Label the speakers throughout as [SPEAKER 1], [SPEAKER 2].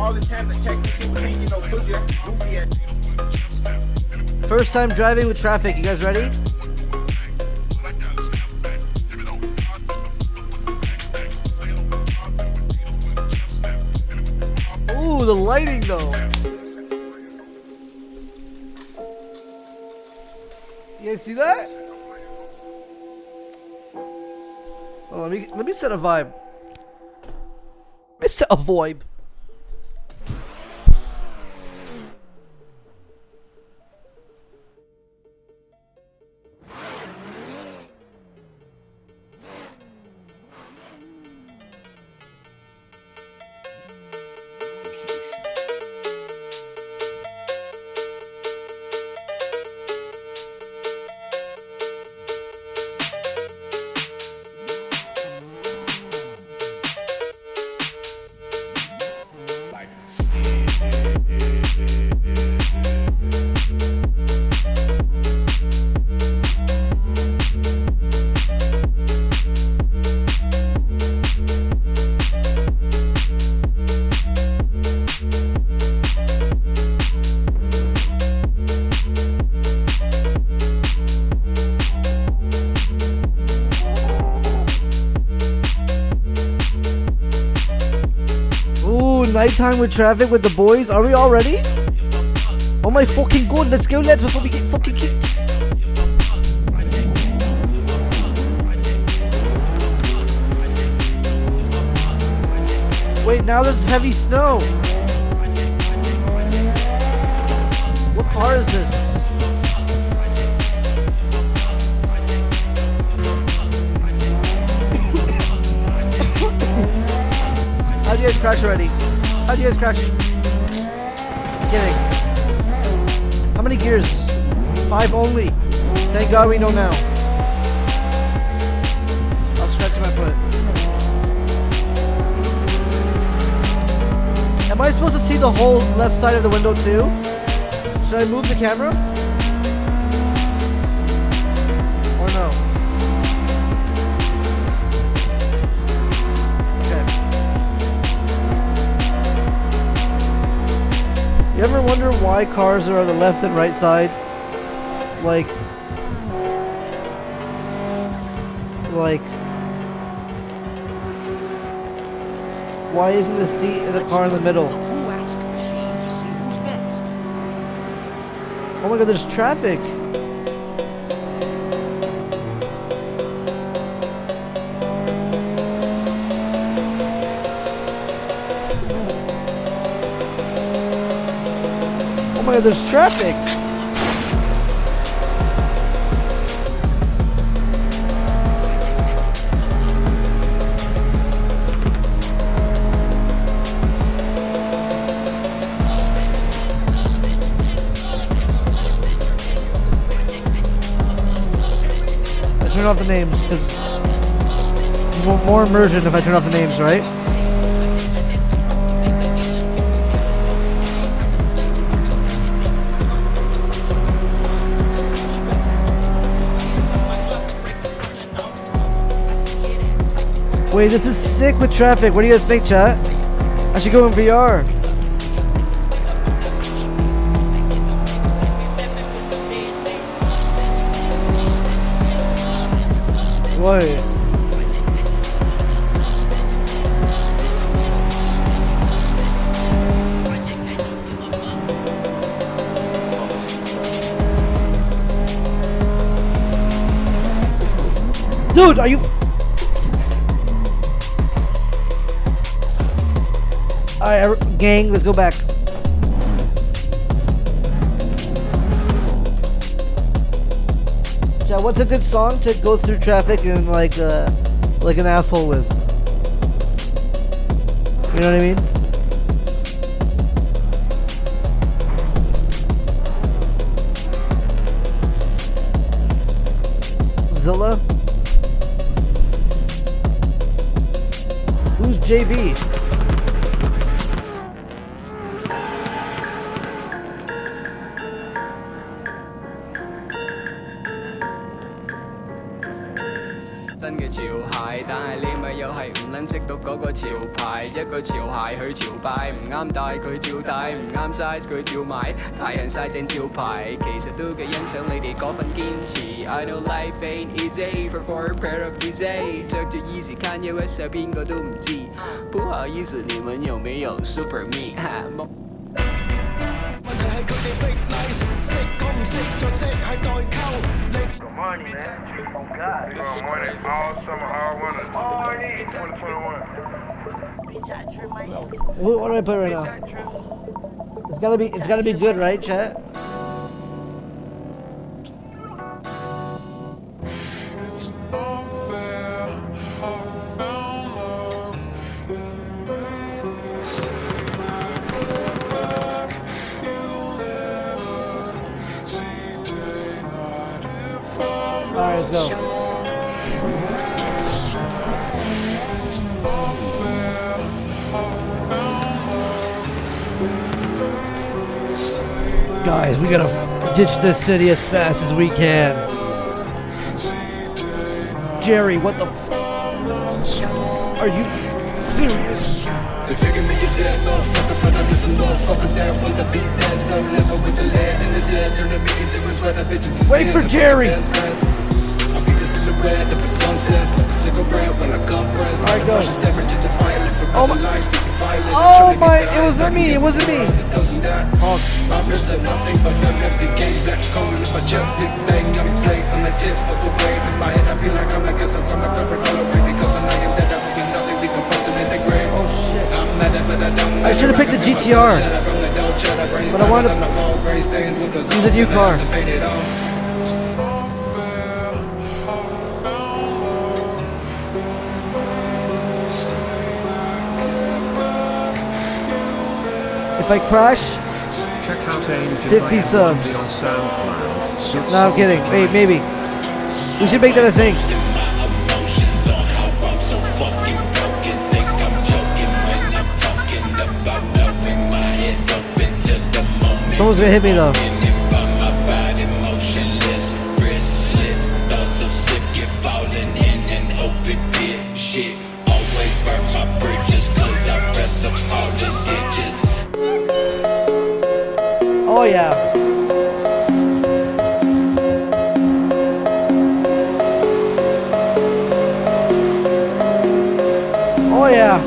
[SPEAKER 1] all the time to check these people think you know pussy that's goofy ass.
[SPEAKER 2] First time driving with traffic. You guys ready? Ooh, the lighting though. You guys see that? Oh, let me set a vibe. Let me set a vibe. Nighttime with traffic with the boys. Are we all ready? Oh my fucking god, let's go lads before we get fucking kicked. Wait, now there's heavy snow. What car is this? How'd you guys crash already? How'd you guys crash? Kidding. How many gears? 5 only. Thank God we know now. I'll scratch my foot. Am I supposed to see the whole left side of the window too? Should I move the camera? Or no? You ever wonder why cars are on the left and right side? Like, why isn't the seat in the car in the middle? Oh my god, there's traffic. Oh my god, there's traffic! I turn off the names because more immersion if I turn off the names, right? Wait, this is sick with traffic. What do you guys think, chat? I should go in VR. What? Dude, are you... Alright, gang, let's go back. Yeah, what's a good song to go through traffic and like an asshole with? You know what I mean? Zilla? Who's JB?
[SPEAKER 3] 咪又係唔撚識到嗰個潮牌，一個潮鞋去潮拜，唔啱戴佢照戴，唔啱 size 佢照買，太人晒正潮牌，其實都幾欣賞你哋嗰份堅持。I know life ain't easy for a pair of easy， 着住 easy Kanye West 有邊個都唔知，不好意思，你們有沒有 Super Me？
[SPEAKER 4] 問題係佢哋 fake nice， 識講唔識就即係代溝。
[SPEAKER 1] Good morning, man. Oh God.
[SPEAKER 5] Good morning, all summer, all winter. Morning, 2021.
[SPEAKER 2] What do I put right now? It's gotta be good, right, chat? Alright, let's go. Guys, we gotta ditch this city as fast as we can. Jerry, what the f... Are you serious?
[SPEAKER 4] They figure me a dead motherfucker, but I'm just a motherfucker that wanna be fast. No level with the lead in his head, turn to me into his sweater, bitches.
[SPEAKER 2] Wait for Jerry.
[SPEAKER 4] I'll be the silhouette of a sunset, smoke a cigarette when I come press.
[SPEAKER 2] Alright, go.
[SPEAKER 4] Oh my.
[SPEAKER 2] Oh my, it wasn't me, it wasn't me.
[SPEAKER 4] My ribs are nothing but an empty cage, black coal in my chest, big bang, I'm playing on the tip of a wave. In my head, I feel like I'm like a from my cover all away because when I am dead, I will be nothing, decomposing in the grave.
[SPEAKER 2] Oh shit.
[SPEAKER 4] I'm mad at, but I don't.
[SPEAKER 2] I should have picked the GTR, but I want to use a new car. If I crash,
[SPEAKER 6] Check out
[SPEAKER 2] 50 subs.
[SPEAKER 6] on SoundCloud.
[SPEAKER 2] No, I'm kidding. Wait, maybe. We should make that a thing. Someone's gonna hit me though. Oh yeah. Oh yeah.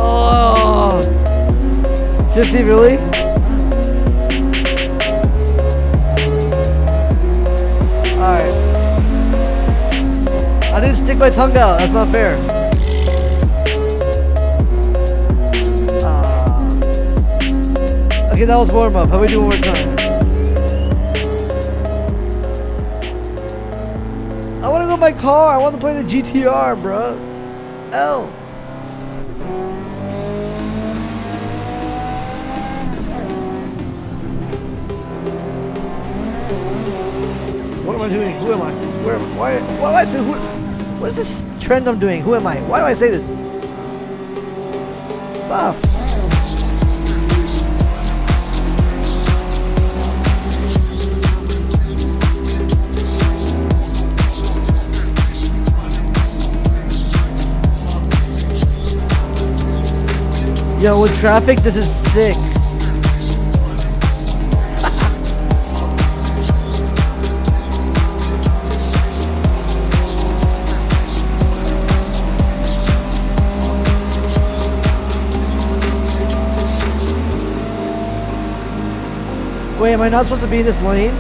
[SPEAKER 2] Oh, 50 really? Alright. I didn't stick my tongue out, that's not fair. Okay, that was warm up. How about we do one more time? I want to go by car. I want to play the GTR, bro. L. What am I doing? Who am I? Where? Why do I say who? What is this trend I'm doing? Who am I? Why do I say this? Stop. Yo, with traffic, this is sick. Wait, am I not supposed to be in this lane?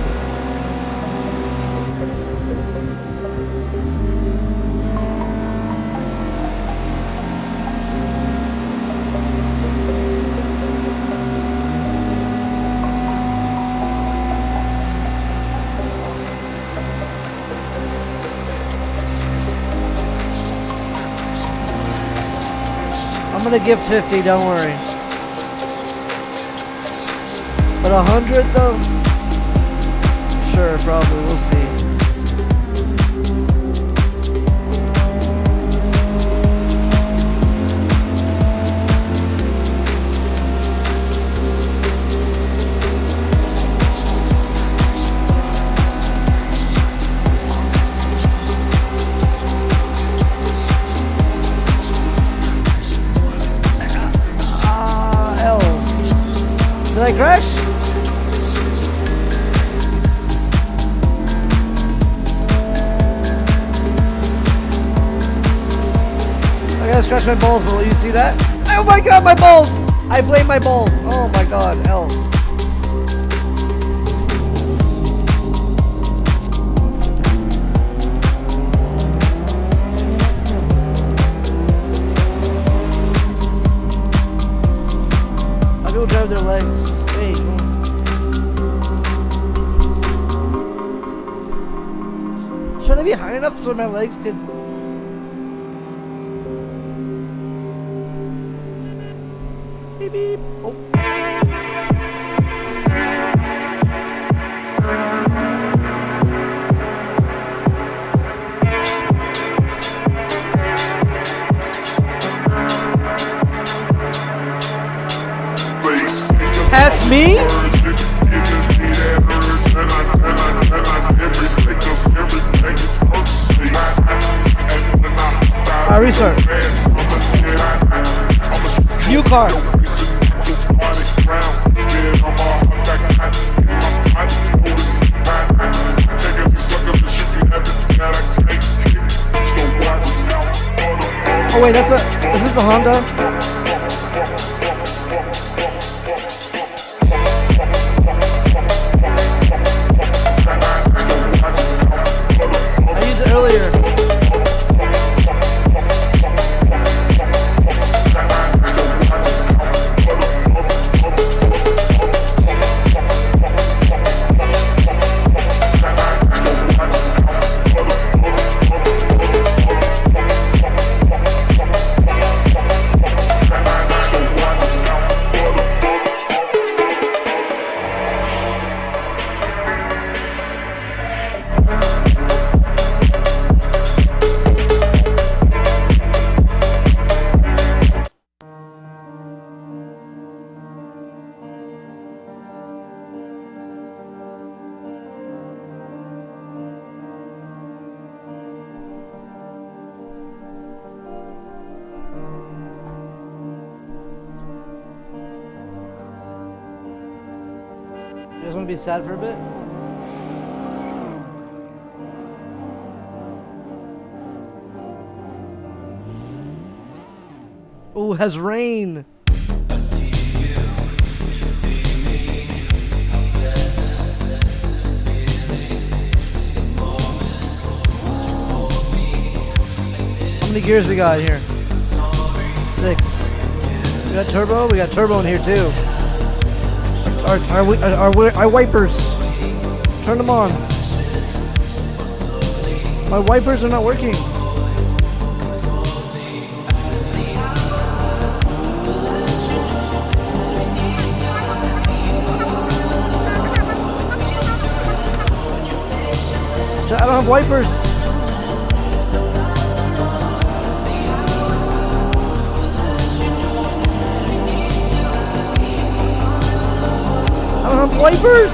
[SPEAKER 2] I'm gonna give 50, don't worry. But 100 though? Sure, probably, we'll see. Did I crash? I gotta scratch my balls, but will you see that? Oh my god, my balls! I blame my balls. Oh my god, L. People drive their legs. Hey. Should I be high enough so my legs can... Beep beep. Oh. That's me? Restart. New car. Oh wait, that's a... Is this a Honda? Earlier. You guys want to be sad for a bit? Oh, has rain. How many gears we got here? 6. We got turbo? We got turbo in here too. Our wipers. Turn them on. My wipers are not working. I don't have wipers. I don't have wipers.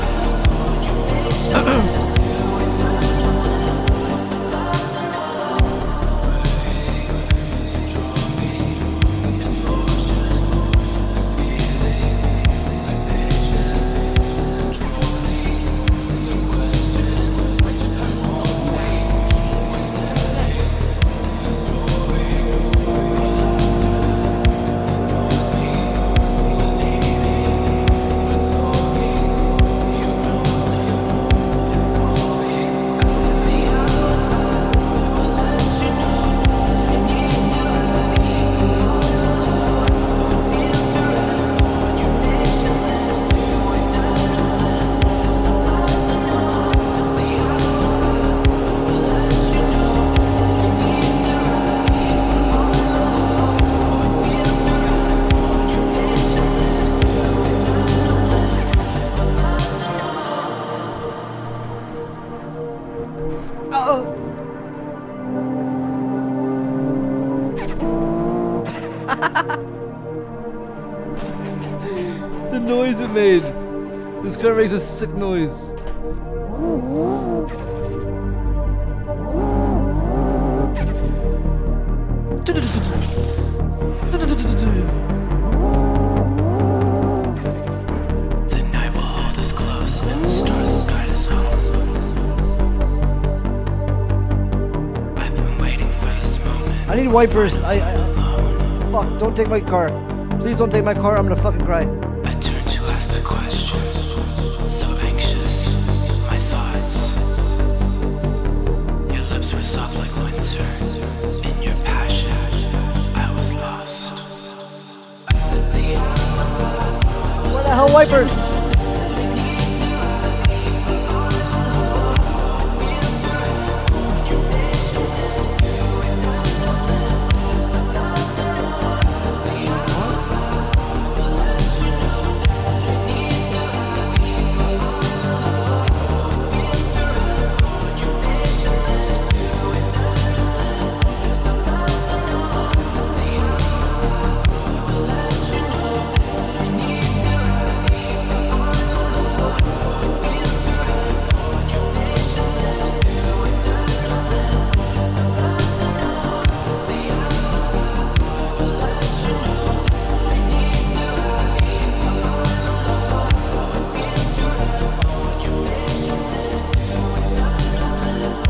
[SPEAKER 2] The noise it made. This car makes a sick noise.
[SPEAKER 7] The night will hold us close and the stars will guide us home. I've been waiting for this moment.
[SPEAKER 2] I need wipers. Fuck, don't take my car. Please don't take my car, I'm gonna fucking cry.
[SPEAKER 7] I turned to ask the question. So anxious, my thoughts. Your lips were soft like winter. In your passion, I was lost.
[SPEAKER 2] What the hell, wipers?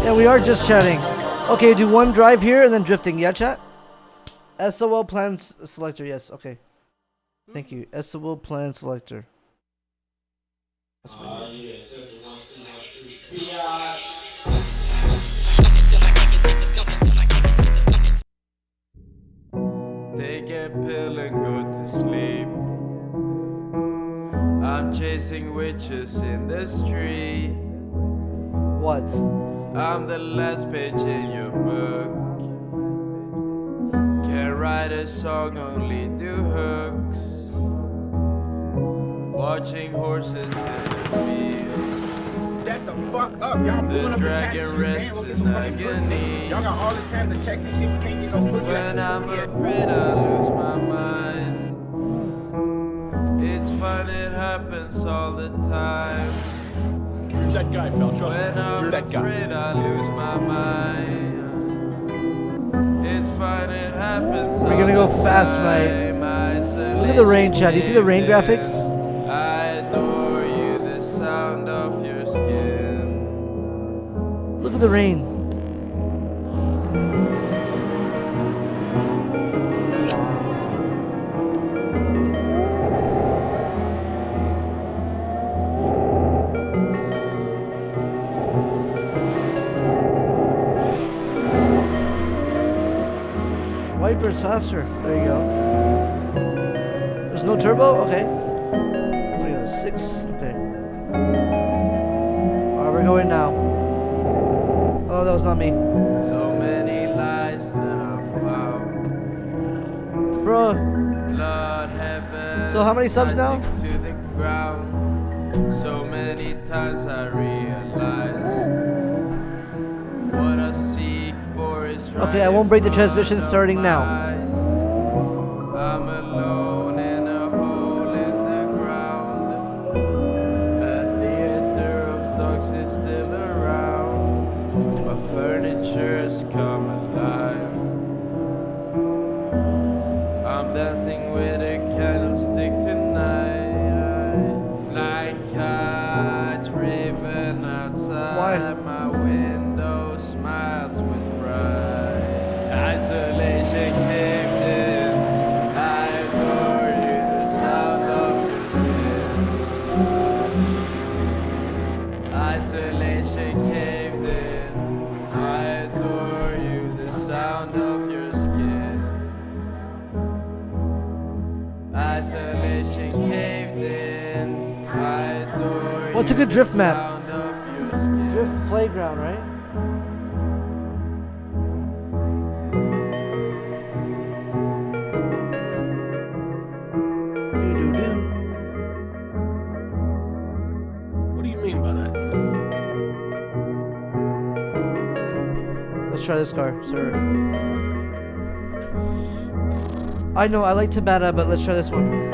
[SPEAKER 2] Yeah, we are just chatting. Okay, do one drive here and then drifting. Yeah, chat? SOL plans selector. Yes, okay. Thank you. SOL plan selector. That's what you need.
[SPEAKER 8] Take a pill and go to sleep. I'm chasing witches in the street.
[SPEAKER 2] What?
[SPEAKER 8] I'm the last page in your book. Can't write a song, only do hooks. Watching horses in the field.
[SPEAKER 1] Shut the fuck up, y'all.
[SPEAKER 8] The dragon rests in agony.
[SPEAKER 1] Y'all got all the time to text and shit, but can't get no pussy.
[SPEAKER 8] When I'm afraid I lose my mind. It's fun, it happens all the time.
[SPEAKER 9] You're that guy, pal. Trust
[SPEAKER 8] When
[SPEAKER 9] me.
[SPEAKER 8] I'm
[SPEAKER 9] You're that guy.
[SPEAKER 8] afraid I lose my mind. It's fine, it happens.
[SPEAKER 2] We're gonna go fast, mate. Look at the rain, chat. You see the rain graphics?
[SPEAKER 8] I adore you, the sound of your skin.
[SPEAKER 2] Look at the rain. Wipers faster. There you go. There's no turbo? Okay. We got 6. Okay. Alright, we're going now. Oh, that was not me.
[SPEAKER 8] So many lies that I've found.
[SPEAKER 2] Bro.
[SPEAKER 8] Lord heaven.
[SPEAKER 2] So how many subs
[SPEAKER 8] I
[SPEAKER 2] now?
[SPEAKER 8] stick to the ground. So many times I realized what I seek for is right.
[SPEAKER 2] Okay, I won't break the transmission starting now.
[SPEAKER 8] I'm alone in a hole in the ground. A theater of dogs is still around. My furniture's come alive. I'm dancing with a candlestick tonight. Flying kites driven outside my window, smiles with pride. Isolation caved in. I adore you, the sound of your skin. Isolation caved in. I adore you, the sound of your skin. Isolation caved in. I adore you.
[SPEAKER 2] What's a good drift map?
[SPEAKER 8] Sound of your skin.
[SPEAKER 2] Drift playground, right?
[SPEAKER 9] What do you mean by that?
[SPEAKER 2] Let's try this car, sir. I know, I like Tabata, but let's try this one.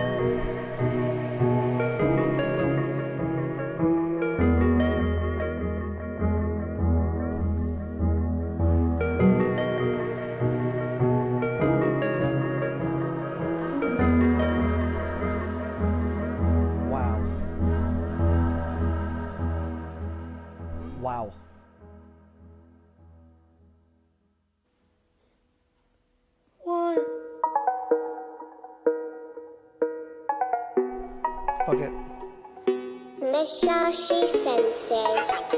[SPEAKER 2] Wow. Wow. Fuck it.
[SPEAKER 10] Nishashi Sensei.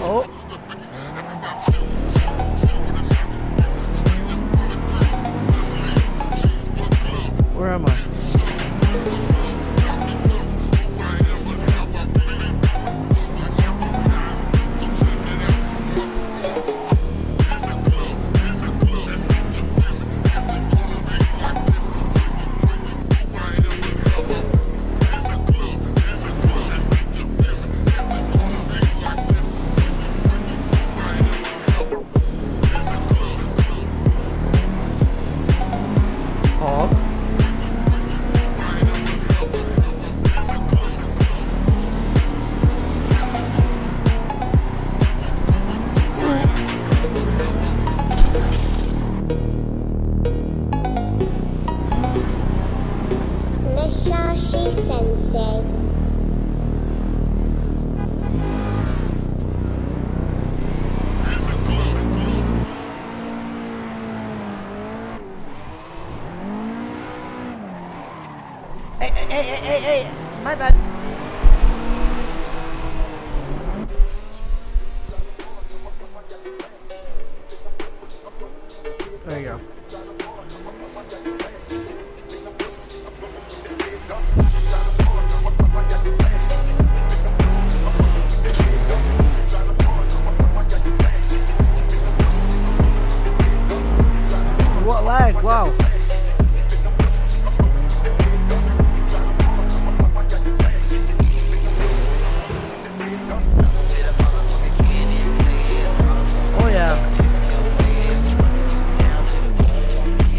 [SPEAKER 2] Oh. Where am I?
[SPEAKER 10] Nishashi Sensei.
[SPEAKER 2] Hey, my bad. There you go. What lag? Wow. Oh yeah.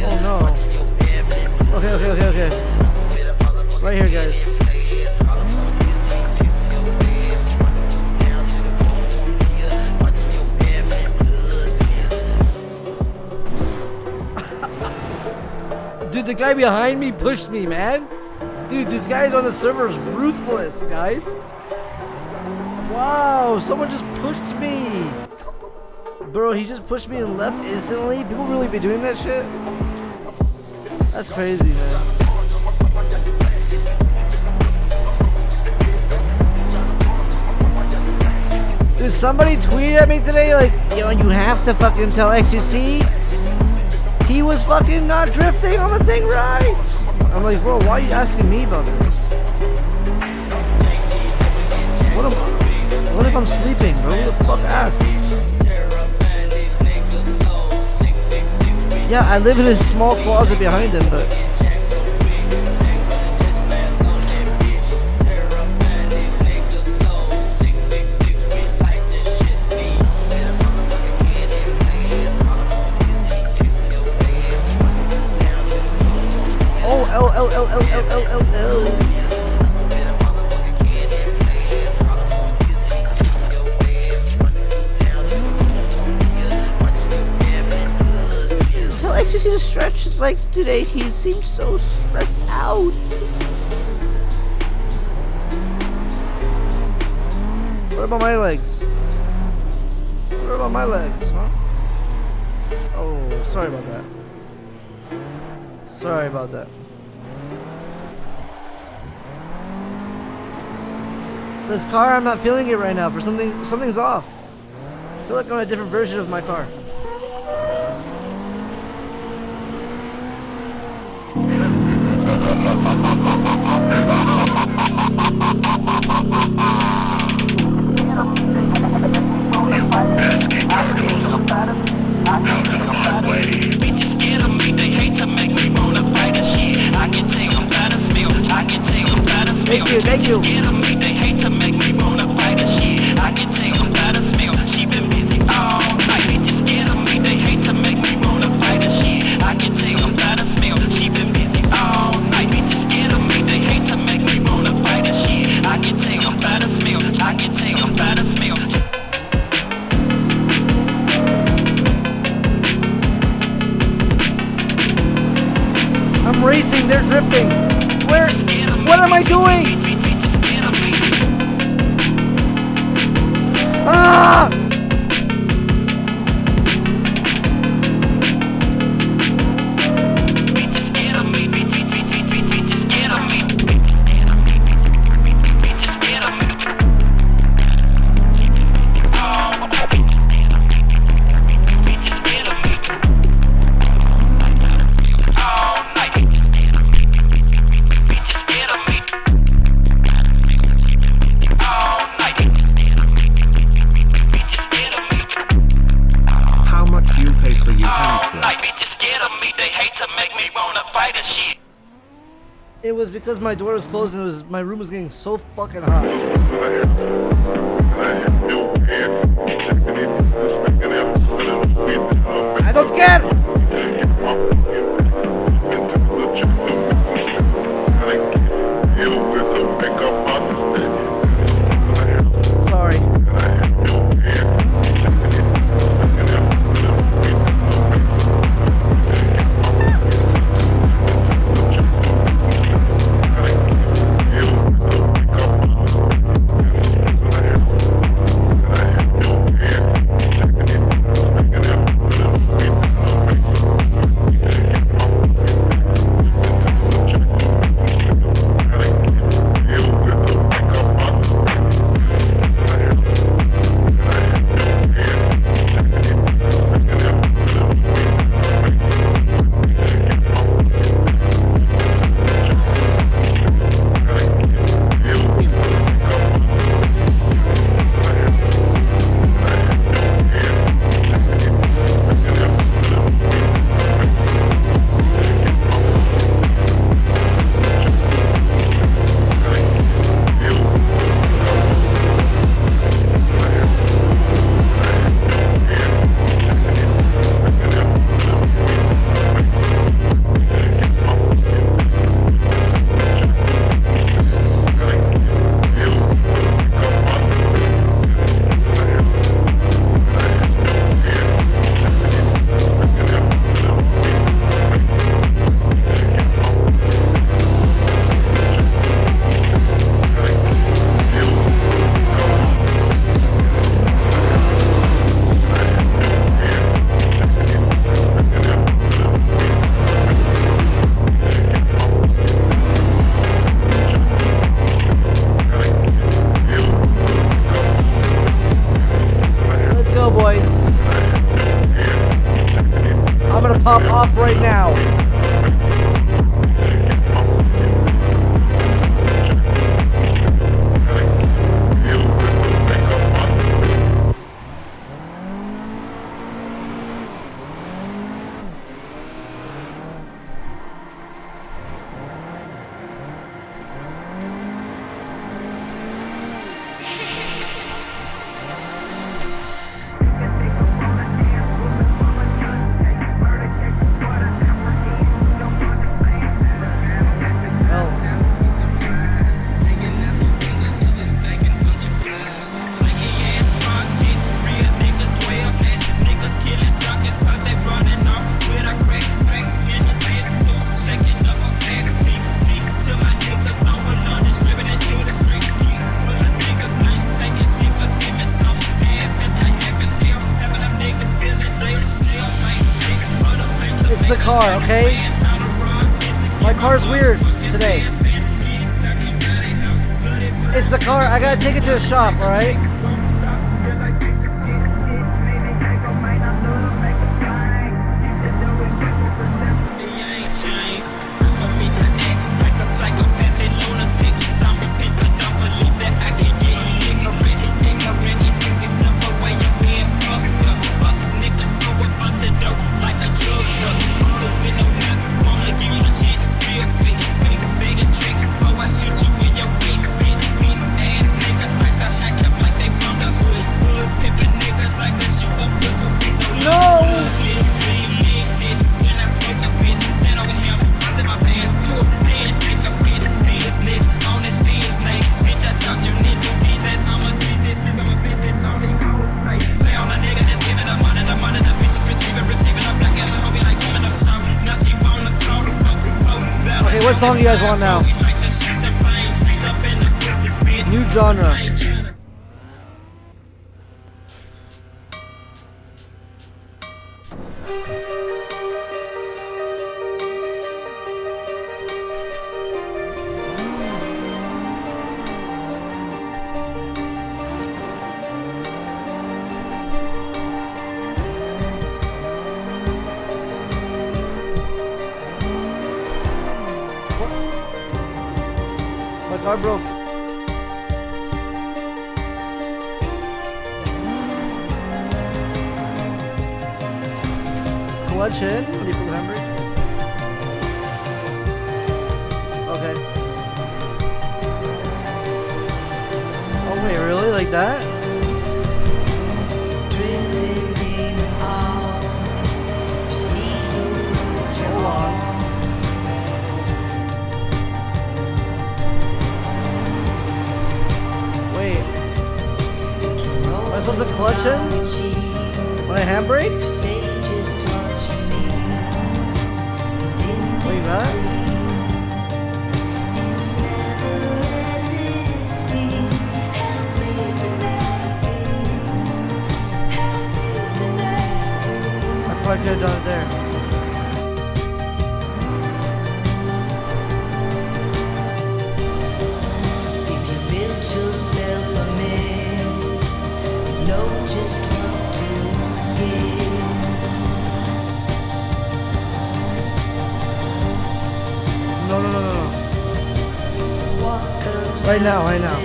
[SPEAKER 2] Oh no. Okay. Right here, guys. Dude, the guy behind me pushed me, man. Dude, this guy's on the server is ruthless, guys. Wow, someone just pushed me. Bro, he just pushed me and left instantly. People really be doing that shit? That's crazy, man. Dude, somebody tweeted at me today like, yo, you have to fucking tell XUC he was fucking not drifting on the thing right. I'm like, bro, why are you asking me about this? What if I'm sleeping, bro? Who the fuck asked? Yeah, I live in a small closet behind him, but... L. you see the stretch his legs today? He seems so stressed out. What about my legs? What about my legs, huh? Oh, sorry about that. Sorry about that. This car, I'm not feeling it right now. For something's off. I feel like I'm on a different version of my car. Thank you, thank you. I'm racing, they're drifting. Where? What am I doing? Ah! It was because my door was closed and my room was getting so fucking hot. I don't care! Sorry. car, okay? My car's weird today. It's the car. I gotta take it to the shop, alright? Okay, what song do you guys want now? New genre. My car broke. Clutch in when you pull the handbrake. Okay. Oh wait, really? Like that? Hold on. Wait. Am I supposed to clutch in when I handbrake? Like that? I probably could have done it there. No. Right now.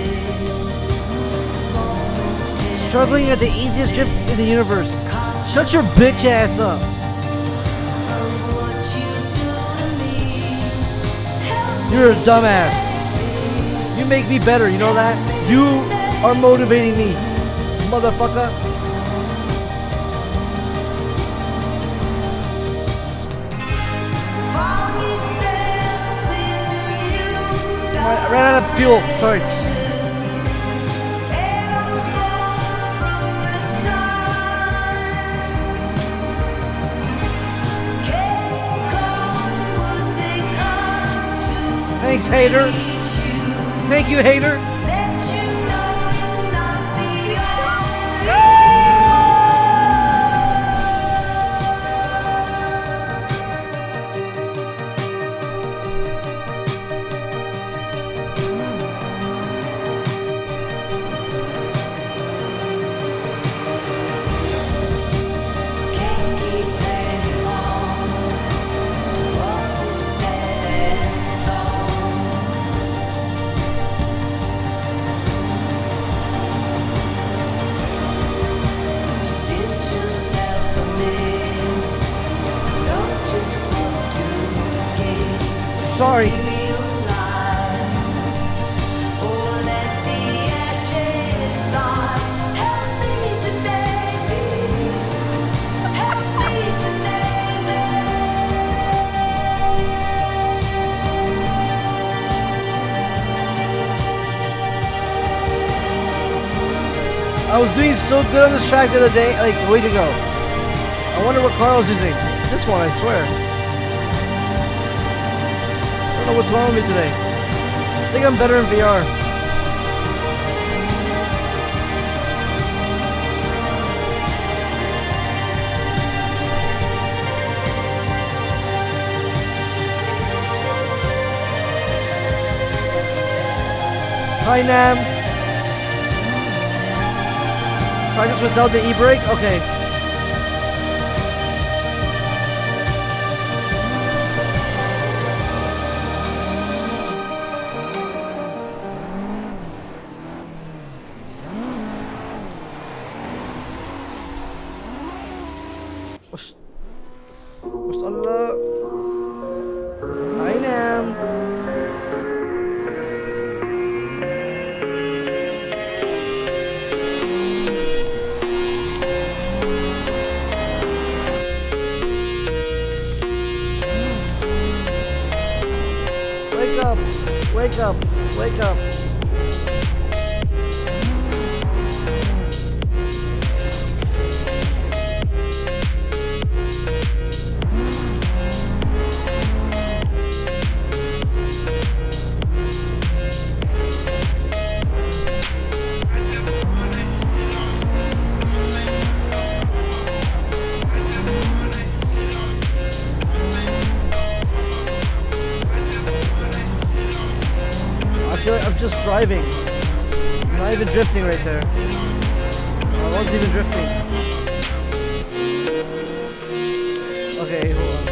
[SPEAKER 2] Struggling at the easiest drift in the universe. Shut your bitch ass up. You're a dumbass. You make me better, you know that? You are motivating me, motherfucker. I ran out of fuel, sorry. Thanks, hater. Thank you, hater. Sorry. I was doing so good on this track the other day, like a week ago. I wonder what car I was using. This one, I swear. I don't know what's wrong with me today. I think I'm better in VR. Hi, Nam. Practice without the e-brake? Okay. Hi, Nam. Wake up! Wake up! Wake up! I feel like I'm just driving. I'm not even drifting right there. I wasn't even drifting. Okay, hold on.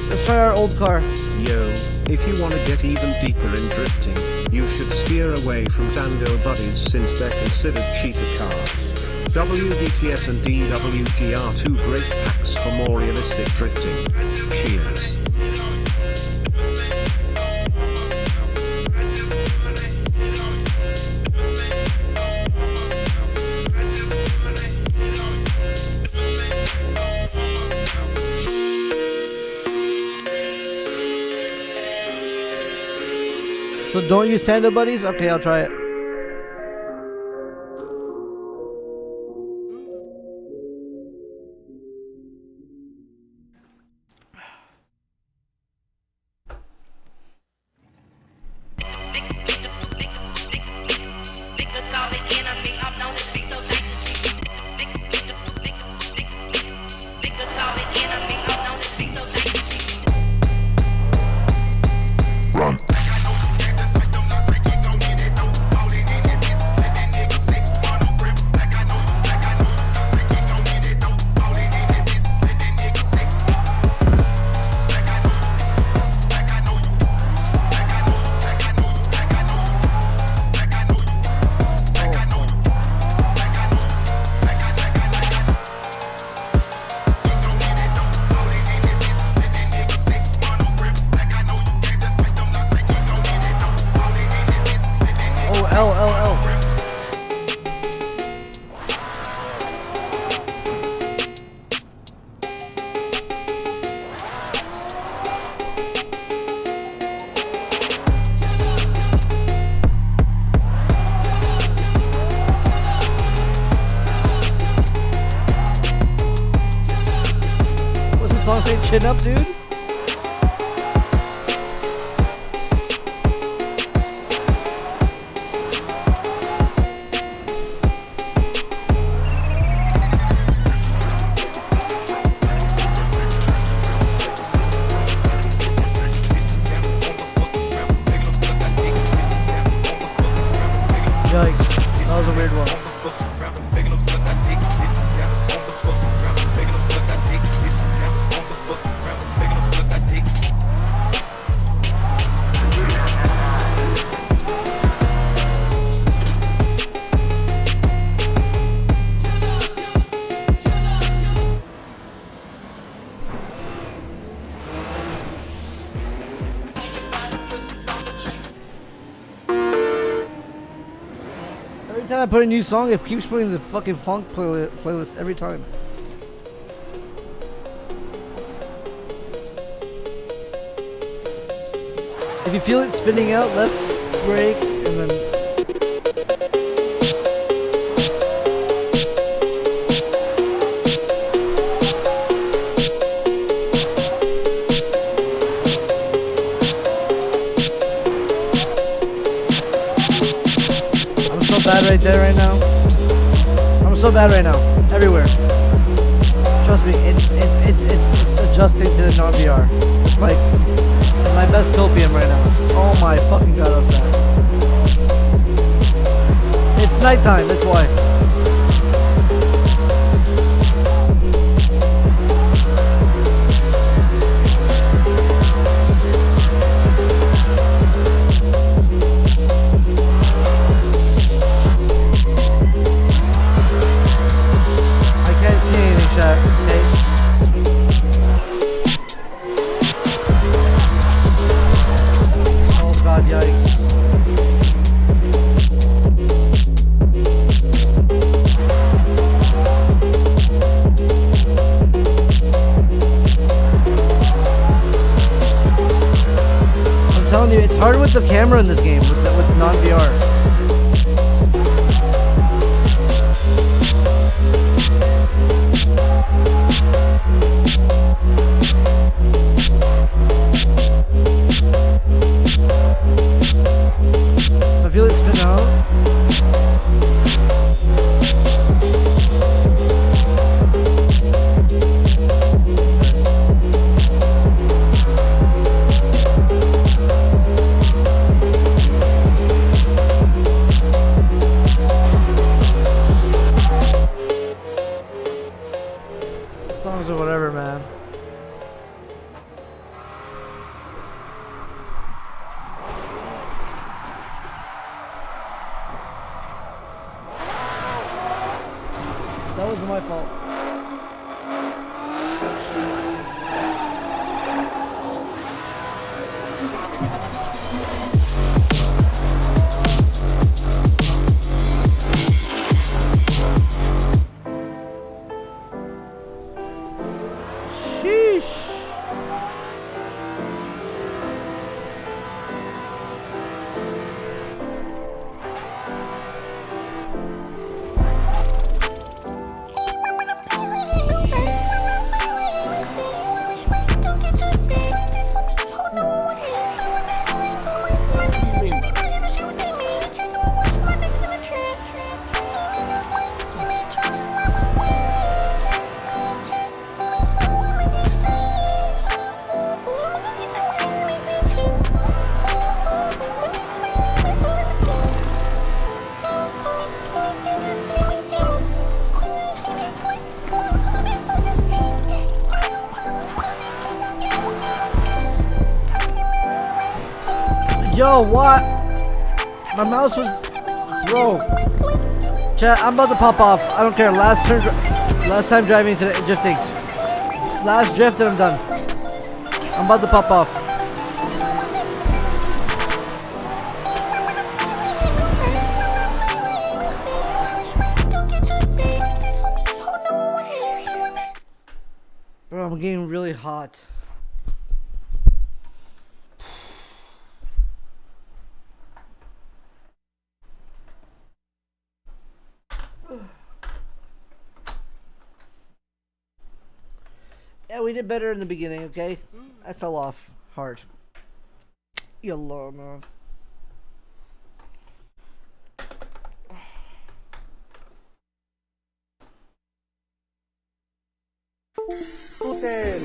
[SPEAKER 2] Let's try our old car.
[SPEAKER 6] Yo, if you want to get even deeper in drifting, you should steer away from Dango buddies since they're considered cheater cars. WDTS and DWG are two great packs for more realistic drifting. Cheers.
[SPEAKER 2] So don't use Tando buddies? Okay, I'll try it. Song say chin up, dude? Yikes, that was a weird one. Every time I put a new song, it keeps putting the fucking funk playlist every time. If you feel it spinning out, left brake, and then... I'm so bad right there right now. I'm so bad right now. Everywhere. Trust me, it's a adjusting to the non-VR. It's my best copium right now. Oh my fucking god, that was bad. It's nighttime, that's why. I can't see anything, chat. Okay. Oh god, yikes. I'm telling you, it's hard with the camera in this game, with non-VR. I feel it spin out. Songs or whatever, man. That wasn't my fault. Sheesh. Yo, what? My mouse was... Bro. Chat, I'm about to pop off. I don't care. Last time driving today, drifting. Last drift and I'm done. I'm about to pop off. Bro, I'm getting really hot. Yeah, we did better in the beginning, okay? I fell off hard. Yellow, man. Hotel.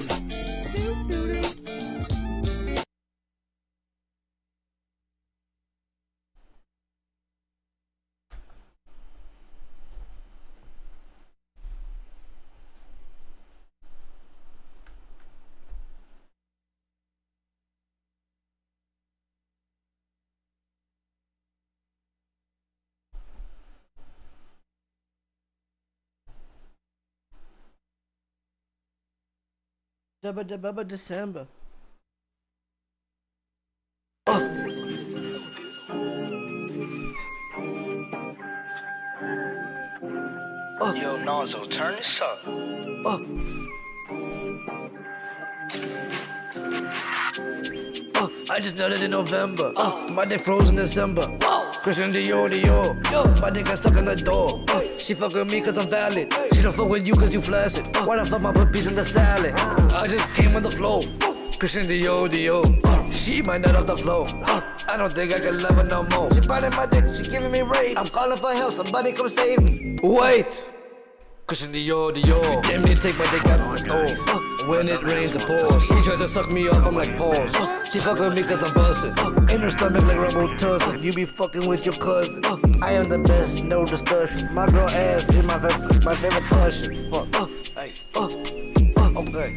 [SPEAKER 2] Dubba December.
[SPEAKER 11] Yo, Nozzle, turn this up.
[SPEAKER 12] I just nutted in November. My dick froze in December. Christian Dior. My dick got stuck in the door. She fuck with me cause I'm valid. She don't fuck with you cause you flaccid. Why the fuck my puppies in the salad? I just came on the flow. Christian Dior. She might nut off the flow. I don't think I can love her no more. She biting my dick, she giving me rape. I'm calling for help, somebody come save me. Wait. Christian Dior. You damn near take my dick out of the stove. When it rains, it pours. She tried to suck me off, I'm like pause. She fuck with me cause I'm busted. In her stomach like Robitussin. You be fucking with your cousin. I am the best, no discussion. My girl ass is my favorite cushion. Fuck. Okay.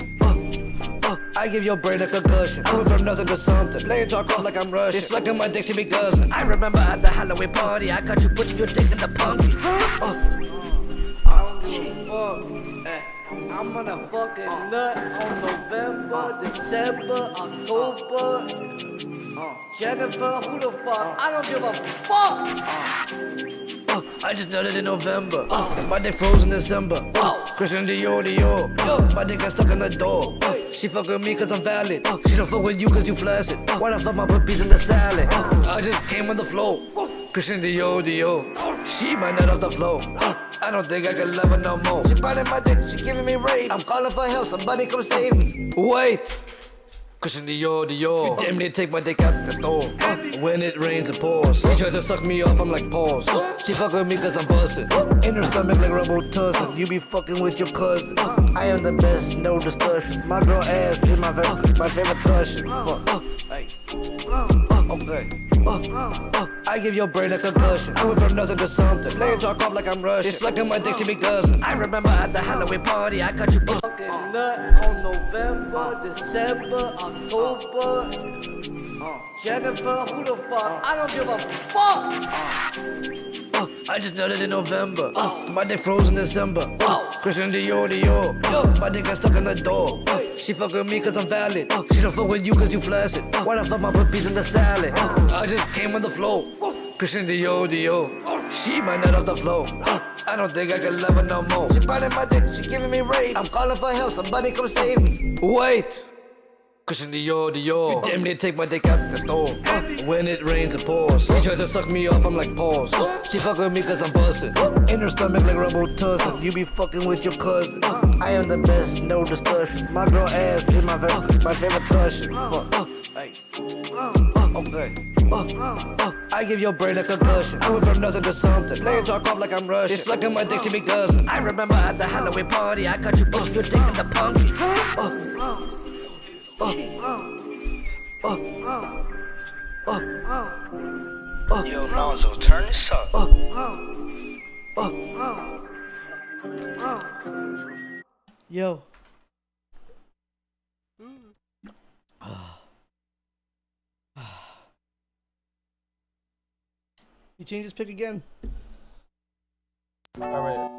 [SPEAKER 12] I give your brain a concussion. I went from nothing to something. Laying talk off like I'm Russian. She's sucking my dick, she be guzzling. I remember at the Halloween party, I caught you putting your dick in the punky. I don't give a fuck. I'm gonna fucking nut on November, December, October. Jennifer, who the fuck? I don't give a fuck. I just nutted in November. My dick froze in December. Christian Dior. My dick got stuck in the door. She fuck with me cause I'm valid. She don't fuck with you cause you flaccid. Why the fuck my puppies in the salad? I just came on the floor. Christian Dior. She might nut off the floor. I don't think I can love her no more. She biting my dick, she giving me rape. I'm calling for help, somebody come save me. Wait. Christian Dior. You damn near take my dick out the store. When it rains, it pours. She tried to suck me off, I'm like pause. She fuck with me cause I'm busted. In her stomach like Robitussin. You be fucking with your cousin. I am the best, no discussion. My girl ass is my favorite cushion. Okay. I give your brain a concussion. I went from nothing to something. Laying talk off like I'm Russian. She's sucking my dick, she be guzzling. I remember at the Halloween party, I caught you fucking nut on November, December, October. Jennifer, who the fuck? I don't give a fuck. I just nutted in November. My dick froze in December. Christian Dior. My dick got stuck in the door. She fuck with me cause I'm valid. She don't fuck with you cause you flaccid. Why the fuck my puppies in the salad? I just came on the floor. Christian Dior. She might nut off the floor. I don't think I can love her no more. She biting my dick, she giving me rape. I'm calling for help, somebody come save me. Wait. Christian Dior. You damn near take my dick out the store. When it rains, it pours. She tried to suck me off, I'm like pause. She fuck with me cause I'm busted. In her stomach like Robitussin. You be fucking with your cousin. I am the best, no discussion. My girl ass is my favorite cushion. Okay. I give your brain a concussion. I went from nothing to something. Laying talk off like I'm Russian. She's sucking my dick, she be guzzling. I remember at the Halloween party, I caught you putting your dick in the punky.
[SPEAKER 11] Yo, Nozzle, turn this up.
[SPEAKER 2] Yo. You change his pick again.
[SPEAKER 8] Alright.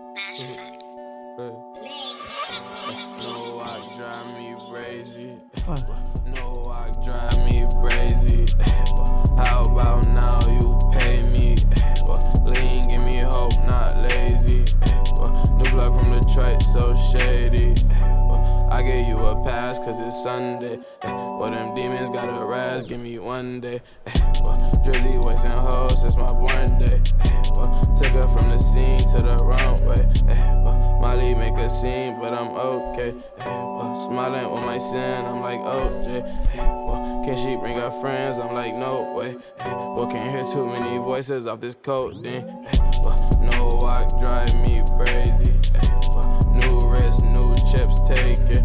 [SPEAKER 8] No, I drive me crazy. No, I drive me crazy. How about now you pay me? Lean, give me hope, not lazy. New block from Detroit, so shady. I gave you a pass cause it's Sunday. Well, them demons got a razz, give me one day. Drizzy wasting hoes since my born day. Took her from the scene to the runway. Molly make a scene, but I'm okay. Smiling with my sin, I'm like OJ. Can she bring her friends? I'm like, no way. Can't hear too many voices off this codeine. No walk drive me crazy. New wrist, new chips taken.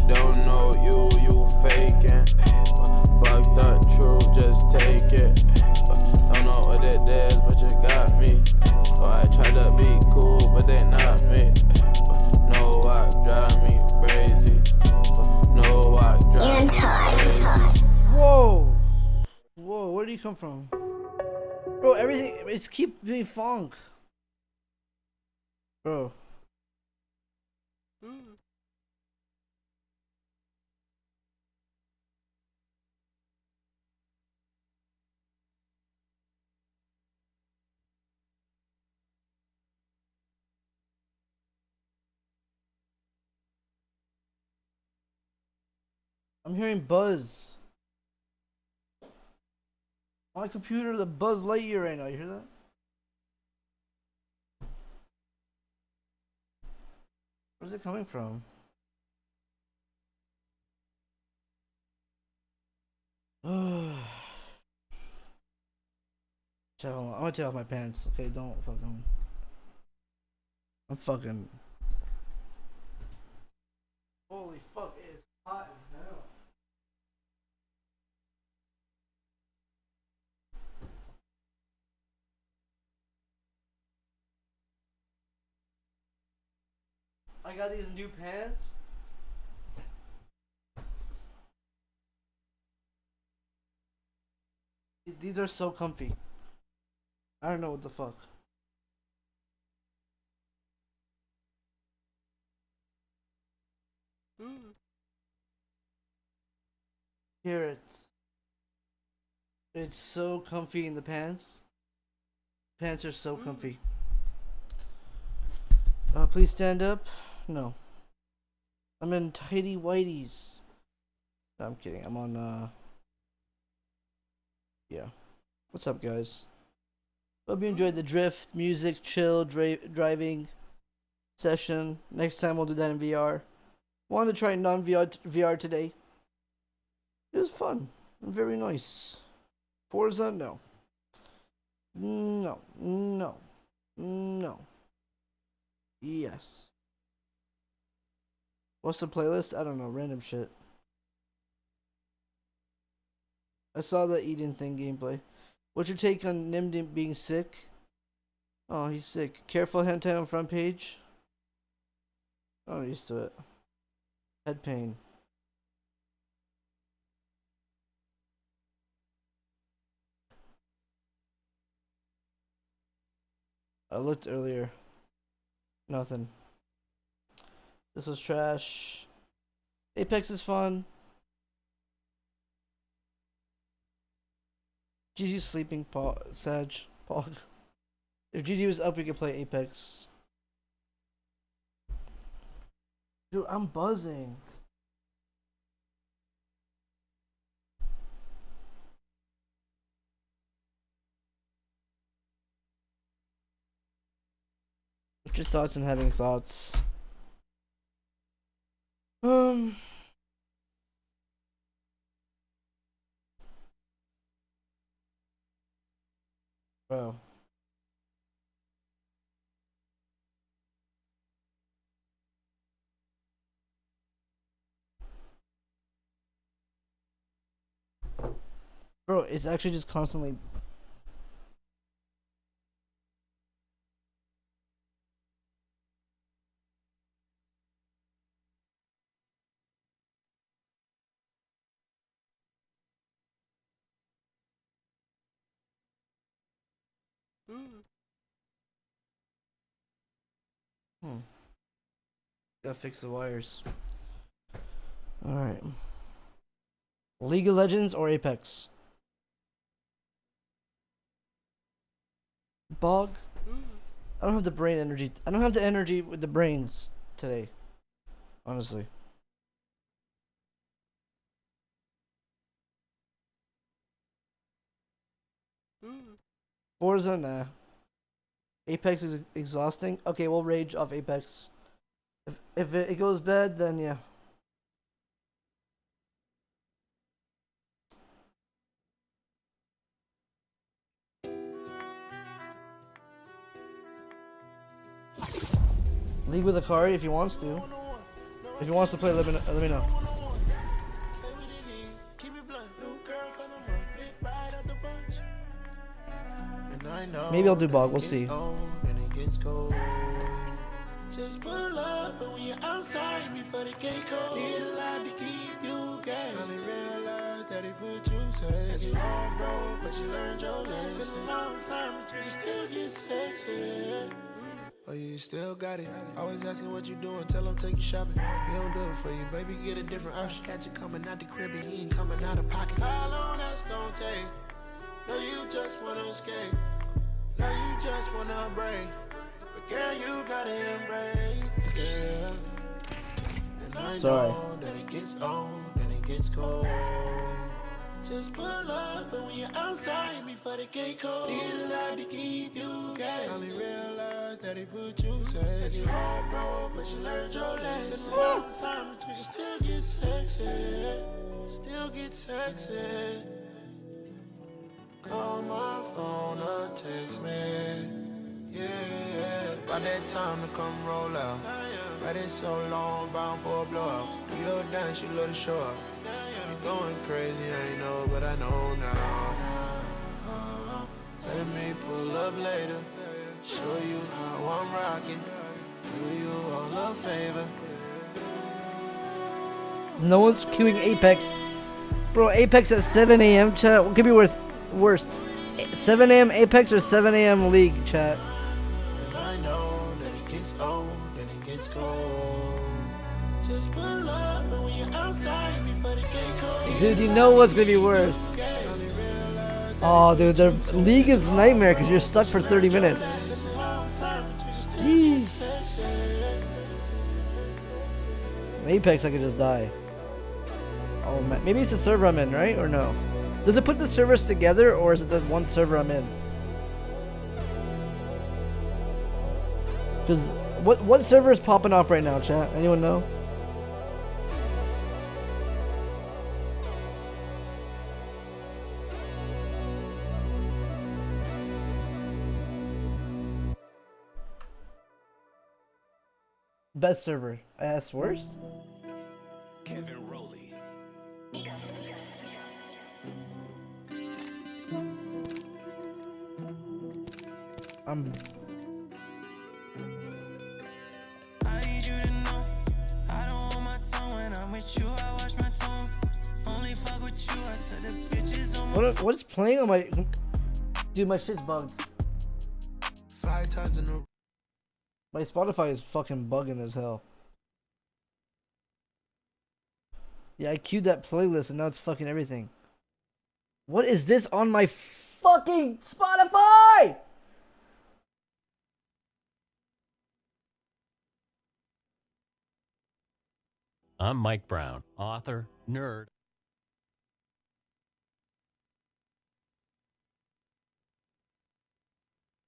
[SPEAKER 8] Don't know you faking. Fuck the truth, just take it. Don't know what it is, but you got me. I try to be cool, but they not me. No walk drive me crazy. No walk drive me crazy.
[SPEAKER 2] Whoa, where do you come from? Bro, everything, it's keep being funk. Bro. I'm hearing buzz. My computer, the Buzz Lightyear right now. You hear that? Where's it coming from? Chat, hold on. I'm gonna take off my pants. Okay, don't fucking. I'm fucking. Holy I got these new pants. These are so comfy. I don't know what the fuck. Here it's so comfy in the pants. Pants are so comfy. Please stand up. No. I'm in tidy whities. No, I'm kidding. I'm on yeah. What's up, guys? Hope you enjoyed the drift, music, chill, driving session. Next time we'll do that in VR. Wanted to try non-VR today. It was fun. Very nice. Forza? No. No. No. No. Yes. What's the playlist? I don't know. Random shit. I saw the Eden thing gameplay. What's your take on Nim being sick? Oh, he's sick. Careful hentai on front page. I'm used to it. Head pain. I looked earlier. Nothing. This was trash. Apex is fun. GG's sleeping, Sag. Pog. If GG was up, we could play Apex. Dude, I'm buzzing. What's your thoughts on having thoughts? Bro. Bro, it's actually just constantly. Gotta fix the wires. Alright. League of Legends or Apex? Bogg? I don't have the brain energy. I don't have the energy with the brains today. Honestly. Forza, nah. Apex is exhausting. Okay, we'll rage off Apex. If it goes bad, then yeah. League with Akari if he wants to. If he wants to play, let me know. Maybe I'll do Bogg, we'll see.
[SPEAKER 4] Just pull up, but when you're outside before the gate closed, need a lot to keep you gas. Only realize that he put you safe. You all broke, but you learned your lesson. It's a long time, but you still get sexy. Oh, you still got it. Always asking what you doing, tell him take you shopping. He don't do it for you, baby, get a different option. Catch you coming out the crib and he ain't coming out of pocket. How long that's gonna take? No, you just wanna escape. No, you just wanna break. But girl, you gotta embrace, yeah. And I know that it gets old and it gets cold. Just pull up, but when you're outside before the gate closed, need a lot to keep you gas. Only realize that he put you safe. You all broke, but you learned your lesson. It's a long time, but you still get sexy. Still get sexy. Call my phone or text me. Yeah, it's about that time to come roll out. But it's so long, bound for a blowout. Do your dance, you love to show up. You going crazy, I know, but I know now. Let me pull up later, show you how I'm rocking.
[SPEAKER 2] No one's queuing Apex. Bro, Apex at 7 a.m. chat. What could be worse? 7 a.m. Apex or 7 a.m. League chat?
[SPEAKER 4] I know that it gets old and it gets cold. Just pull up when you're outside before the gate cold.
[SPEAKER 2] Dude, you know what's gonna be worse. Oh, dude, the League is a nightmare because you're stuck for 30 minutes. Jeez. Apex, I could just die. Oh man, maybe it's the server I'm in, right? Or no? Does it put the servers together, or is it the one server I'm in? Because what server is popping off right now, chat? Anyone know? Best server. That's worst?
[SPEAKER 13] Kevin Rowley.
[SPEAKER 7] I need you to know I don't hold my tongue when I'm with you. I watch my tongue. Only fuck with you. I tell the bitches on my
[SPEAKER 2] What is playing on my... Dude, my shit's bugged.
[SPEAKER 4] 5 times in a
[SPEAKER 2] My Spotify is fucking bugging as hell. Yeah, I queued that playlist and now it's fucking everything. What is this on my fucking Spotify?
[SPEAKER 14] I'm Mike Brown, author, nerd.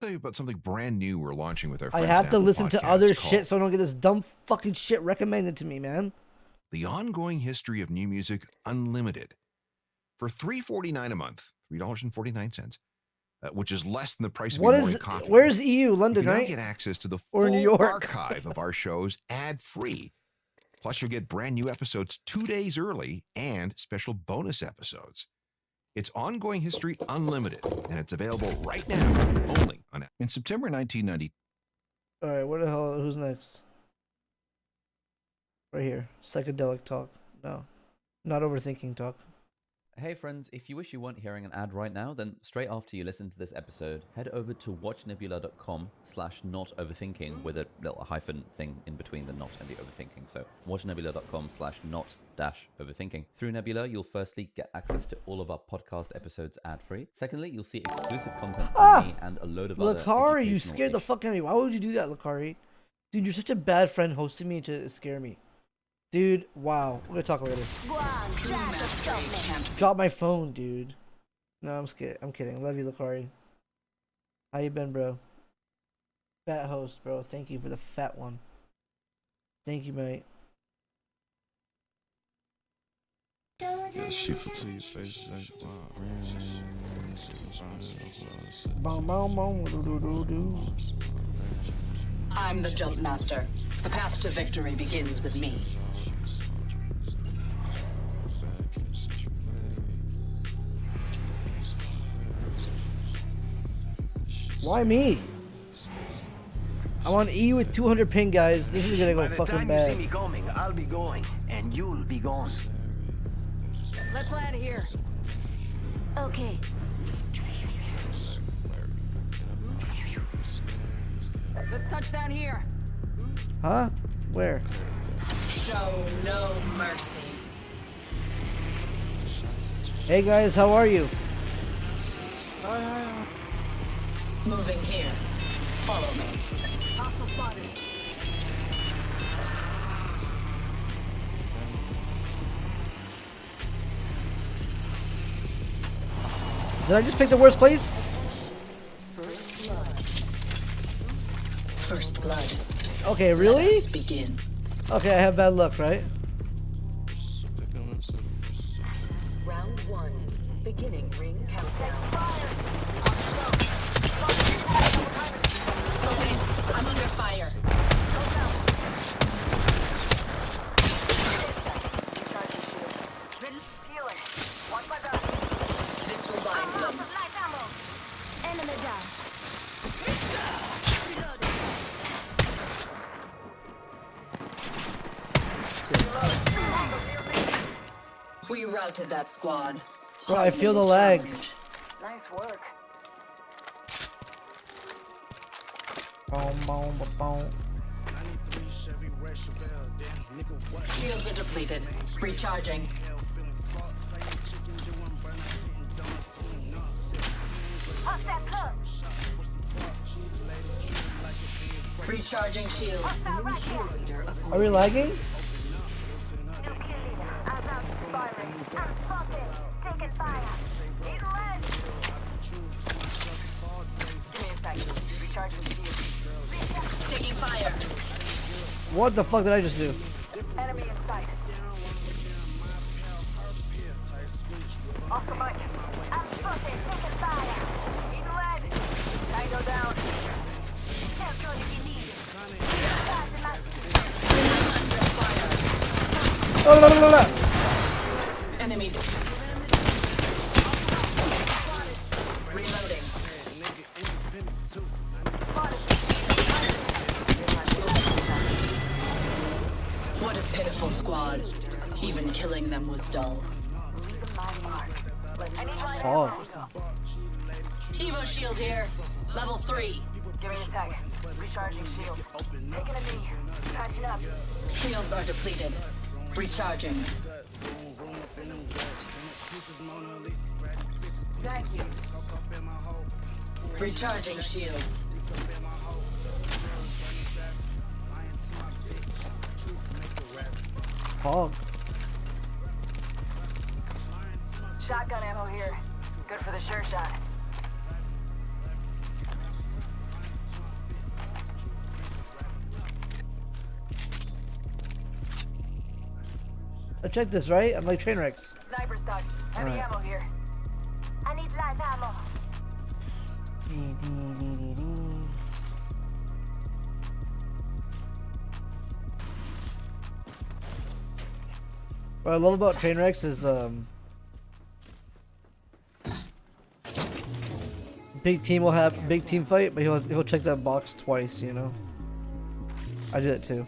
[SPEAKER 15] Tell you about something brand new we're launching with our
[SPEAKER 2] I
[SPEAKER 15] friends.
[SPEAKER 2] have
[SPEAKER 15] at
[SPEAKER 2] to
[SPEAKER 15] Apple
[SPEAKER 2] listen to
[SPEAKER 15] Podcasts
[SPEAKER 2] other
[SPEAKER 15] called
[SPEAKER 2] shit so I don't get this dumb fucking shit recommended to me, man.
[SPEAKER 15] The Ongoing History of New Music Unlimited. For $3.49 a month, $3.49, which is less than the price of
[SPEAKER 2] What
[SPEAKER 15] your
[SPEAKER 2] is?
[SPEAKER 15] morning coffee.
[SPEAKER 2] Where's EU? London,
[SPEAKER 15] you can now
[SPEAKER 2] right?
[SPEAKER 15] get access to the
[SPEAKER 2] Or
[SPEAKER 15] full
[SPEAKER 2] New York.
[SPEAKER 15] archive of our shows ad-free. Plus, you'll get brand new episodes 2 days early and special bonus episodes. It's Ongoing History Unlimited, and it's available right now only on. In September 1990.
[SPEAKER 2] All right, what the hell? Who's next? Right here, psychedelic talk. No, not overthinking talk.
[SPEAKER 16] Hey friends, if you wish you weren't hearing an ad right now, then straight after you listen to this episode, head over to watchnebula.com/notoverthinking with a little hyphen thing in between the not and the overthinking. So watchnebula.com/not-overthinking. Through Nebula, you'll firstly get access to all of our podcast episodes ad-free. Secondly, you'll see exclusive content from me and a load of other
[SPEAKER 2] Lakari, you
[SPEAKER 16] educational
[SPEAKER 2] scared the fuck out of me. Why would you do that, Lakari? Dude, you're such a bad friend hosting me to scare me. Dude, wow. We're gonna talk later. Drop my phone, dude. No, I'm scared. I'm kidding. Love you, Lakari. How you been, bro? Fat host, bro. Thank you for the fat one. Thank you, mate.
[SPEAKER 17] Shoot to your face like
[SPEAKER 18] I'm the jump master. The path to victory begins with me.
[SPEAKER 2] Why me? I'm on EU with 200 ping, guys. This is gonna go fucking
[SPEAKER 11] By the time
[SPEAKER 2] bad.
[SPEAKER 11] you see me coming, I'll be going, and you'll be gone.
[SPEAKER 18] Let's land here.
[SPEAKER 19] Okay.
[SPEAKER 18] Let's touch down here.
[SPEAKER 2] Huh? Where?
[SPEAKER 18] Show no mercy.
[SPEAKER 2] Hey guys, how are you?
[SPEAKER 18] Moving here. Follow me. Hostile spotted.
[SPEAKER 2] Did I just pick the worst place?
[SPEAKER 18] First blood.
[SPEAKER 2] Okay, really?
[SPEAKER 18] Let us begin.
[SPEAKER 2] Okay, I have bad luck, right?
[SPEAKER 18] Round 1. Beginning ring countdown. Okay, I'm under fire. This will bind them.
[SPEAKER 19] Enemy down.
[SPEAKER 18] routed that squad.
[SPEAKER 2] Bro, I feel the
[SPEAKER 18] Hardly a
[SPEAKER 2] lag.
[SPEAKER 18] challenge.
[SPEAKER 17] Nice work.
[SPEAKER 2] Boom, boom, boom, boom.
[SPEAKER 18] Shields are depleted. Recharging. Recharging shields.
[SPEAKER 2] Are we lagging?
[SPEAKER 18] Taking fire.
[SPEAKER 2] What the fuck did I just do?
[SPEAKER 17] Enemy in sight. Off the mic. I'm spotted. Taking fire. In red. Tango down. Tell Cody if you need it.
[SPEAKER 2] Oh, la, la, la, la.
[SPEAKER 18] Enemy. Reloading. What a pitiful squad. Even killing them was dull.
[SPEAKER 2] Oh.
[SPEAKER 18] Evo shield here. Level 3.
[SPEAKER 17] Give me a sec. Recharging shield. Taking a knee. Patching up.
[SPEAKER 18] Shields are depleted. Recharging.
[SPEAKER 17] Thank you.
[SPEAKER 18] Recharging shields.
[SPEAKER 2] Hog.
[SPEAKER 17] Shotgun ammo here. Good for the sure shot.
[SPEAKER 2] Check this, right? I'm like train wrecks.
[SPEAKER 17] Sniper stuck. Heavy
[SPEAKER 2] Alright.
[SPEAKER 17] ammo here. I need light ammo.
[SPEAKER 2] What I love about train wrecks is big team will have big team fight, but he'll check that box twice, you know. I do that too.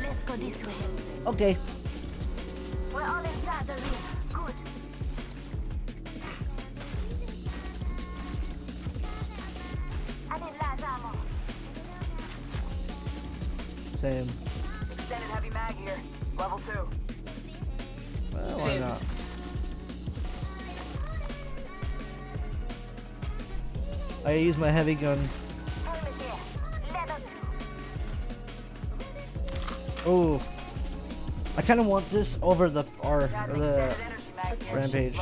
[SPEAKER 19] Let's go this way.
[SPEAKER 2] Okay.
[SPEAKER 19] We're all inside the ring. Good. I need light ammo.
[SPEAKER 2] Same.
[SPEAKER 17] Extended heavy mag here. Level 2.
[SPEAKER 2] Well, why not? I use my heavy gun. Oh, I kind of want this over the rampage.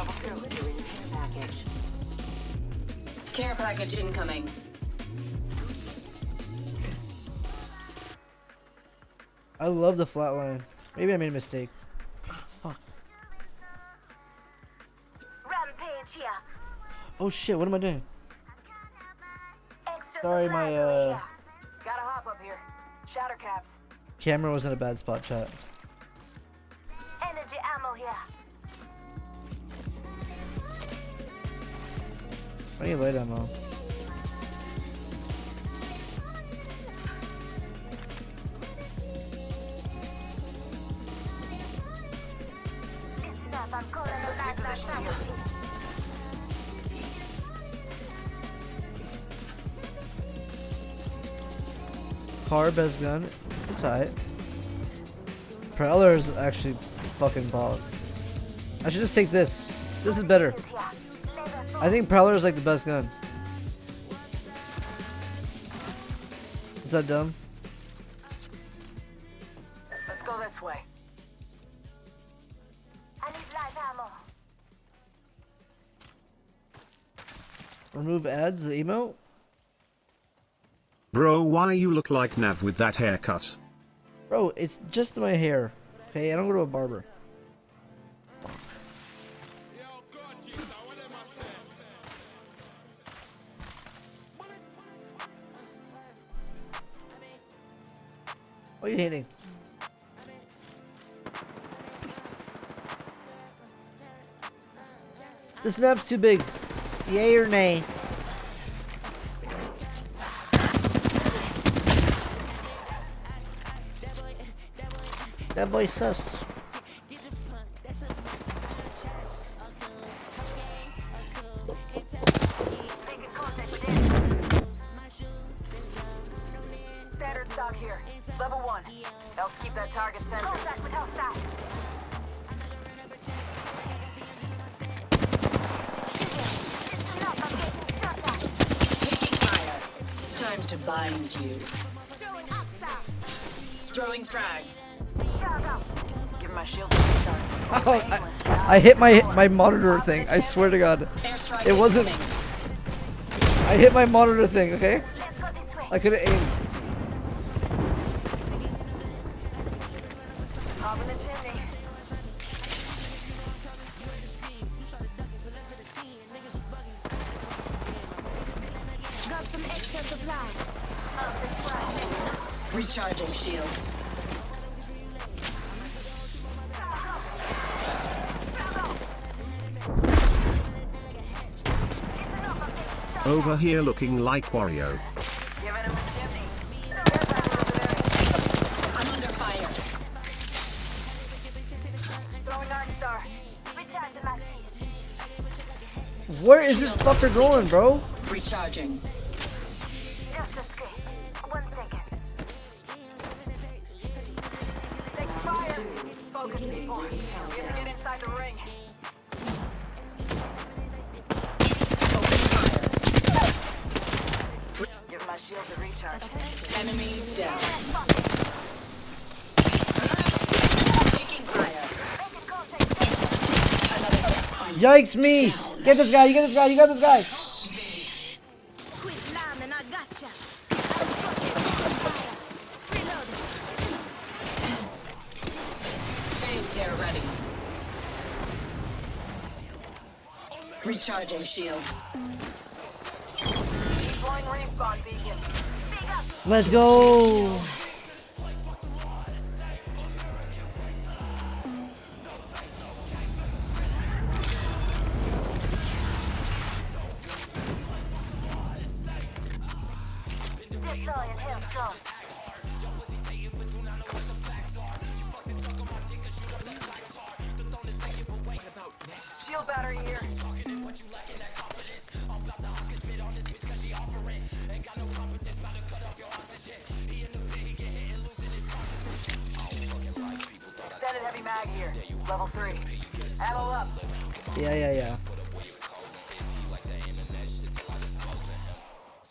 [SPEAKER 18] Care package incoming.
[SPEAKER 2] I love the flatline. Maybe I made a mistake. Fuck.
[SPEAKER 19] Rampage here.
[SPEAKER 2] Oh shit, what am I doing?
[SPEAKER 19] Extra
[SPEAKER 2] Sorry, my
[SPEAKER 17] Gotta hop up here. Shatter caps.
[SPEAKER 2] camera was in a bad spot, chat.
[SPEAKER 19] energy ammo here.
[SPEAKER 2] I need light ammo.
[SPEAKER 19] Listen up, I'm calling a light ammo.
[SPEAKER 2] Car best gun. It's alright. Prowler is actually fucking bog. I should just take this. This is better. I think Prowler is like the best gun. Is that dumb?
[SPEAKER 17] Let's go this way.
[SPEAKER 19] I need light ammo.
[SPEAKER 2] Remove ads, the emote?
[SPEAKER 6] Bro, why you look like Nav with that haircut?
[SPEAKER 2] Bro, it's just my hair. Okay, I don't go to a barber. What are you hitting? This map's too big. Yay or nay? That boy sus.
[SPEAKER 17] Standard stock here. Level 1. Helps keep that target centered. Contact with hostile.
[SPEAKER 18] Taking fire. Time to bind you. Throwing frag.
[SPEAKER 17] Give my shield a recharge.
[SPEAKER 2] Oh, I hit my monitor thing. I swear to God,
[SPEAKER 18] Airstrike
[SPEAKER 2] it wasn't.
[SPEAKER 18] incoming.
[SPEAKER 2] I hit my monitor thing. Okay, I couldn't aim.
[SPEAKER 17] Hop in the chimney.
[SPEAKER 19] Got some extra supplies. Up this way.
[SPEAKER 18] Recharging shields.
[SPEAKER 6] Over here looking like Wario.
[SPEAKER 17] Giving him a chimney.
[SPEAKER 18] I'm under fire.
[SPEAKER 17] Throwing Arc Star.
[SPEAKER 19] Recharging my shield.
[SPEAKER 2] Where is this fucker going, bro?
[SPEAKER 18] Recharging.
[SPEAKER 19] Just escape. 1 second.
[SPEAKER 17] Taking fire. Focus, people. We have to get inside the ring. Give my shield a recharge.
[SPEAKER 18] Enemy down. Taking fire.
[SPEAKER 2] Yikes me! Get this guy! You get this guy! You got this guy!
[SPEAKER 19] Quit lying, I gotcha.
[SPEAKER 18] Phase tear ready. Recharging shields.
[SPEAKER 17] Deploying respawn beacon.
[SPEAKER 2] Let's go!
[SPEAKER 19] Deploying Hellstorm.
[SPEAKER 17] Shield battery here. Extended heavy mag here. Level 3. Ammo up.
[SPEAKER 2] Yeah.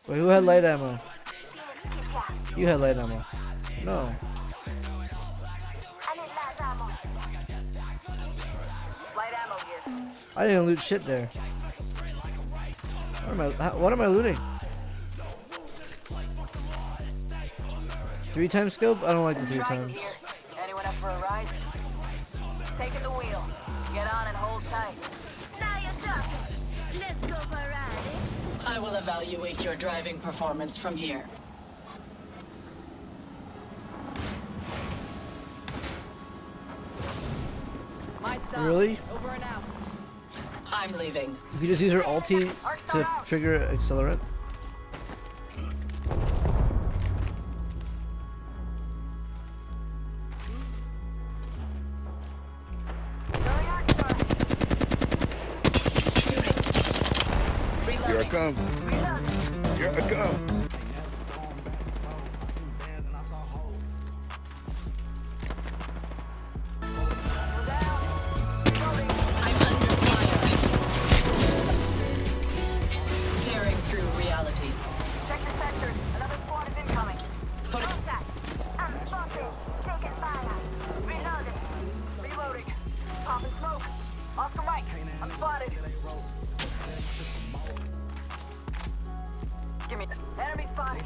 [SPEAKER 2] Wait, who had light ammo? You had light ammo. No.
[SPEAKER 19] I need light ammo.
[SPEAKER 17] Light ammo here.
[SPEAKER 2] I didn't loot shit there. What am I looting? 3 times scope? I don't like the 3
[SPEAKER 17] Trident
[SPEAKER 2] times.
[SPEAKER 17] here. Anyone up for a ride? Taking the wheel. Get on and hold tight.
[SPEAKER 19] Now you're talking. Let's go for a ride.
[SPEAKER 18] I will evaluate your driving performance from here.
[SPEAKER 17] My son.
[SPEAKER 2] Really?
[SPEAKER 17] Over and out.
[SPEAKER 18] I'm leaving.
[SPEAKER 2] You can just use her ulti to trigger accelerant.
[SPEAKER 20] Here I come. Here I come.
[SPEAKER 18] Tearing through reality.
[SPEAKER 17] Check the sensors. Another squad is incoming.
[SPEAKER 18] Put it.
[SPEAKER 19] I'm spotted. Taking fire. Reloading.
[SPEAKER 17] Reloading. Popping smoke. Oscar Mike. I'm spotted. Give me enemy spotted.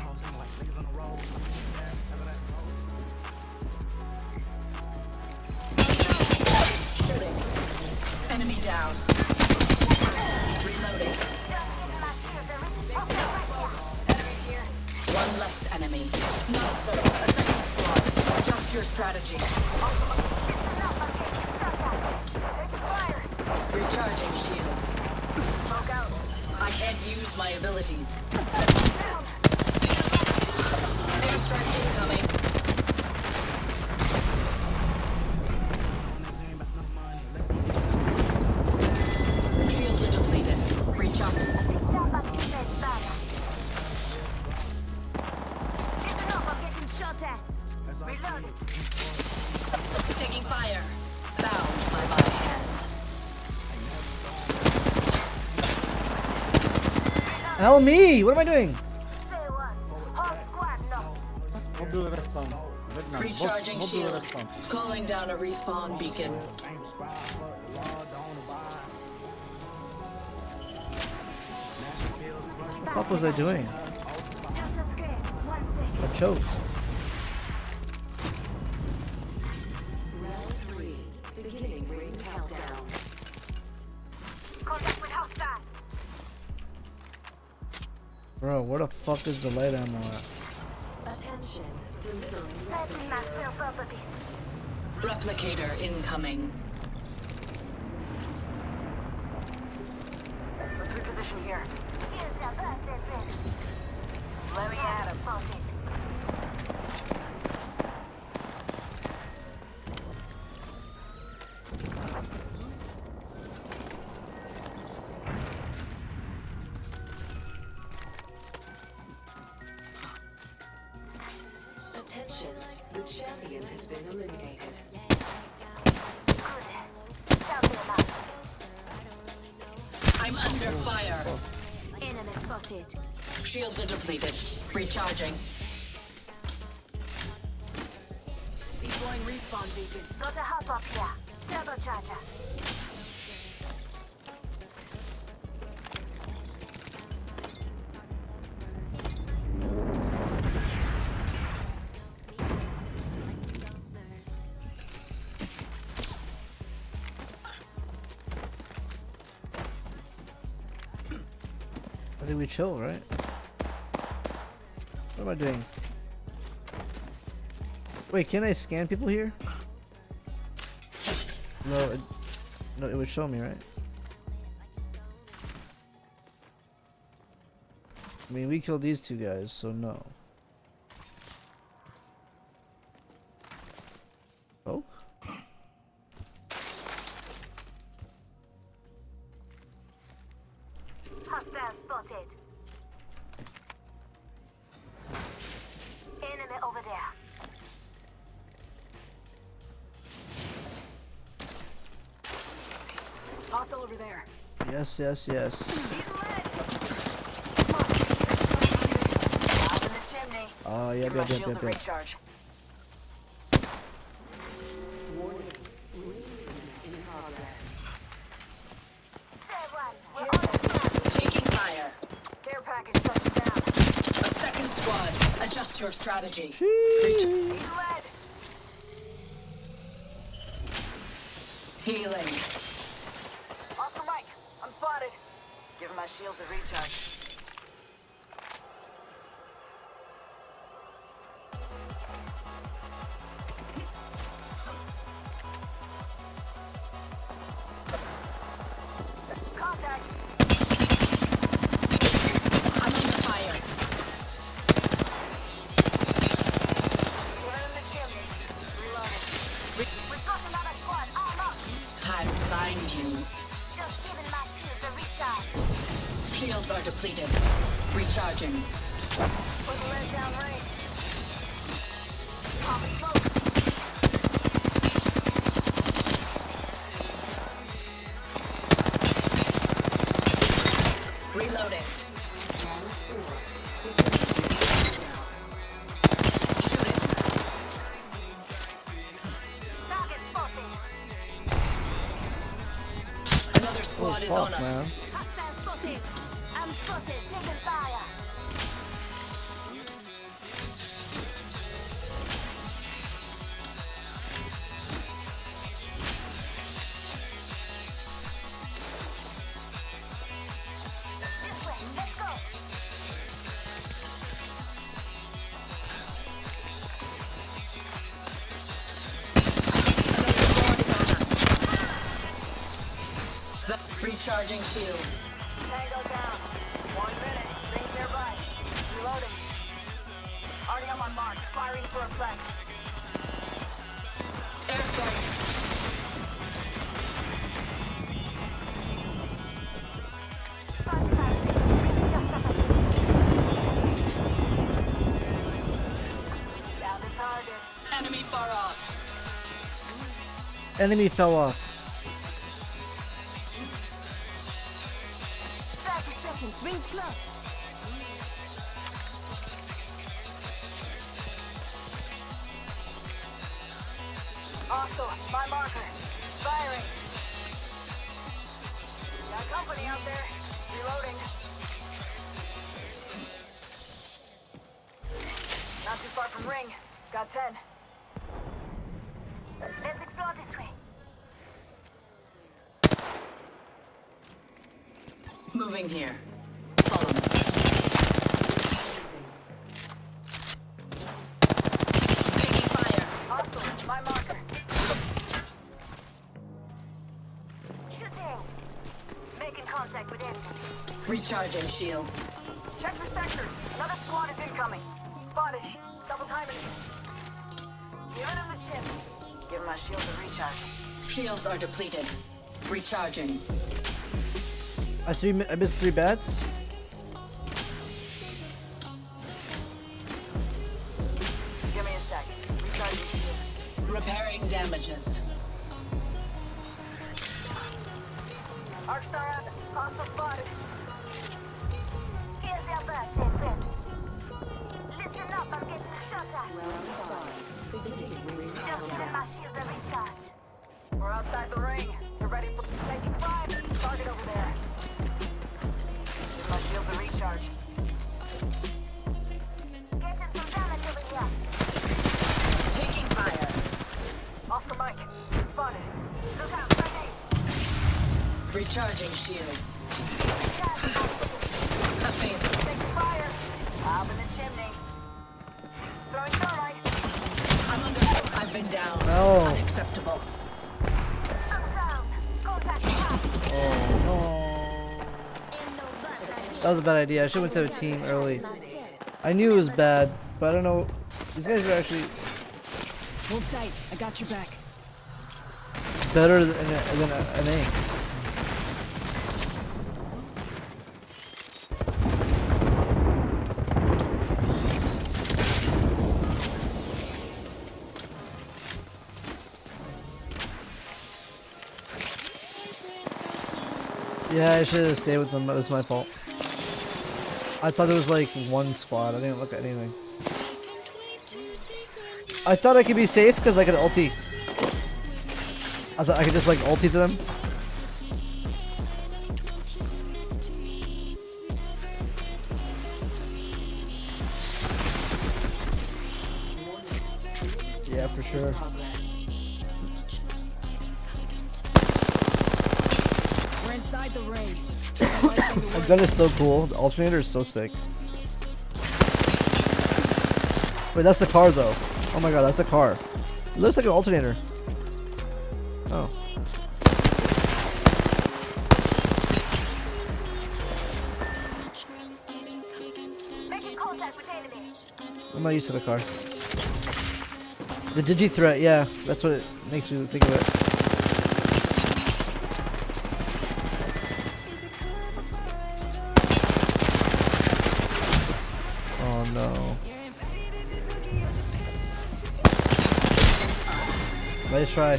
[SPEAKER 18] Shooting. Enemy down. Reloading.
[SPEAKER 17] Enemies here.
[SPEAKER 18] One less enemy. Not so. A second squad. Adjust your strategy. Recharging shields.
[SPEAKER 17] Smoke out.
[SPEAKER 18] I can't use my abilities. Airstrike incoming.
[SPEAKER 2] Hell me! What am I doing?
[SPEAKER 1] Mobil respawn.
[SPEAKER 18] Recharging shields. Calling down a respawn beacon.
[SPEAKER 2] What the fuck was I doing? I choked.
[SPEAKER 17] Round 3. Beginning ring countdown. Contact with hostile.
[SPEAKER 2] Bro, where the fuck is the light ammo at?
[SPEAKER 17] Attention. Delivering. Patching myself up a bit.
[SPEAKER 18] Replicator incoming.
[SPEAKER 17] Let's reposition here. Let me at him. Attention, the champion has been eliminated.
[SPEAKER 18] I'm under fire.
[SPEAKER 17] Enemy spotted.
[SPEAKER 18] Shields are depleted. Recharging.
[SPEAKER 17] Deploying respawn beacon. Got a hop up here. Turbocharger.
[SPEAKER 2] I think we chill, right? What am I doing? Wait, can I scan people here? No, it would show me, right? I mean, we killed these two guys, so no. Oh?
[SPEAKER 17] Hostile spotted. Enemy over there. Hostile over there.
[SPEAKER 2] Yes, yes, yes.
[SPEAKER 17] Out in the chimney.
[SPEAKER 2] Oh, yeah,
[SPEAKER 17] Give my
[SPEAKER 2] yeah,
[SPEAKER 17] shields
[SPEAKER 2] yeah,
[SPEAKER 17] a
[SPEAKER 2] yeah.
[SPEAKER 17] recharge.
[SPEAKER 18] Taking fire.
[SPEAKER 17] Care package touching down.
[SPEAKER 18] A second squad. Adjust your strategy.
[SPEAKER 17] He's led.
[SPEAKER 18] Healing.
[SPEAKER 17] Oscar Mike, I'm spotted. Give my shields a recharge. Contact.
[SPEAKER 18] I'm under fire.
[SPEAKER 17] Turn in the chimney. Reloading. We've got another squad. Arm up.
[SPEAKER 18] Time to bind you.
[SPEAKER 17] Just giving my shields a recharge.
[SPEAKER 18] Shields are depleted. Recharging.
[SPEAKER 17] Put the lead down range. Popping smoke.
[SPEAKER 18] Reloading.
[SPEAKER 17] Target spotted.
[SPEAKER 18] Another squad is on us.
[SPEAKER 2] Man.
[SPEAKER 17] Hostile spotted. I'm spotted. Taking fire. This way. Let's go.
[SPEAKER 18] Recharging shields.
[SPEAKER 17] Tango down. 1 minute. Things nearby. Reloading. Already on my mark. Firing for effect.
[SPEAKER 18] Airstrike.
[SPEAKER 17] Down the target.
[SPEAKER 18] Enemy far off.
[SPEAKER 2] Enemy fell off.
[SPEAKER 17] 30 seconds. Rings close. Hostile, my marker. Firing. Got company out there. Reloading. Not too far from ring. Got 10.
[SPEAKER 19] Let's explore this way.
[SPEAKER 18] Moving here. Follow me. Taking fire.
[SPEAKER 17] Hostile, my marker.
[SPEAKER 19] Shooting. Making contact with enemy.
[SPEAKER 18] Recharging shields.
[SPEAKER 17] Check the sector. Another squad is incoming. Spotted. Double timing. Give him the ship. Give my shield a recharge.
[SPEAKER 18] Shields are depleted. Recharging.
[SPEAKER 2] I missed 3 bats.
[SPEAKER 17] Give me a sec. Recharging shield.
[SPEAKER 18] Repairing damages.
[SPEAKER 17] Arcstar out. Hostile spotted.
[SPEAKER 19] Here's their bird, friend. Listen up, I'm getting shot at. Just giving my shield a recharge.
[SPEAKER 17] We're outside the ring. They're ready for taking fire. Target over there. Give my shield a recharge.
[SPEAKER 19] Getting some damage over here.
[SPEAKER 18] Taking fire.
[SPEAKER 17] Oscar Mike. Spotted.
[SPEAKER 19] Look out, grenade.
[SPEAKER 18] Recharging shields.
[SPEAKER 19] Recharge.
[SPEAKER 18] A phase.
[SPEAKER 17] Taking fire. Up in the chimney. Throwing thermite.
[SPEAKER 18] I'm under. I've been down.
[SPEAKER 2] No.
[SPEAKER 18] Unacceptable.
[SPEAKER 19] I'm down. Contact attack.
[SPEAKER 2] Oh no. That was a bad idea. I should have went to a team early. I knew it was bad, but I don't know. These guys are actually
[SPEAKER 18] Hold tight. I got your back.
[SPEAKER 2] better than an A. Yeah, I should have stayed with them. That was my fault. I thought there was like one squad. I didn't look at anything. I thought I could be safe because I could ulti. I thought I could just like ulti to them. Yeah, for sure.
[SPEAKER 18] We're inside the ring.
[SPEAKER 2] That gun is so cool. The alternator is so sick. Wait, that's the car though. Oh my god, that's a car. It looks like an alternator. Oh.
[SPEAKER 19] Making contact with enemy.
[SPEAKER 2] I'm not used to the car. The digi threat, yeah, that's what it makes you think of it. Oh no. Nice try.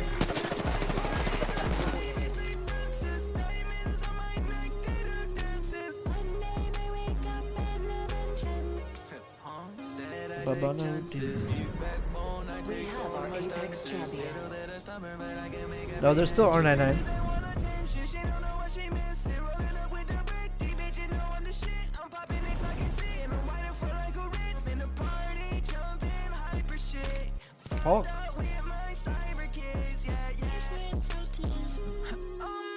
[SPEAKER 2] No, there's still R99. Oh.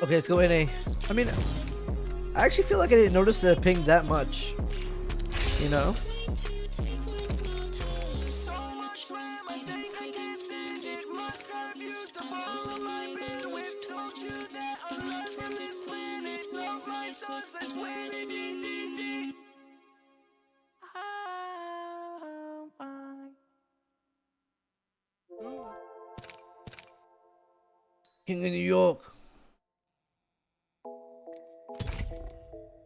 [SPEAKER 2] Okay, let's go in A. I mean, I actually feel like I didn't notice the ping that much. You know? King of New York.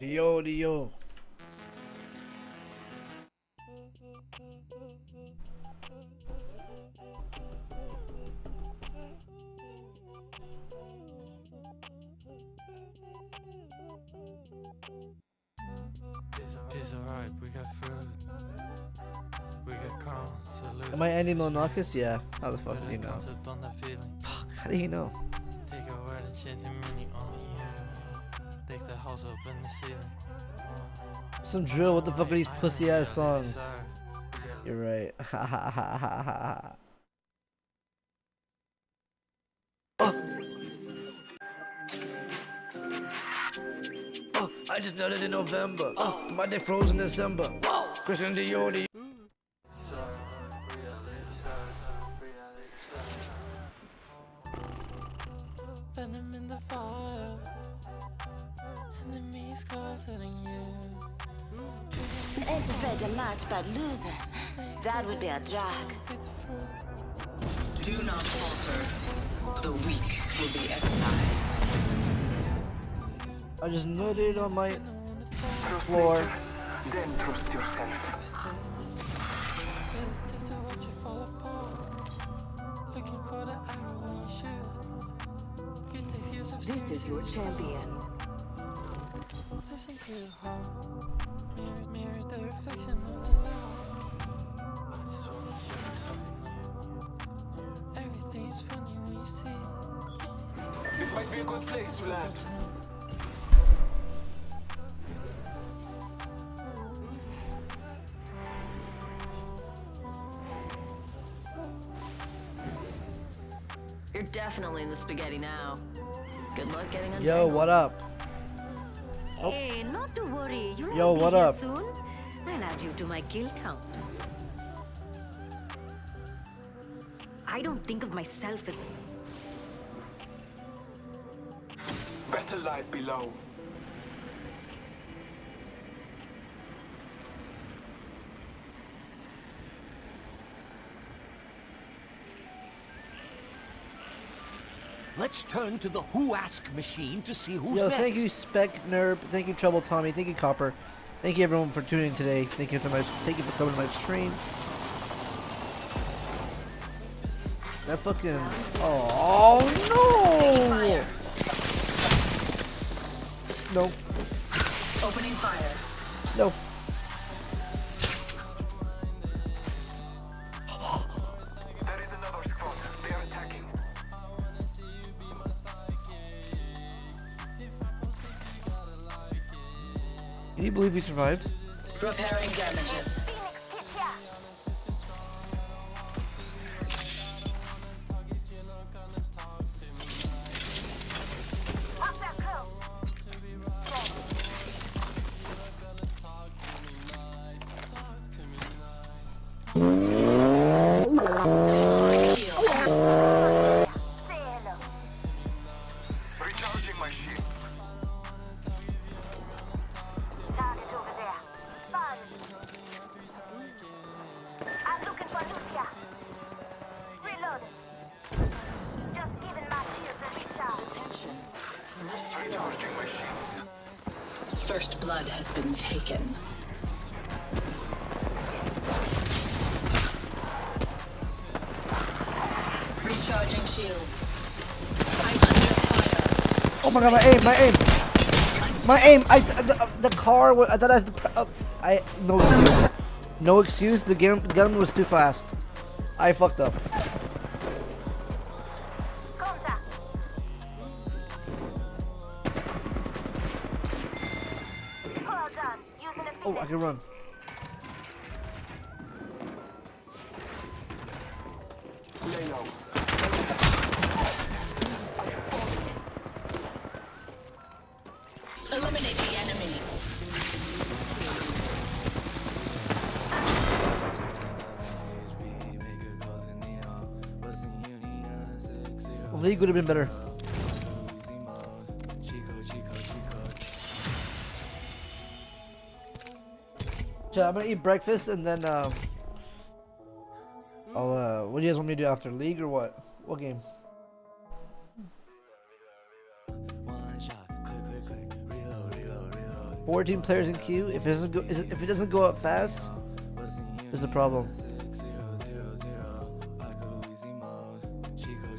[SPEAKER 2] Dio.
[SPEAKER 8] It's alright, we got fruit. We got corn,
[SPEAKER 2] Am I Andy Milonakis? Yeah. How the fuck do you know?
[SPEAKER 8] on that feeling.
[SPEAKER 2] Fuck, how do you know?
[SPEAKER 8] Take a word and change the meaning on the you. Take the house up in the ceiling.
[SPEAKER 2] Some drill, what the fuck are these pussy ass songs? You're right.
[SPEAKER 12] I just nutted in November. My dick froze in December. Christian Dior.
[SPEAKER 8] Venom in the fire. Enemies closer than you.
[SPEAKER 19] Ain't afraid to match but losing. That would be a drag.
[SPEAKER 18] Do not falter. The weak will be excised.
[SPEAKER 2] I just nutted on my floor.
[SPEAKER 11] Then trust yourself.
[SPEAKER 19] This is your champion.
[SPEAKER 8] Listen to your heart. Mirror the reflection of the light. I just wanna show you something new. Everything's funny when you see.
[SPEAKER 11] This might be a good place to land.
[SPEAKER 18] You're definitely in the spaghetti now. Good luck getting untangled.
[SPEAKER 2] Yo, what up? Oh.
[SPEAKER 19] Hey, not to worry. You'll
[SPEAKER 2] Yo,
[SPEAKER 19] be
[SPEAKER 2] what
[SPEAKER 19] here
[SPEAKER 2] up?
[SPEAKER 19] soon. I'll add you to my kill count. I don't think of myself as...
[SPEAKER 11] Better lies below.
[SPEAKER 21] Let's turn to the Who Ask machine to see who's
[SPEAKER 2] Yo,
[SPEAKER 21] next.
[SPEAKER 2] thank you Spec Nerb, thank you Trouble Tommy, thank you Copper, thank you everyone for tuning in today. Thank you for coming to my stream. That fucking oh no! No.
[SPEAKER 18] Opening fire.
[SPEAKER 2] No.
[SPEAKER 11] There is another squad. They are attacking.
[SPEAKER 2] Can you believe we survived?
[SPEAKER 18] Repairing damages.
[SPEAKER 11] Recharging my shield.
[SPEAKER 17] Target over there. Fun. I'm looking for Lucia. Reload. Just giving my shields a recharge.
[SPEAKER 18] Attention.
[SPEAKER 11] Recharging my shields.
[SPEAKER 18] First blood has been taken. Recharging shields. I'm under fire.
[SPEAKER 2] Oh my god, my aim! The car. I thought I had to. No excuse. No excuse. The gun was too fast. I fucked up.
[SPEAKER 17] Contact. Well done. Using a
[SPEAKER 2] Oh, I can run.
[SPEAKER 11] Lay low.
[SPEAKER 18] Eliminate the enemy.
[SPEAKER 2] League would have been better. So I'm gonna eat breakfast and then I'll what do you guys want me to do after League or what? What game?
[SPEAKER 4] Reload.
[SPEAKER 2] 14 players in queue. If it doesn't go up fast, there's a problem.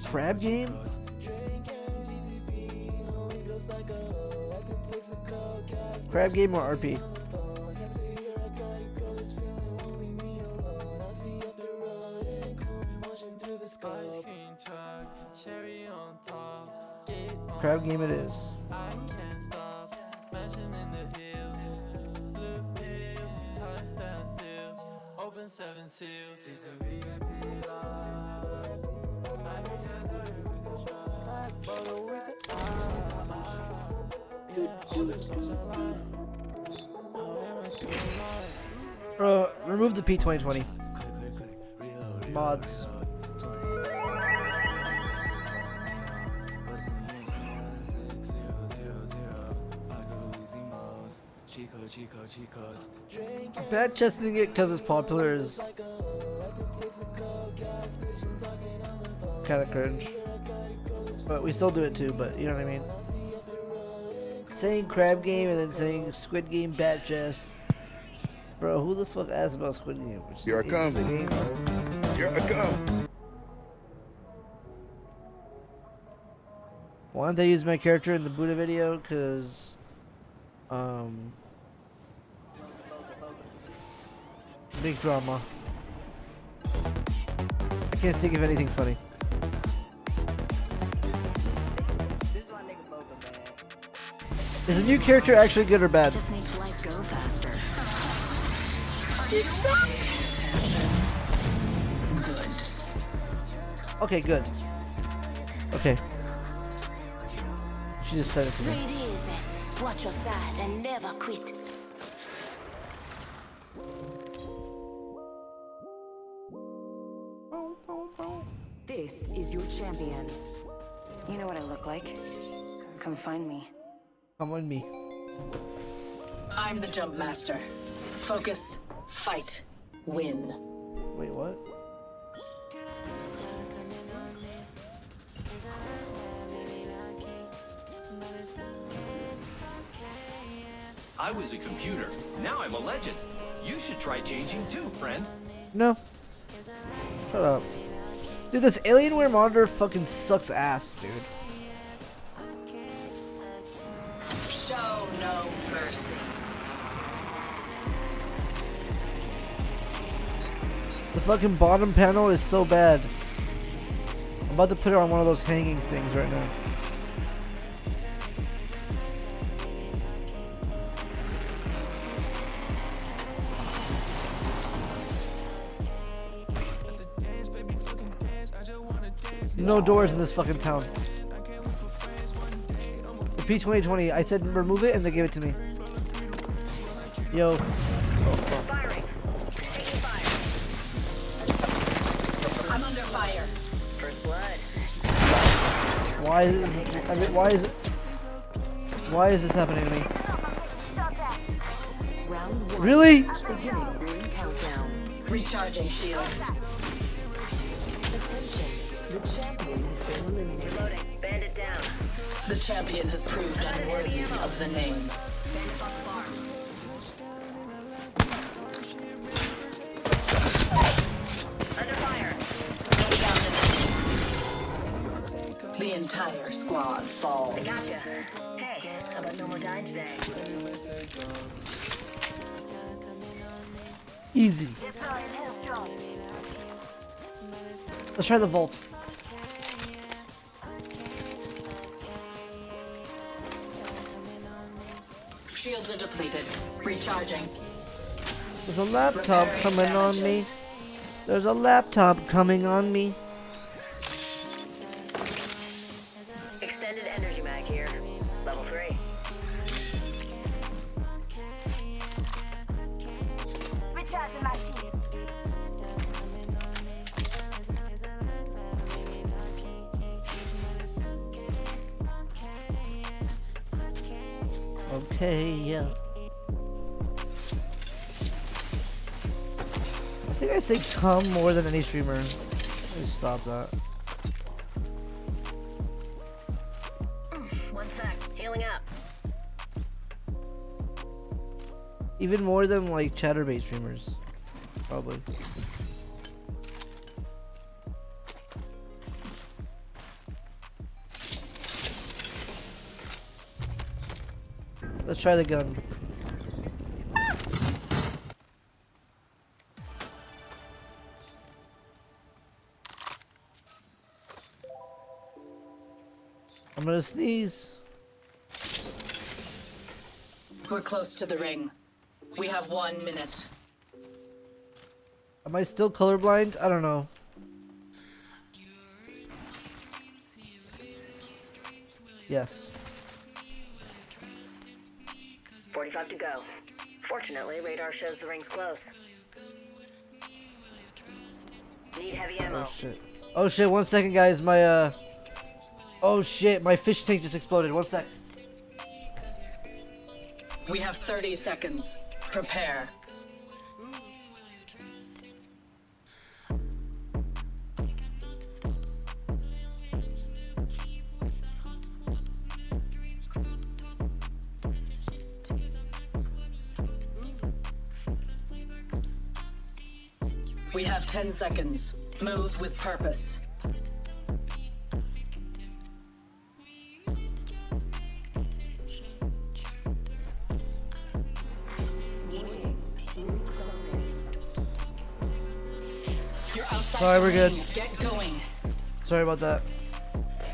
[SPEAKER 2] Crab game? Crab game or RP? Crab game it is. Remove the P2020 mods. Bad chesting it because it's popular is kind of cringe, but we still do it too. But you know what I mean. Saying crab game and then saying squid game bad chest. Bro, who the fuck asked about Squid Game?
[SPEAKER 20] Here I come. Here I come.
[SPEAKER 2] Why don't I use my character in the Buddha video? Cause, big drama. I can't think of anything funny. Is the new character actually good or bad?
[SPEAKER 3] Just makes life go faster.
[SPEAKER 18] Good.
[SPEAKER 2] Okay, good. Okay. She just said it to me.
[SPEAKER 3] Read easy. Watch your side and never quit.
[SPEAKER 22] This is your champion. You know what I look like? Come find me.
[SPEAKER 2] Come on me.
[SPEAKER 18] I'm the jump master. Focus, fight, win.
[SPEAKER 2] Wait, what?
[SPEAKER 21] I was a computer. Now I'm a legend. You should try changing too, friend.
[SPEAKER 2] No. Shut up. Dude, this Alienware monitor fucking sucks ass, dude.
[SPEAKER 18] Show no mercy.
[SPEAKER 2] The fucking bottom panel is so bad. I'm about to put it on one of those hanging things right now. No doors in this fucking town. The P2020, I said remove it and they gave it to me. Yo. Oh, fuck.
[SPEAKER 18] I'm under fire.
[SPEAKER 17] First blood.
[SPEAKER 2] Why is it, I mean, why is this happening to me?
[SPEAKER 22] Round one.
[SPEAKER 2] Really?
[SPEAKER 22] Beginning ring countdown.
[SPEAKER 18] Recharging shields.
[SPEAKER 22] Attention. The champion has been eliminated.
[SPEAKER 17] Reloading. Bandit down.
[SPEAKER 18] The champion has proved unworthy of the name.
[SPEAKER 17] Bandit off the farm. Under fire.
[SPEAKER 18] The entire squad falls.
[SPEAKER 17] I gotcha. Hey, how about no more dying today?
[SPEAKER 2] Easy. Let's try the vault.
[SPEAKER 18] Shields are depleted. Recharging.
[SPEAKER 2] There's a laptop coming on me. There's a laptop coming on me.
[SPEAKER 17] Extended energy mag here. Level 3. Recharging my shields.
[SPEAKER 2] Okay, yeah. I think I say come more than any streamer. Let me stop that.
[SPEAKER 17] One sec. Healing up.
[SPEAKER 2] Even more than like chatterbait streamers. Probably. Let's try the gun. I'm gonna sneeze.
[SPEAKER 18] We're close to the ring. We have 1 minute.
[SPEAKER 2] Am I still colorblind? I don't know. Yes.
[SPEAKER 22] 45 to go. Fortunately, radar shows the ring's close. Need heavy ammo.
[SPEAKER 2] Oh shit. Oh shit, 1 second guys, my oh shit, my fish tank just exploded. 1 sec.
[SPEAKER 18] We have 30 seconds. Prepare. We have 10 seconds. Move with purpose. You're outside.
[SPEAKER 2] Sorry, we're good.
[SPEAKER 18] Get going.
[SPEAKER 2] Sorry about that.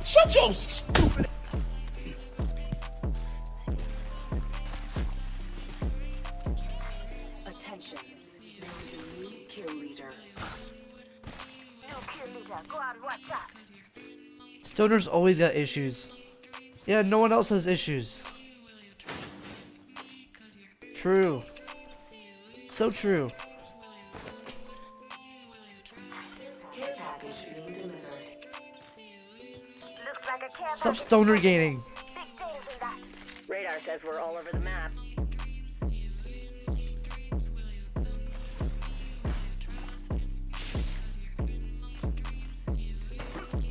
[SPEAKER 18] Shut your stupid.
[SPEAKER 22] Attention. There is a new kill leader.
[SPEAKER 19] New kill leader. Go on, watch out.
[SPEAKER 2] Stoner's always got issues. Yeah, no one else has issues. True. So true.
[SPEAKER 22] Care package being delivered.
[SPEAKER 19] Looks like a care
[SPEAKER 2] Stop
[SPEAKER 19] package.
[SPEAKER 2] stoner gaining.
[SPEAKER 19] Big things in that.
[SPEAKER 22] Radar says we're all over the map.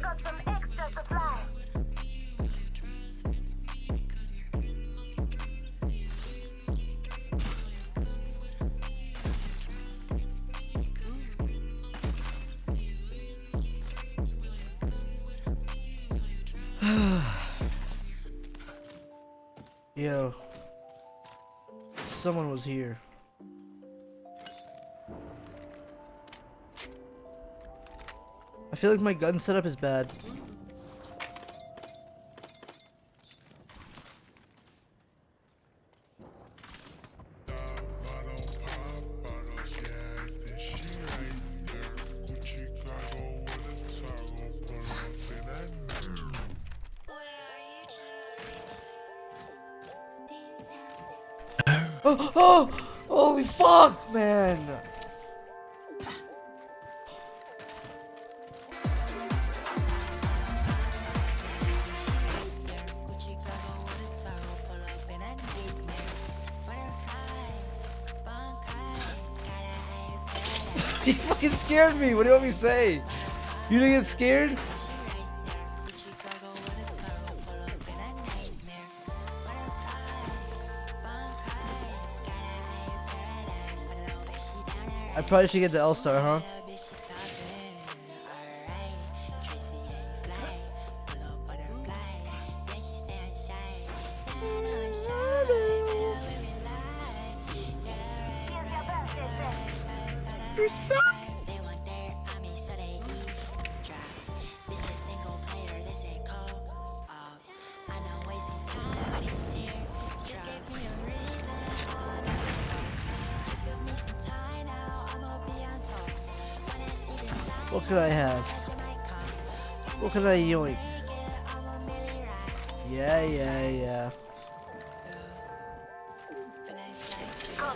[SPEAKER 19] Got some extra supplies.
[SPEAKER 2] Yo. Someone was here. I feel like my gun setup is bad. Oh, holy fuck, man! You fucking scared me. What do you want me to say? You didn't get scared? I probably should get the L-Star, huh?
[SPEAKER 19] You suck.
[SPEAKER 2] What could I have? What could I yoink? Yeah.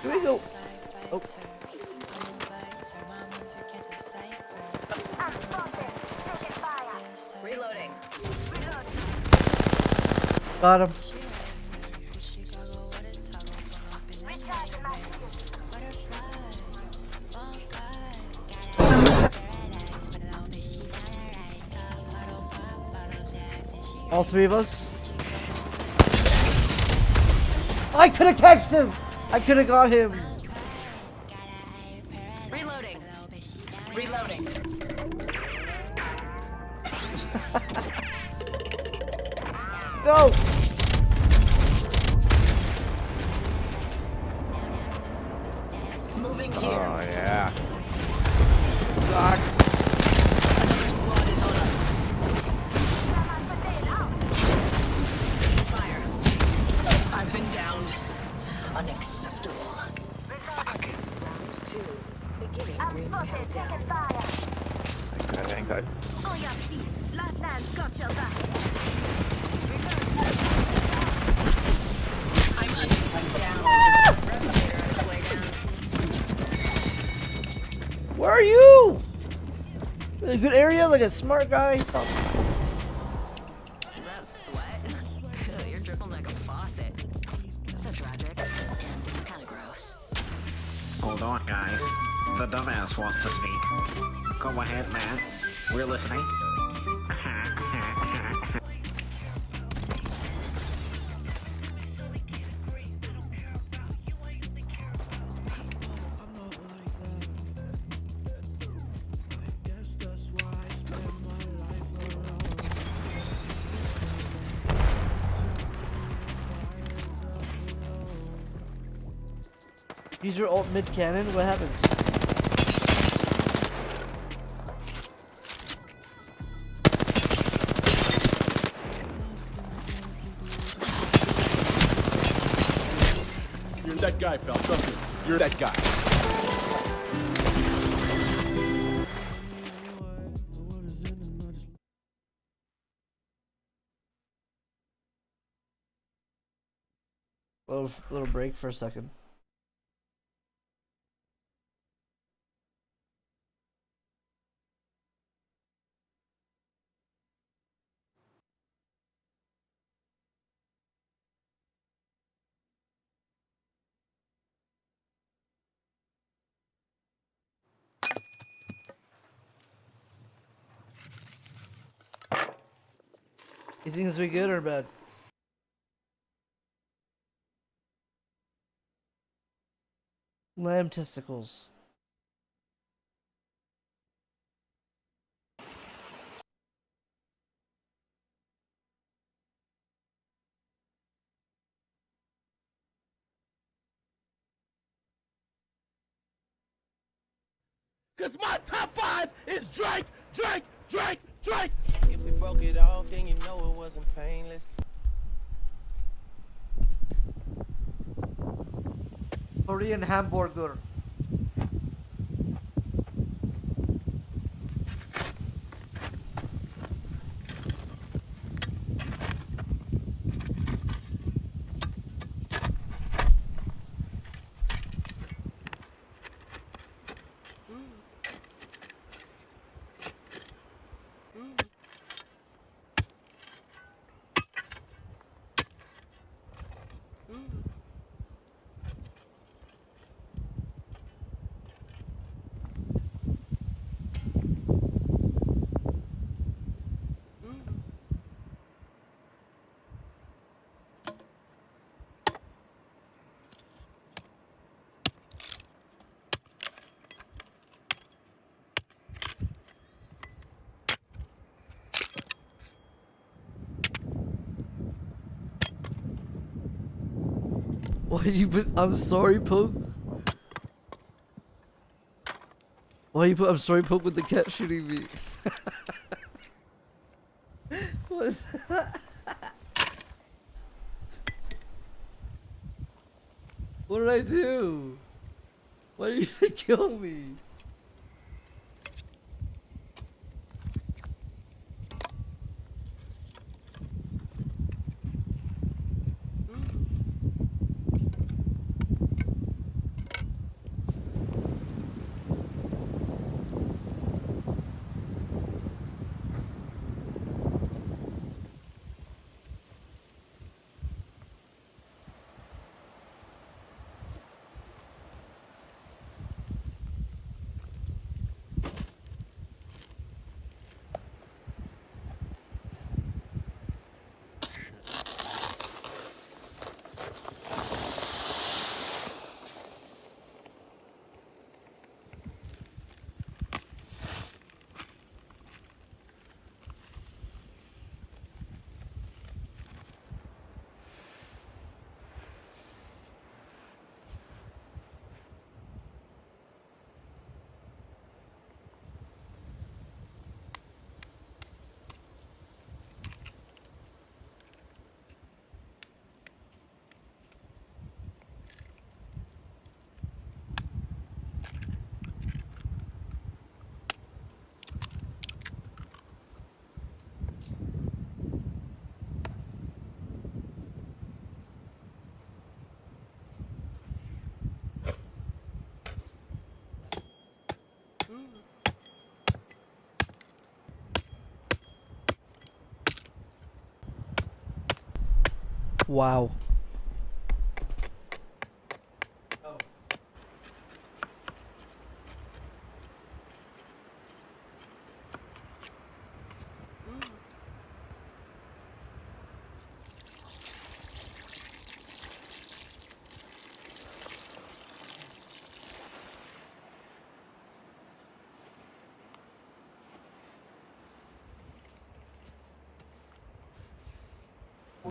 [SPEAKER 2] Here we go. Oh.
[SPEAKER 22] Reloading.
[SPEAKER 2] Got him. All three of us. I could have catched him. I could have got him.
[SPEAKER 18] Reloading. Reloading.
[SPEAKER 2] Go.
[SPEAKER 18] Moving here.
[SPEAKER 8] Oh yeah. Sucks.
[SPEAKER 18] Another squad is on us. Unacceptable.
[SPEAKER 22] Round 2. Beginning ring
[SPEAKER 19] Spotted,
[SPEAKER 22] countdown.
[SPEAKER 19] taking fire.
[SPEAKER 1] Hang tight.
[SPEAKER 19] On your feet. Lifelines got your back.
[SPEAKER 18] I'm down. Replicator on its way down.
[SPEAKER 2] Where are you? A good area, like a smart guy.
[SPEAKER 22] Is that sweat? You're dripping like a faucet. So tragic. And kind of gross.
[SPEAKER 5] Hold on, guys. The dumbass wants to speak. Go ahead, man. We're listening.
[SPEAKER 2] Use your ult mid cannon. What happens?
[SPEAKER 9] You're that guy, pal. Trust me. You're that guy.
[SPEAKER 2] Little break for a second. You think this will be good or bad? Lamb testicles.
[SPEAKER 9] Cause my top 5 is Drake, Drake, Drake, Drake.
[SPEAKER 23] If we broke it off, then you know it wasn't painless.
[SPEAKER 2] Korean hamburger. Why you put I'm sorry Poke? Why you put I'm sorry Poke with the cat shooting me? What is that? What did I do? Why did you kill me? Wow.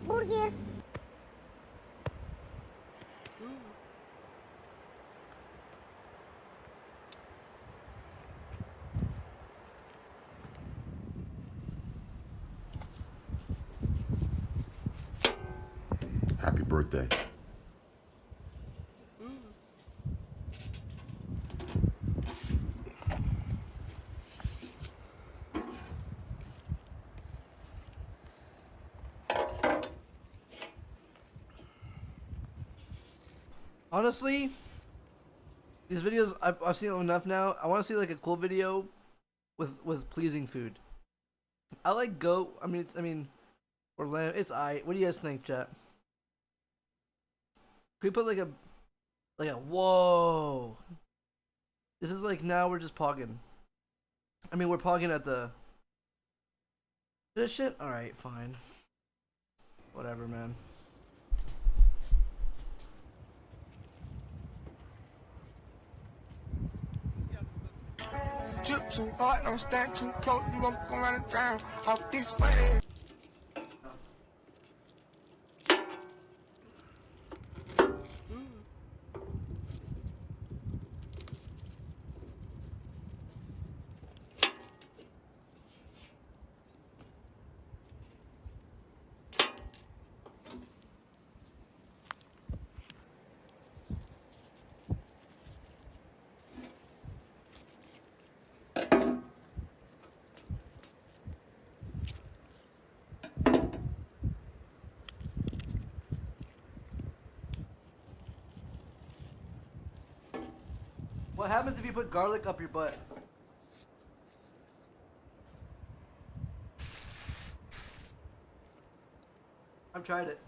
[SPEAKER 19] Burger.
[SPEAKER 7] Happy birthday.
[SPEAKER 2] Honestly, these videos I've seen enough now. I want to see like a cool video with pleasing food. I like goat. I mean, or lamb. It's What do you guys think, chat? Can we put like a whoa? This is like now we're just pogging. I mean, we're pogging at the this shit. All right, fine. Whatever, man.
[SPEAKER 9] Drip too hard, don't stand too close, you gon' come around and drown off this money.
[SPEAKER 2] What happens if you put garlic up your butt? I've tried it.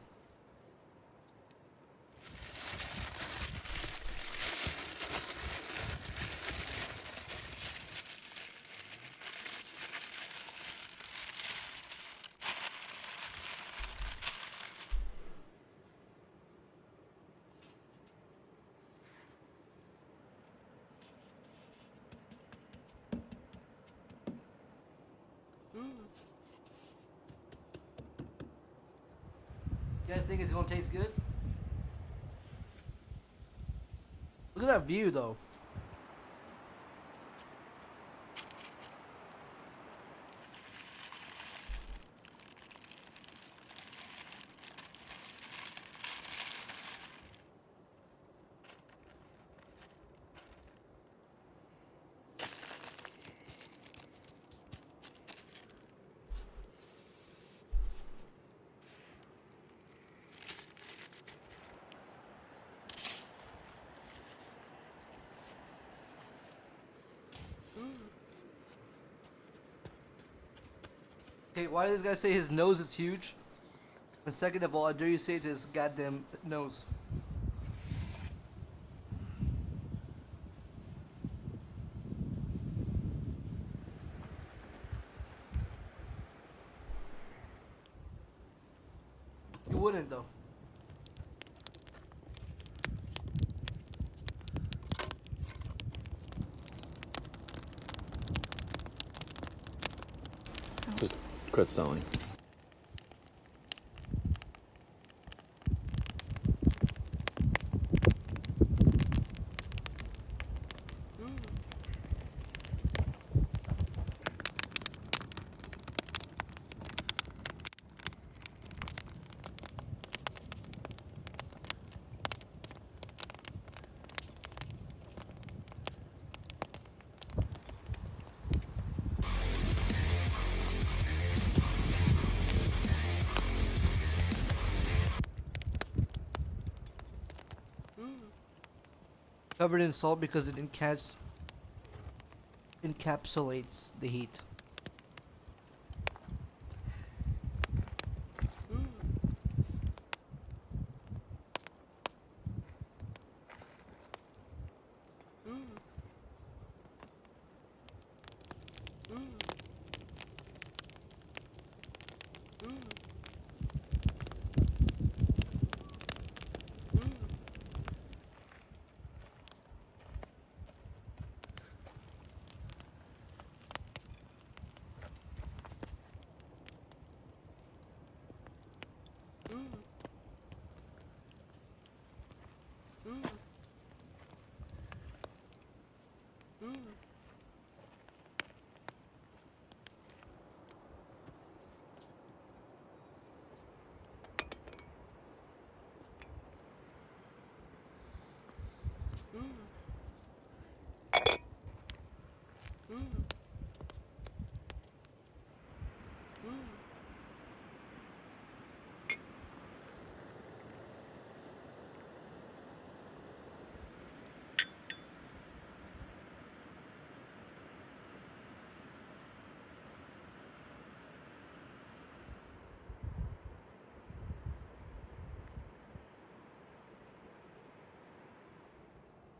[SPEAKER 2] You guys think it's gonna taste good? Look at that view though. Okay, why does this guy say his nose is huge? And second of all, I dare you say it to his goddamn nose. You wouldn't though.
[SPEAKER 10] Just quit selling.
[SPEAKER 2] Covered in salt because it encapsulates the heat.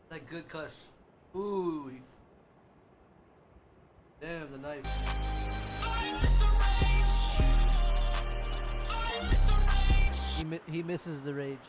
[SPEAKER 2] That good cush. Ooh. Damn, the knife. He misses the rage.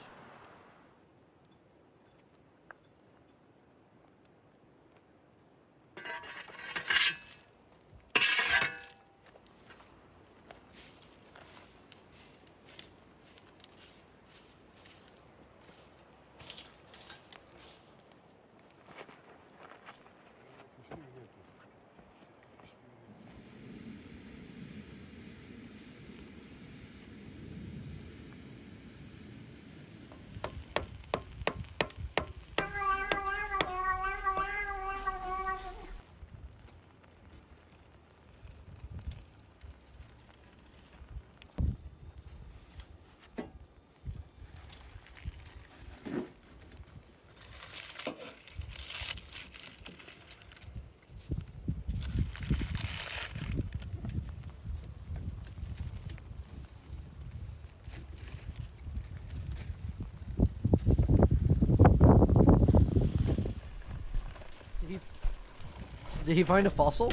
[SPEAKER 2] Did he find a fossil?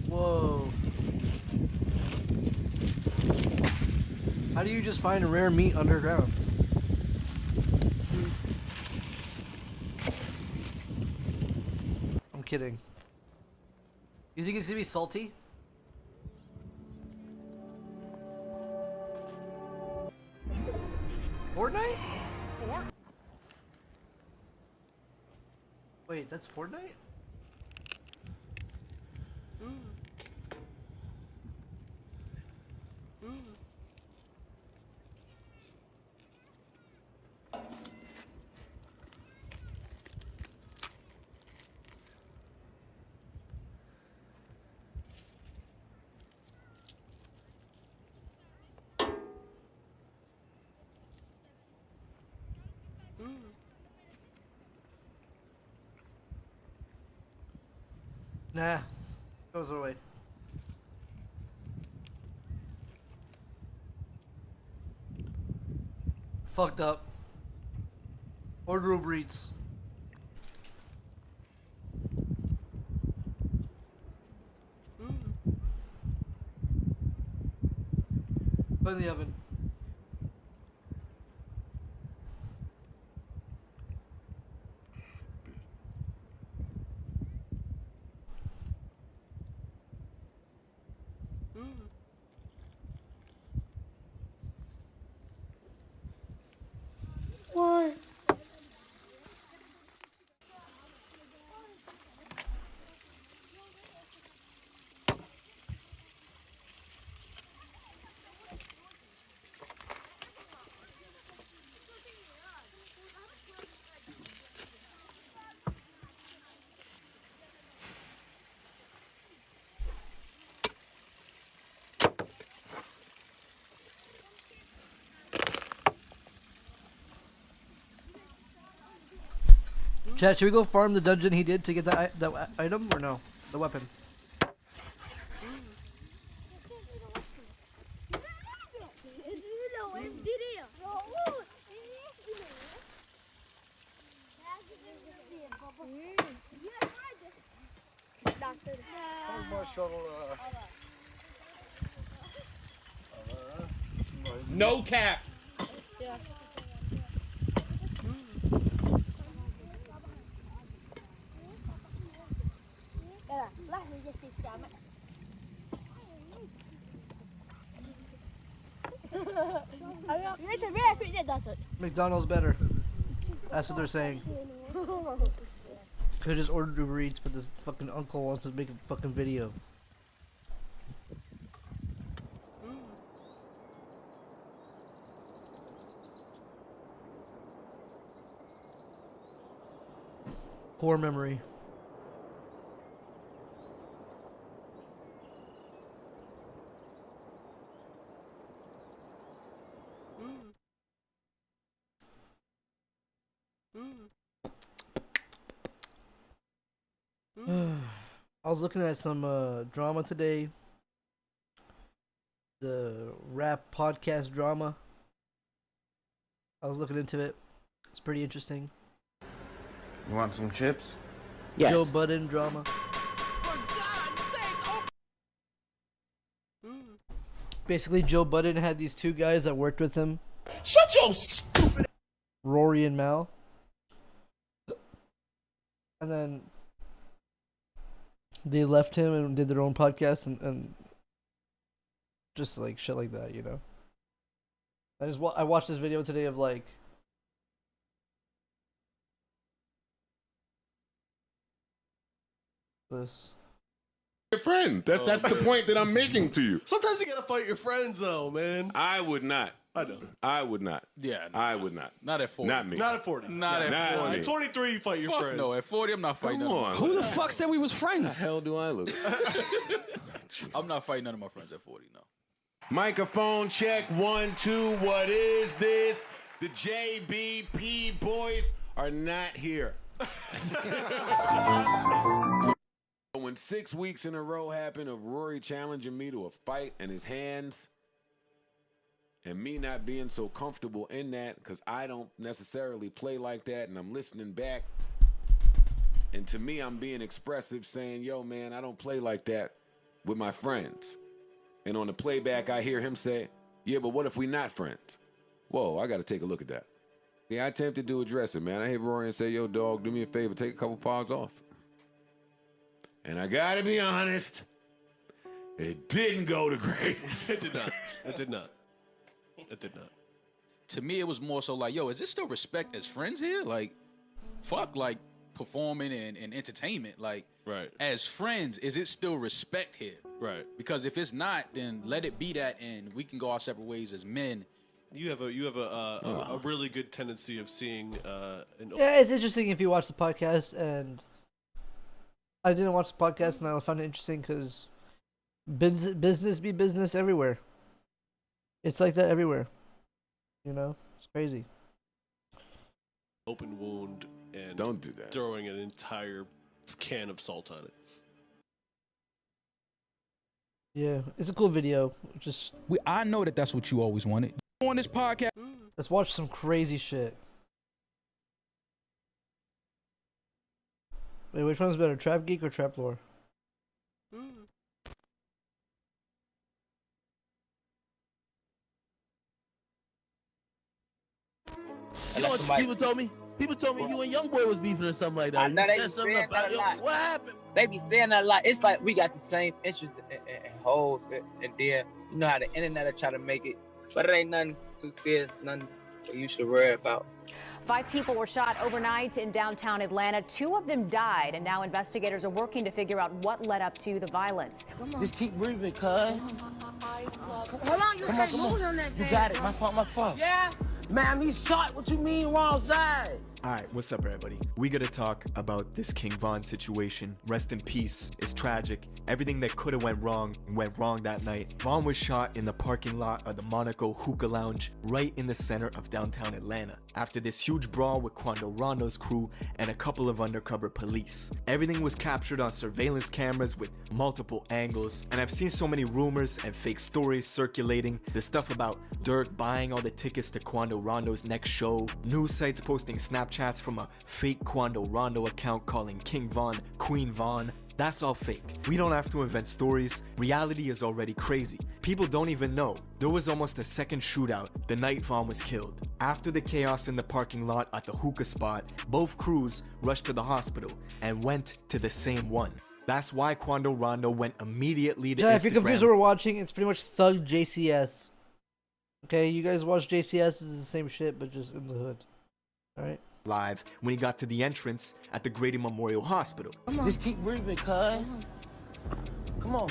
[SPEAKER 2] Whoa. How do you just find rare meat underground? I'm kidding. You think it's gonna be salty? Fortnite? Wait, that's Fortnite? Nah, goes away. Fucked up. Order Uber Eats. Put in the oven. Why? Chat, should we go farm the dungeon he did to get that item or no? The weapon.
[SPEAKER 9] No cap.
[SPEAKER 2] McDonald's better. That's what they're saying. Could just order Uber Eats, but this fucking uncle wants to make a fucking video. Core memory. I was looking at some drama today. The rap podcast drama. I was looking into it. It's pretty interesting.
[SPEAKER 7] You want some chips?
[SPEAKER 2] Yes. Joe Budden drama. Basically, Joe Budden had these two guys that worked with him.
[SPEAKER 9] Shut your stupid.
[SPEAKER 2] Rory and Mal. And then they left him and did their own podcast and just like shit like that, you know. I watched this video today of like this.
[SPEAKER 13] Your friend. That's the point that I'm making to you.
[SPEAKER 9] Sometimes you gotta fight your friends, though, man.
[SPEAKER 13] I would not.
[SPEAKER 9] I know.
[SPEAKER 13] I would not.
[SPEAKER 14] Yeah.
[SPEAKER 13] I would not.
[SPEAKER 14] Not at 40.
[SPEAKER 13] Not me.
[SPEAKER 9] Not at 40.
[SPEAKER 14] Not at 40.
[SPEAKER 9] At 23, you fight your
[SPEAKER 14] Fuck
[SPEAKER 9] friends.
[SPEAKER 14] no, at 40, I'm not fighting
[SPEAKER 13] Come
[SPEAKER 14] none
[SPEAKER 13] on.
[SPEAKER 14] of
[SPEAKER 13] Who
[SPEAKER 14] my
[SPEAKER 13] the
[SPEAKER 14] fuck said we was friends?
[SPEAKER 13] The hell do I look?
[SPEAKER 14] I'm not fighting none of my friends at 40, no.
[SPEAKER 13] Microphone check 1, 2. What is this? The JBP boys are not here. So when 6 weeks in a row happened of Rory challenging me to a fight and his hands, and me not being so comfortable in that because I don't necessarily play like that, and I'm listening back, and to me I'm being expressive saying, yo man, I don't play like that with my friends. And on the playback I hear him say, yeah, but what if we not friends? Whoa, I gotta take a look at that. Yeah, I attempted to address it, man. I hit Rory and say, yo dog, do me a favor, take a couple pounds off. And I gotta be honest, it didn't go to greatness.
[SPEAKER 9] It did not. It did not. It did not.
[SPEAKER 14] To me, it was more so like, yo, is this still respect as friends here? Like, fuck, like, performing and entertainment. Like,
[SPEAKER 9] right.
[SPEAKER 14] As friends, is it still respect here?
[SPEAKER 9] Right.
[SPEAKER 14] Because if it's not, then let it be that, and we can go our separate ways as men.
[SPEAKER 9] You have a really good tendency of seeing
[SPEAKER 2] Yeah, it's interesting if you watch the podcast, and I didn't watch the podcast, and I found it interesting because business be business everywhere. It's like that everywhere. You know? It's crazy.
[SPEAKER 9] Open wound and
[SPEAKER 13] don't do that.
[SPEAKER 9] Throwing an entire can of salt on it.
[SPEAKER 2] Yeah, it's a cool video.
[SPEAKER 14] I know that's what you always wanted. On this podcast.
[SPEAKER 2] Let's watch some crazy shit. Wait, which one's better, Trap Geek or Trap Lore?
[SPEAKER 9] You know what people told me? People told me you and Youngboy was beefing or something like that.
[SPEAKER 24] I know
[SPEAKER 9] You
[SPEAKER 24] they
[SPEAKER 9] said
[SPEAKER 24] be
[SPEAKER 9] something
[SPEAKER 24] saying
[SPEAKER 9] about
[SPEAKER 24] that a
[SPEAKER 9] yo,
[SPEAKER 24] lot.
[SPEAKER 9] what happened?
[SPEAKER 24] They be saying that a lot. It's like we got the same interests and holes, and then you know how the internet will try to make it, but it ain't nothing too serious, nothing you should worry about.
[SPEAKER 25] 5 people were shot overnight in downtown Atlanta. 2 of them died, and now investigators are working to figure out what led up to the violence.
[SPEAKER 7] Just keep breathing, cuz.
[SPEAKER 19] Hold on, you can't move on that
[SPEAKER 7] You
[SPEAKER 19] thing.
[SPEAKER 7] got it. My fault.
[SPEAKER 19] Yeah.
[SPEAKER 7] Man, he's shot. What you mean wrong side?
[SPEAKER 26] Alright, what's up everybody? We gotta talk about this King Von situation. Rest in peace. It's tragic. Everything that could've went wrong that night. Von was shot in the parking lot of the Monaco Hookah Lounge right in the center of downtown Atlanta after this huge brawl with Quando Rondo's crew and a couple of undercover police. Everything was captured on surveillance cameras with multiple angles, and I've seen so many rumors and fake stories circulating. The stuff about Dirk buying all the tickets to Quando Rondo's next show, news sites posting Snapchats from a fake Quando Rondo account calling King Von Queen Von. That's all fake. We don't have to invent stories. Reality is already crazy. People don't even know. There was almost a second shootout the night Von was killed. After the chaos in the parking lot at the hookah spot, both crews rushed to the hospital and went to the same one. That's why Quando Rondo went immediately to
[SPEAKER 2] Yeah, if you're
[SPEAKER 26] Instagram.
[SPEAKER 2] confused what we're watching, it's pretty much Thug JCS. Okay, you guys watch JCS, this is the same shit, but just in the hood. Alright?
[SPEAKER 26] Live when he got to the entrance at the Grady Memorial Hospital.
[SPEAKER 7] Just keep breathing, cuz. Come on.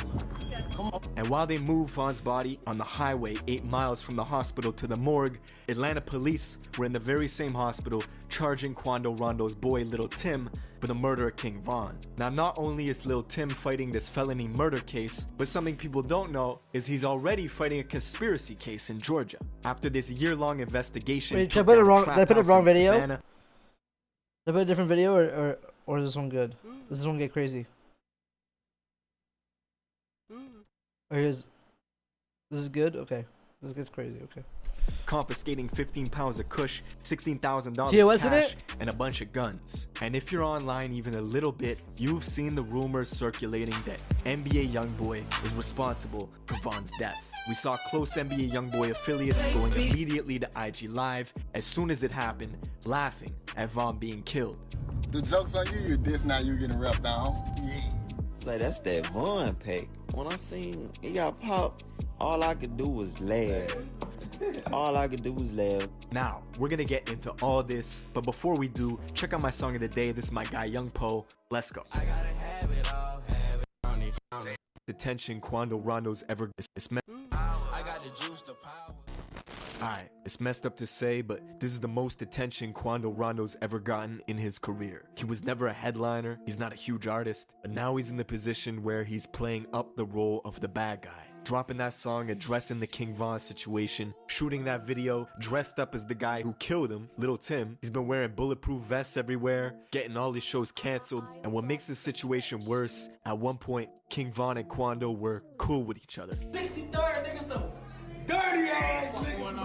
[SPEAKER 7] Come on.
[SPEAKER 26] And while they moved Von's body on the highway 8 miles from the hospital to the morgue, Atlanta police were in the very same hospital charging Quando Rondo's boy Lil Tim with the murder of King Von. Now, not only is Lil Tim fighting this felony murder case, but something people don't know is he's already fighting a conspiracy case in Georgia. After this year-long investigation,
[SPEAKER 2] wait, did I put it wrong video? Savannah, did I put a different video or is this one good? Does this one get crazy? Or is this good? Okay. This gets crazy, okay.
[SPEAKER 26] Confiscating 15 pounds of kush, $16,000
[SPEAKER 2] TOS in
[SPEAKER 26] cash,
[SPEAKER 2] it?
[SPEAKER 26] and a bunch of guns. And if you're online even a little bit, you've seen the rumors circulating that NBA Youngboy is responsible for Von's death. We saw close NBA Youngboy affiliates going immediately to IG Live as soon as it happened, laughing at Von being killed.
[SPEAKER 4] The joke's on you, you diss, now you getting wrapped down. Yeah.
[SPEAKER 6] Say that's that Von pick. When I seen it got popped, all I could do was laugh. All I could do was laugh.
[SPEAKER 26] Now, we're gonna get into all this, but before we do, check out my song of the day. This is my guy Young Po. Let's go. I gotta have it all, have it. The tension Quando Rondo's ever I got the juice, the power. Alright, it's messed up to say, but this is the most attention Quando Rondo's ever gotten in his career. He was never a headliner, he's not a huge artist, but now he's in the position where he's playing up the role of the bad guy. Dropping that song, addressing the King Von situation, shooting that video, dressed up as the guy who killed him, Lil Tim. He's been wearing bulletproof vests everywhere, getting all his shows canceled, and what makes the situation worse, at one point, King Von and Quando were cool with each other.
[SPEAKER 7] 63rd, nigga, so dirty ass niggas, I'm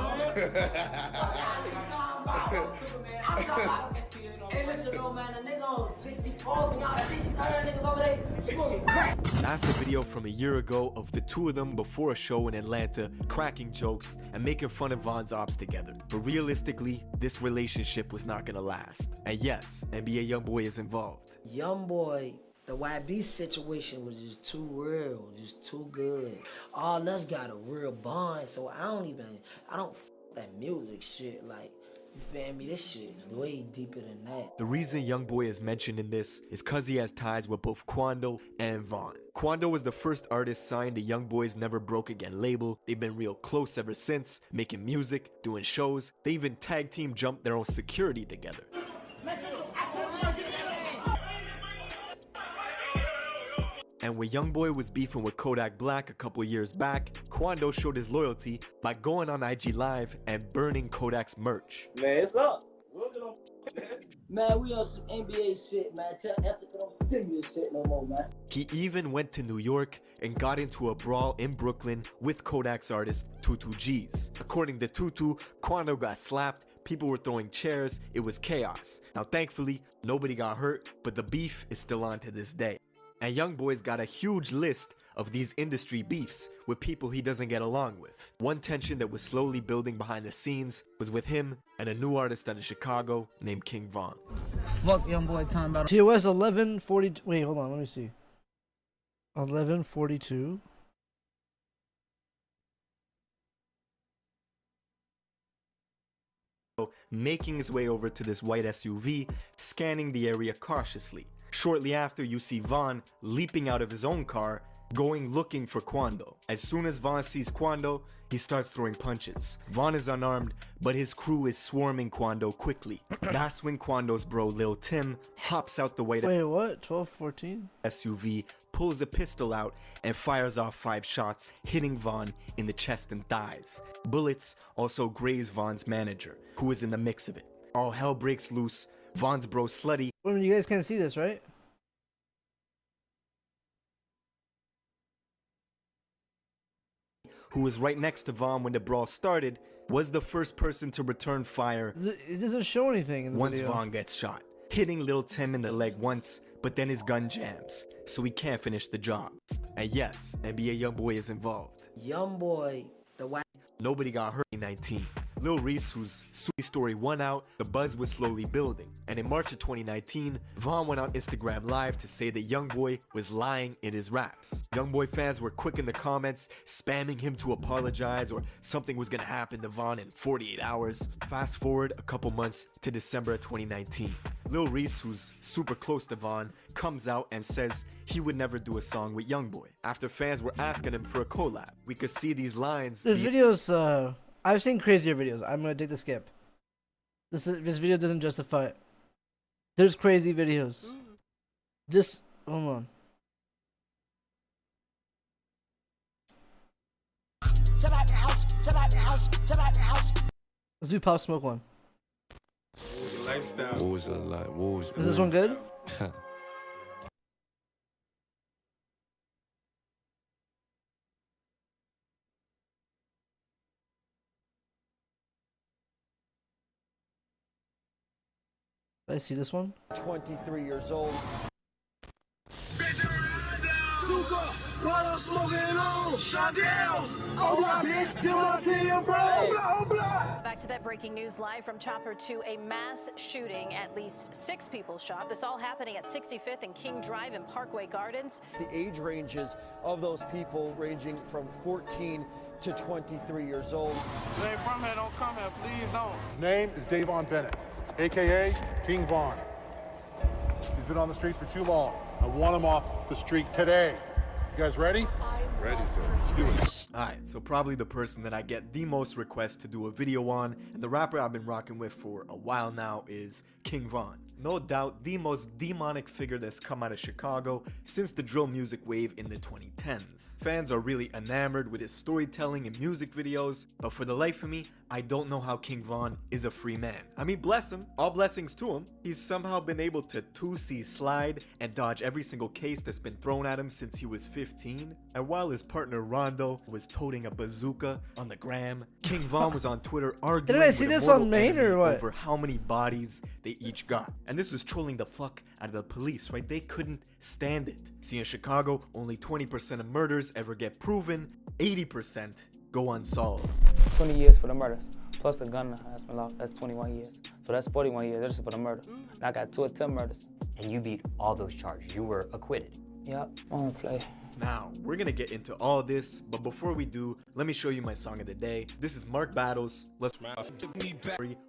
[SPEAKER 7] talking about hey, listen, no man, a nigga on 64, y'all 63rd niggas over there smoking crack.
[SPEAKER 26] That's the video from a year ago of the two of them before a show in Atlanta, cracking jokes and making fun of Von's ops together. But realistically, this relationship was not gonna last. And yes, NBA Youngboy is involved.
[SPEAKER 7] Youngboy, the YB situation was just too real, just too good. All us got a real bond, so I don't f that music shit, like, you feel me? This shit way deeper than that.
[SPEAKER 26] The reason Youngboy is mentioned in this is cause he has ties with both Quando and Von. Quando was the first artist signed to Youngboy's Never Broke Again label. They've been real close ever since, making music, doing shows. They even tag team jumped their own security together. And when Youngboy was beefing with Kodak Black a couple years back, Quando showed his loyalty by going on IG Live and burning Kodak's merch.
[SPEAKER 7] Man, it's up. Man, we on some NBA shit, man. Tell Ethica don't send me this shit no more, man.
[SPEAKER 26] He even went to New York and got into a brawl in Brooklyn with Kodak's artist Tutu G's. According to Tutu, Quando got slapped, people were throwing chairs, it was chaos. Now thankfully, nobody got hurt, but the beef is still on to this day. And Youngboy's got a huge list of these industry beefs with people he doesn't get along with. One tension that was slowly building behind the scenes was with him and a new artist out of Chicago named King Von.
[SPEAKER 7] Fuck Youngboy talking about
[SPEAKER 2] TOS 11:40. Wait, hold on, let me see. 11:42.
[SPEAKER 26] Making his way over to this white SUV, scanning the area cautiously. Shortly after, you see Von leaping out of his own car, going looking for Quando. As soon as Von sees Quando, he starts throwing punches. Von is unarmed, but his crew is swarming Quando quickly. That's when Quando's bro Lil Tim hops out the white
[SPEAKER 2] Wait, what? 12:14?
[SPEAKER 26] SUV, pulls a pistol out, and fires off 5 shots, hitting Von in the chest and thighs. Bullets also graze Von's manager, who is in the mix of it. All hell breaks loose. Von's bro Slutty.
[SPEAKER 2] Well, you guys can't see this, right?
[SPEAKER 26] Who was right next to Von when the brawl started, was the first person to return fire.
[SPEAKER 2] It doesn't show anything in the
[SPEAKER 26] once
[SPEAKER 2] video.
[SPEAKER 26] Von gets shot, hitting Lil Tim in the leg once, but then his gun jams, so he can't finish the job. And yes, NBA Youngboy is involved.
[SPEAKER 7] Youngboy, the white.
[SPEAKER 26] Nobody got hurt in 19. Lil Reese, whose story won out, the buzz was slowly building. And in March of 2019, Vaughn went on Instagram Live to say that Youngboy was lying in his raps. Youngboy fans were quick in the comments, spamming him to apologize or something was gonna happen to Vaughn in 48 hours. Fast forward a couple months to December of 2019. Lil Reese, who's super close to Vaughn, comes out and says he would never do a song with Youngboy. After fans were asking him for a collab, we could see these lines.
[SPEAKER 2] There's videos, I've seen crazier videos. I'm gonna take the skip. This video doesn't justify it. There's crazy videos. Hold on. Let's do Pop Smoke one.
[SPEAKER 8] Lifestyle. What was a lot?
[SPEAKER 2] Is this one good? I see this one.
[SPEAKER 9] 23 years old.
[SPEAKER 25] Back to that breaking news live from Chopper to a mass shooting. At least 6 people shot. This all happening at 65th and King Drive in Parkway Gardens.
[SPEAKER 9] The age ranges of those people ranging from 14 to 23 years old.
[SPEAKER 8] You ain't from here, don't come here, please don't.
[SPEAKER 3] His name is Davon Bennett, aka King Vaughn. He's been on the street for too long. I want him off the street today. You guys ready? Ready, sir. Let's do it.
[SPEAKER 26] Alright, so probably the person that I get the most requests to do a video on, and the rapper I've been rocking with for a while now, is King Vaughn. No doubt the most demonic figure that's come out of Chicago since the drill music wave in the 2010s. Fans are really enamored with his storytelling and music videos, but for the life of me, I don't know how King Vaughn is a free man. I mean, bless him, all blessings to him. He's somehow been able to 2C slide and dodge every single case that's been thrown at him since he was 15. And while his partner Rondo was toting a bazooka on the gram, King Vaughn was on Twitter arguing
[SPEAKER 2] Did I see this on Main or what?
[SPEAKER 26] over how many bodies they each got. And this was trolling the fuck out of the police, right? They couldn't stand it. See, in Chicago, only 20% of murders ever get proven, 80% go unsolved.
[SPEAKER 24] 20 years for the murders, plus the gun enhancement law, that's 21 years. So that's 41 years just for the murder. And I got 2 attempt murders.
[SPEAKER 11] And you beat all those charges. You were acquitted.
[SPEAKER 24] Yep, I don't play.
[SPEAKER 26] Now, we're gonna get into all this, but before we do, let me show you my song of the day. This is Mark Battles.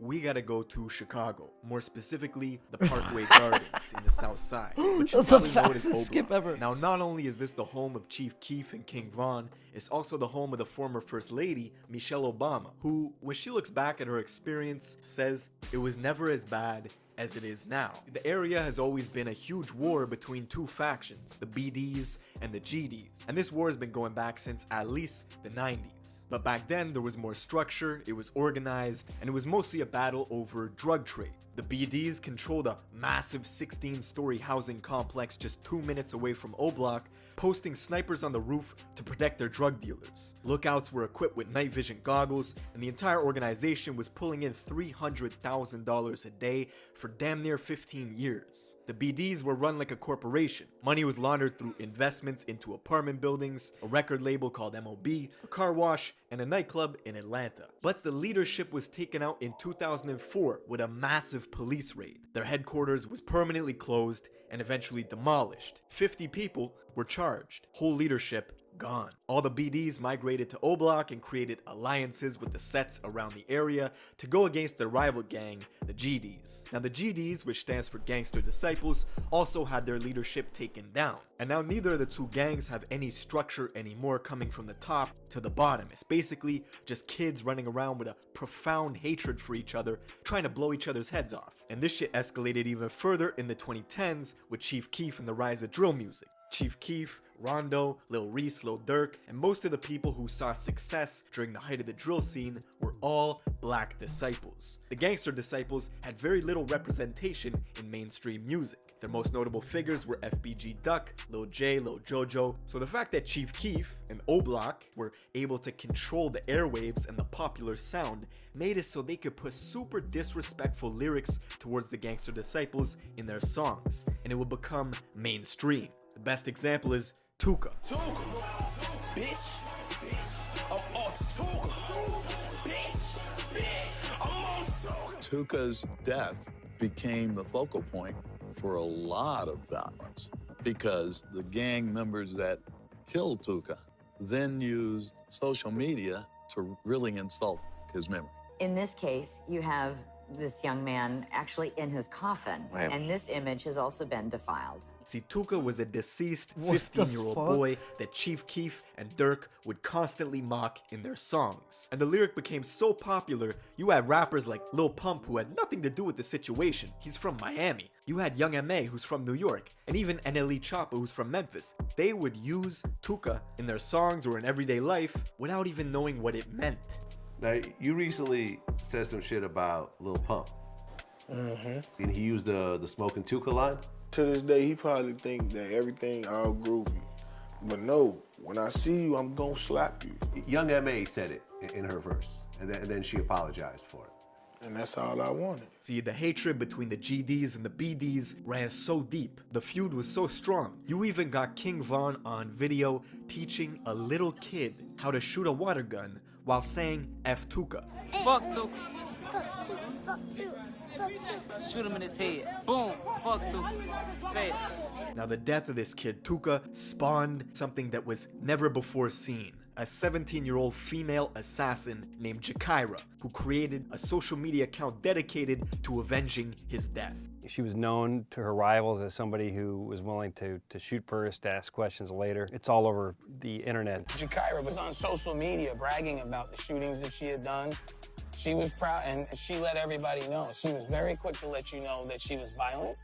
[SPEAKER 26] We gotta go to Chicago, more specifically the Parkway Gardens in the South Side. Which
[SPEAKER 2] That's the fastest skip ever.
[SPEAKER 26] Now, not only is this the home of Chief Keef and King Vaughn, it's also the home of the former First Lady, Michelle Obama, who, when she looks back at her experience, says it was never as bad as it is now. The area has always been a huge war between 2 factions, the BDs and the GDs, and this war has been going back since at least the 90s. But back then there was more structure, it was organized, and it was mostly a battle over drug trade. The BDs controlled a massive 16-story housing complex just 2 minutes away from O-Block, posting snipers on the roof to protect their drug dealers. Lookouts were equipped with night vision goggles, and the entire organization was pulling in $300,000 a day for damn near 15 years. The BDs were run like a corporation. Money was laundered through investments into apartment buildings, a record label called MOB, a car wash, and a nightclub in Atlanta. But the leadership was taken out in 2004 with a massive police raid. Their headquarters was permanently closed and eventually demolished. 50 people were charged. Whole leadership gone. All the BDs migrated to O-Block and created alliances with the sets around the area to go against their rival gang, the GDs. Now the GDs, which stands for Gangster Disciples, also had their leadership taken down. And now neither of the 2 gangs have any structure anymore coming from the top to the bottom. It's basically just kids running around with a profound hatred for each other, trying to blow each other's heads off. And this shit escalated even further in the 2010s with Chief Keef and the rise of drill music. Chief Keef, Rondo, Lil Reese, Lil Durk, and most of the people who saw success during the height of the drill scene were all black disciples. The Gangster Disciples had very little representation in mainstream music. Their most notable figures were FBG Duck, Lil J, Lil Jojo, so the fact that Chief Keef and O-Block were able to control the airwaves and the popular sound made it so they could put super disrespectful lyrics towards the Gangster Disciples in their songs, and it would become mainstream. The best example is Tuka.
[SPEAKER 9] Bitch. I'm off Tuka. Bitch.
[SPEAKER 12] Tuka's death became the focal point for a lot of violence because the gang members that killed Tuka then used social media to really insult his memory.
[SPEAKER 15] In this case, you have this young man actually in his coffin, and this image has also been defiled.
[SPEAKER 26] See, Tuka was a deceased
[SPEAKER 2] What the
[SPEAKER 26] 15-year-old
[SPEAKER 2] fuck?
[SPEAKER 26] boy that Chief Keef and Dirk would constantly mock in their songs. And the lyric became so popular, you had rappers like Lil Pump who had nothing to do with the situation. He's from Miami. You had Young M.A. who's from New York, and even NLE Choppa who's from Memphis. They would use Tuka in their songs or in everyday life without even knowing what it meant.
[SPEAKER 16] Now, you recently said some shit about Lil Pump.
[SPEAKER 17] Mm-hmm.
[SPEAKER 16] And he used the Smoking Tuka line?
[SPEAKER 17] To this day, he probably think that everything all groovy. But no, when I see you, I'm gonna slap you.
[SPEAKER 16] Young M.A. said it in her verse, and then she apologized for it.
[SPEAKER 17] And that's all I wanted.
[SPEAKER 26] See, the hatred between the GDs and the BDs ran so deep. The feud was so strong. You even got King Von on video teaching a little kid how to shoot a water gun while saying F Tuka.
[SPEAKER 20] Fuck Tuka. Fuck Tuka. Fuck Tuka. Fuck Tuka. Shoot him in his head. Boom. Fuck Tuka. Say it.
[SPEAKER 26] Now the death of this kid, Tuka, spawned something that was never before seen. A 17-year-old female assassin named Jakira, who created a social media account dedicated to avenging his death.
[SPEAKER 21] She was known to her rivals as somebody who was willing to shoot first, ask questions later. It's all over the internet.
[SPEAKER 23] Jakira was on social media bragging about the shootings that she had done. She was proud, and she let everybody know. She was very quick to let you know that she was violent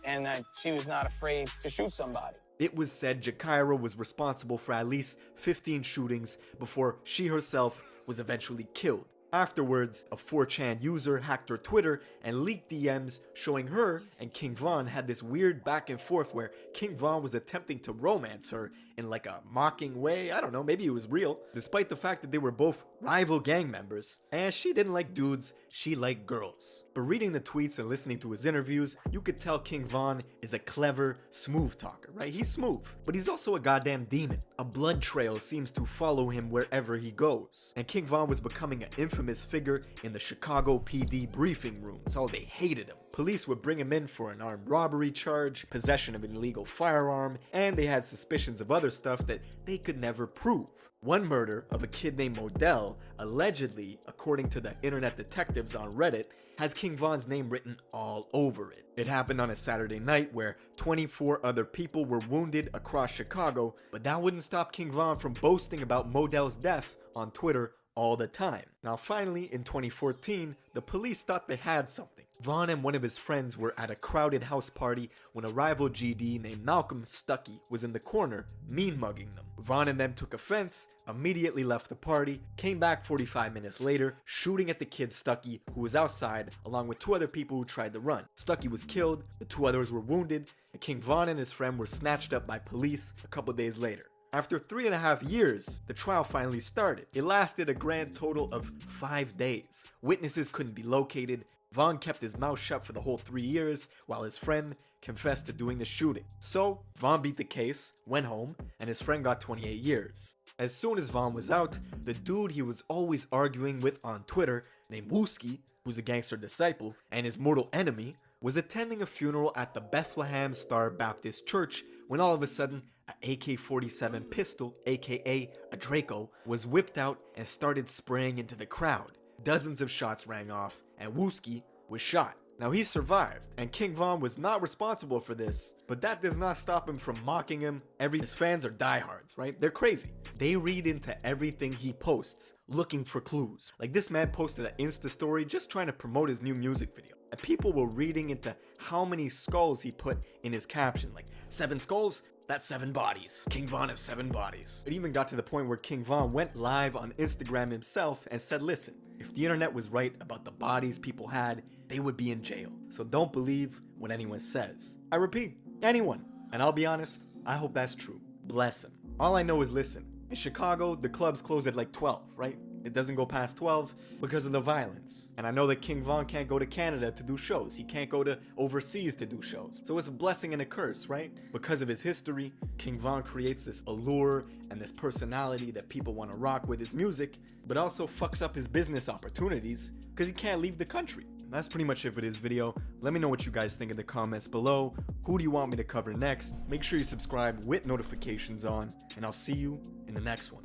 [SPEAKER 23] and that she was not afraid to shoot somebody.
[SPEAKER 26] It was said Jakira was responsible for at least 15 shootings before she herself was eventually killed. Afterwards, a 4chan user hacked her Twitter and leaked DMs showing her and King Von had this weird back and forth where King Von was attempting to romance her in like a mocking way. I don't know, maybe it was real. Despite the fact that they were both rival gang members, and she didn't like dudes, she liked girls. But reading the tweets and listening to his interviews, you could tell King Von is a clever, smooth talker, right? He's smooth, but he's also a goddamn demon. A blood trail seems to follow him wherever he goes. And King Von was becoming an infamous figure in the Chicago PD briefing rooms. Oh, they hated him. Police would bring him in for an armed robbery charge, possession of an illegal firearm, and they had suspicions of other stuff that they could never prove. One murder of a kid named Modell, allegedly, according to the internet detectives on Reddit, has King Von's name written all over it. It happened on a Saturday night where 24 other people were wounded across Chicago, but that wouldn't stop King Von from boasting about Modell's death on Twitter all the time. Now finally, in 2014, the police thought they had something. Von and one of his friends were at a crowded house party when a rival GD named Malcolm Stuckey was in the corner mean-mugging them. Von and them took offense, immediately left the party, came back 45 minutes later, shooting at the kid Stuckey, who was outside, along with 2 other people who tried to run. Stuckey was killed, the 2 others were wounded, and King Von and his friend were snatched up by police a couple days later. After 3.5 years, the trial finally started. It lasted a grand total of 5 days. Witnesses couldn't be located. Von kept his mouth shut for the whole 3 years, while his friend confessed to doing the shooting. So, Von beat the case, went home, and his friend got 28 years. As soon as Von was out, the dude he was always arguing with on Twitter, named Wooski, who's a gangster disciple, and his mortal enemy, was attending a funeral at the Bethlehem Star Baptist Church when all of a sudden, an AK-47 pistol, aka a Draco, was whipped out and started spraying into the crowd. Dozens of shots rang off, and Wooski was shot. Now he survived, and King Von was not responsible for this, but that does not stop him from mocking him. His fans are diehards, right? They're crazy. They read into everything he posts, looking for clues. Like this man posted an Insta story just trying to promote his new music video. And people were reading into how many skulls he put in his caption, like 7 skulls? That's 7 bodies. King Von has 7 bodies. It even got to the point where King Von went live on Instagram himself and said, listen, if the internet was right about the bodies people had, they would be in jail. So don't believe what anyone says. I repeat, anyone. And I'll be honest, I hope that's true. Bless him. All I know is listen, in Chicago, the clubs close at like 12, right? It doesn't go past 12 because of the violence. And I know that King Von can't go to Canada to do shows. He can't go to overseas to do shows. So it's a blessing and a curse, right? Because of his history, King Von creates this allure and this personality that people want to rock with his music, but also fucks up his business opportunities because he can't leave the country. that's pretty much it for this video. Let me know what you guys think in the comments below. Who do you want me to cover next? Make sure you subscribe with notifications on, and I'll see you in the next one.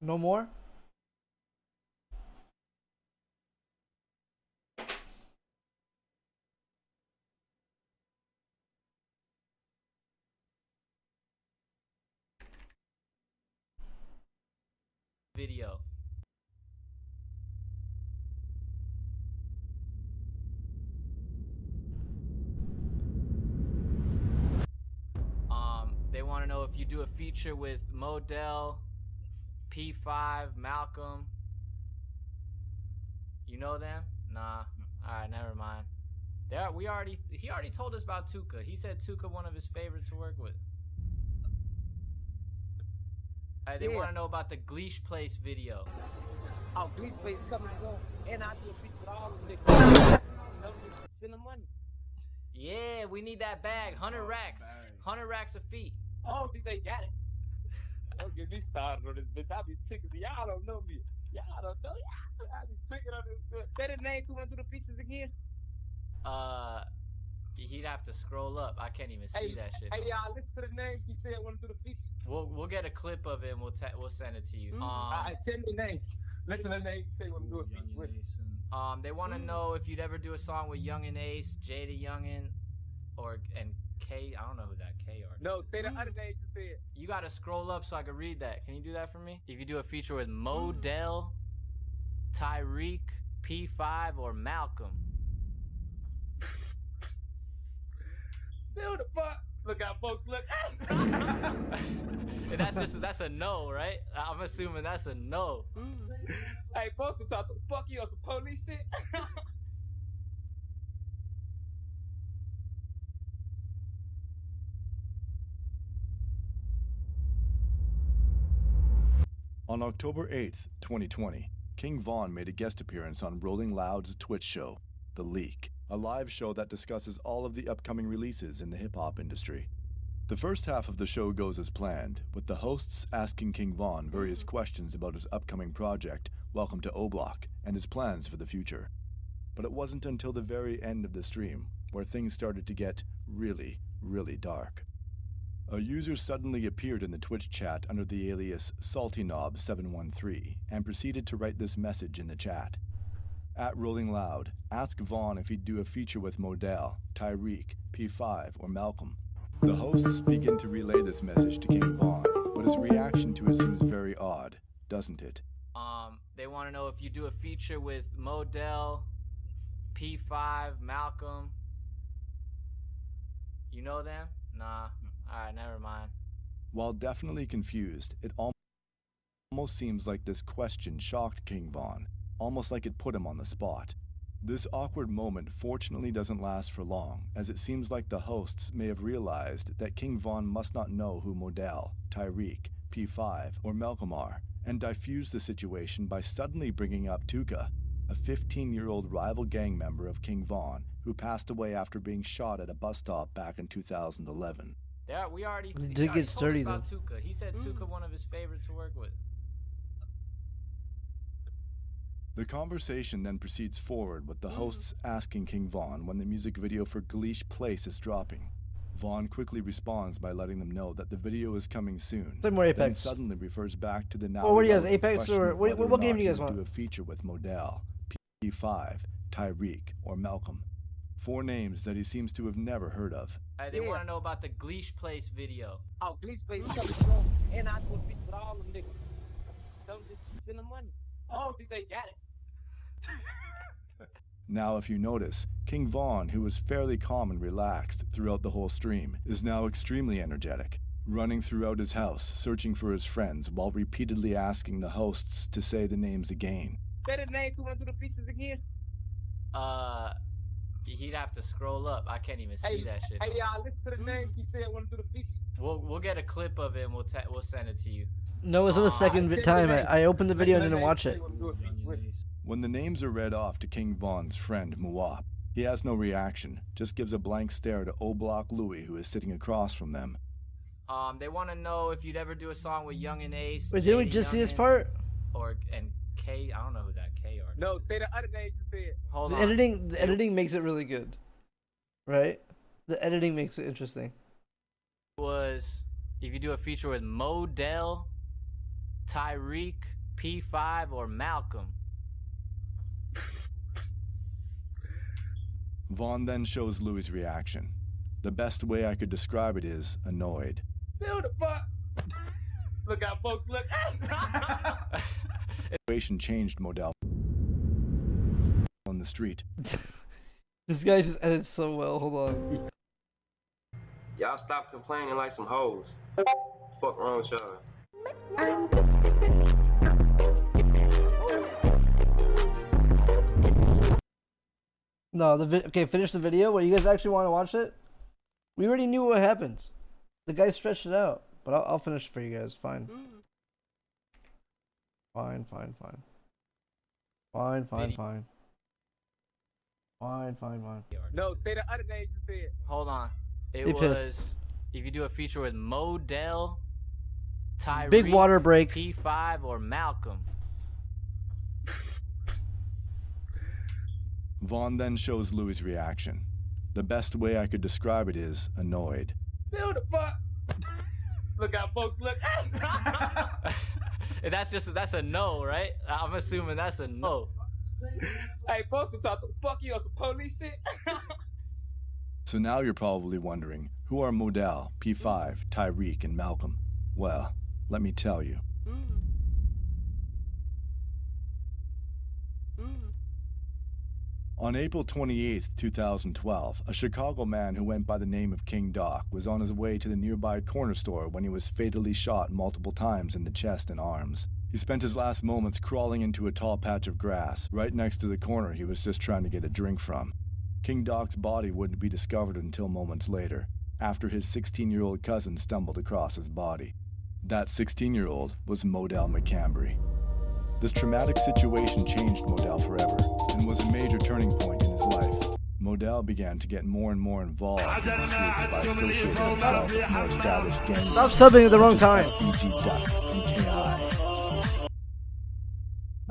[SPEAKER 2] No more?
[SPEAKER 1] Video. They want to know if you do a feature with Modell, P5, Malcolm. You know them? Nah. Alright, never mind. He already told us about Tuka. He said Tuka one of his favorites to work with. They want to know about the Gleesh Place video.
[SPEAKER 24] Oh, Gleesh Place is coming soon. And I do a feature with all of them niggas. Send them money.
[SPEAKER 1] Yeah, we need that bag. 100 racks. 100 racks of feet.
[SPEAKER 24] I don't think they got it. Don't get me started on this bitch. I be tricking. Y'all don't know me. Y'all don't know. I be tricking on this bitch. Say the names who went through the features again.
[SPEAKER 1] He'd have to scroll up. I can't even see that shit.
[SPEAKER 24] Hey, y'all, listen to the names he said went through the features.
[SPEAKER 1] We'll get a clip of it and we'll send it to you.
[SPEAKER 24] Tell me the names. Listen to the names he said want to do a feature with.
[SPEAKER 1] They want to know if you'd ever do a song with Young and Ace, Jada Youngin, and K. I don't know who that K artist.
[SPEAKER 24] No, say the other names you said.
[SPEAKER 1] You gotta scroll up so I can read that. Can you do that for me? If you do a feature with Modell, Tyreek, P5, or Malcolm.
[SPEAKER 24] Dude, the fuck? Look out, folks. Look.
[SPEAKER 1] That's a no, right? I'm assuming that's a no.
[SPEAKER 24] Hey, folks, to talk the fuck you on some police shit.
[SPEAKER 5] On October 8th, 2020, King Von made a guest appearance on Rolling Loud's Twitch show, The Leak, a live show that discusses all of the upcoming releases in the hip-hop industry. The first half of the show goes as planned, with the hosts asking King Von various questions about his upcoming project, Welcome to O-Block, and his plans for the future. But it wasn't until the very end of the stream where things started to get really, really dark. A user suddenly appeared in the Twitch chat under the alias SaltyKnob713 and proceeded to write this message in the chat. At Rolling Loud, ask Vaughn if he'd do a feature with Modell, Tyreek, P5, or Malcolm. The hosts begin to relay this message to King Vaughn, but his reaction to it seems very odd, doesn't it?
[SPEAKER 1] They want to know if you do a feature with Modell, P5, Malcolm. You know them? Nah. Alright, never mind.
[SPEAKER 5] While definitely confused, it almost seems like this question shocked King Von, almost like it put him on the spot. This awkward moment fortunately doesn't last for long, as it seems like the hosts may have realized that King Von must not know who Modell, Tyreek, P5, or Malcolm are, and diffuse the situation by suddenly bringing up Tuka, a 15-year-old rival gang member of King Von who passed away after being shot at a bus stop back in 2011.
[SPEAKER 1] We already
[SPEAKER 2] did get sturdy
[SPEAKER 1] though. Tuka. He said Tuka one of his favorites to work with.
[SPEAKER 5] The conversation then proceeds forward with the hosts asking King Von when the music video for Gleesh Place is dropping. Vaughn quickly responds by letting them know that the video is coming soon.
[SPEAKER 2] Play more Apex.
[SPEAKER 5] Then suddenly refers back to the now.
[SPEAKER 2] What do you guys, Apex or what game do you guys want?
[SPEAKER 5] Do a feature with Modell, P5, Tyreek, or Malcolm. 4 names that he seems to have never heard of.
[SPEAKER 1] They want to know about the Gleesh Place video.
[SPEAKER 24] Oh, Gleesh Place is coming soon. And I do a feature with all of them niggas. Don't just send them money. I don't think they got it.
[SPEAKER 5] Now, if you notice, King Von, who was fairly calm and relaxed throughout the whole stream, is now extremely energetic, running throughout his house, searching for his friends, while repeatedly asking the hosts to say the names again.
[SPEAKER 24] Say the names who went through the features again.
[SPEAKER 1] He'd have to scroll up. I can't even see that shit.
[SPEAKER 24] Hey, y'all, listen to the names he said went through the features.
[SPEAKER 1] We'll get a clip of it and we'll send it to you.
[SPEAKER 2] No, it's on the second time. I opened the video and didn't watch it.
[SPEAKER 5] When the names are read off to King Von's friend Muap, He has no reaction, just gives a blank stare to O-Block Louie, who is sitting across from them.
[SPEAKER 1] They want to know if you'd ever do a song with Young and Ace.
[SPEAKER 2] Wait, didn't we just see this part?
[SPEAKER 1] And K, I don't know who that K artist.
[SPEAKER 24] No, say the other names you said.
[SPEAKER 1] Hold
[SPEAKER 2] The
[SPEAKER 1] on.
[SPEAKER 2] editing makes it really good, right? The editing makes it interesting.
[SPEAKER 1] Was if you do a feature with Modell, Tyreek, P5, or Malcolm.
[SPEAKER 5] Vaughn then shows Louie's reaction. The best way I could describe it is annoyed.
[SPEAKER 24] Feel the fuck. Look how folks look.
[SPEAKER 5] The situation changed Modell on the street.
[SPEAKER 2] This guy just edits so well. Hold on.
[SPEAKER 10] Y'all stop complaining like some hoes. Fuck wrong with y'all.
[SPEAKER 2] No, okay, finish the video. What, you guys actually want to watch it? We already knew what happens. The guy stretched it out, but I'll finish it for you guys. Fine. Fine.
[SPEAKER 24] No, say the other names you said.
[SPEAKER 1] Hold on. It
[SPEAKER 2] Be
[SPEAKER 1] was
[SPEAKER 2] pissed.
[SPEAKER 1] if you do a feature with Modell, Tyreek,
[SPEAKER 2] Big water break.
[SPEAKER 1] P5, or Malcolm.
[SPEAKER 5] Vaughn then shows Louie's reaction. The best way I could describe it is annoyed.
[SPEAKER 24] Feel the fuck. Look how folks look.
[SPEAKER 1] That's a no, right? I'm assuming that's a no.
[SPEAKER 24] Hey, folks can talk the fuck you on some police shit.
[SPEAKER 5] So now you're probably wondering, who are Modell, P5, Tyreek, and Malcolm? Well, let me tell you. On April 28, 2012, a Chicago man who went by the name of King Doc was on his way to the nearby corner store when he was fatally shot multiple times in the chest and arms. He spent his last moments crawling into a tall patch of grass, right next to the corner he was just trying to get a drink from. King Doc's body wouldn't be discovered until moments later, after his 16-year-old cousin stumbled across his body. That 16-year-old was Modell McCambry. This traumatic situation changed Modell forever and was a major turning point in his life. Modell began to get more and more involved in the streets by associating himself with more established gang.
[SPEAKER 2] Stop subbing at the wrong time.
[SPEAKER 5] E.G. Duck and K.I.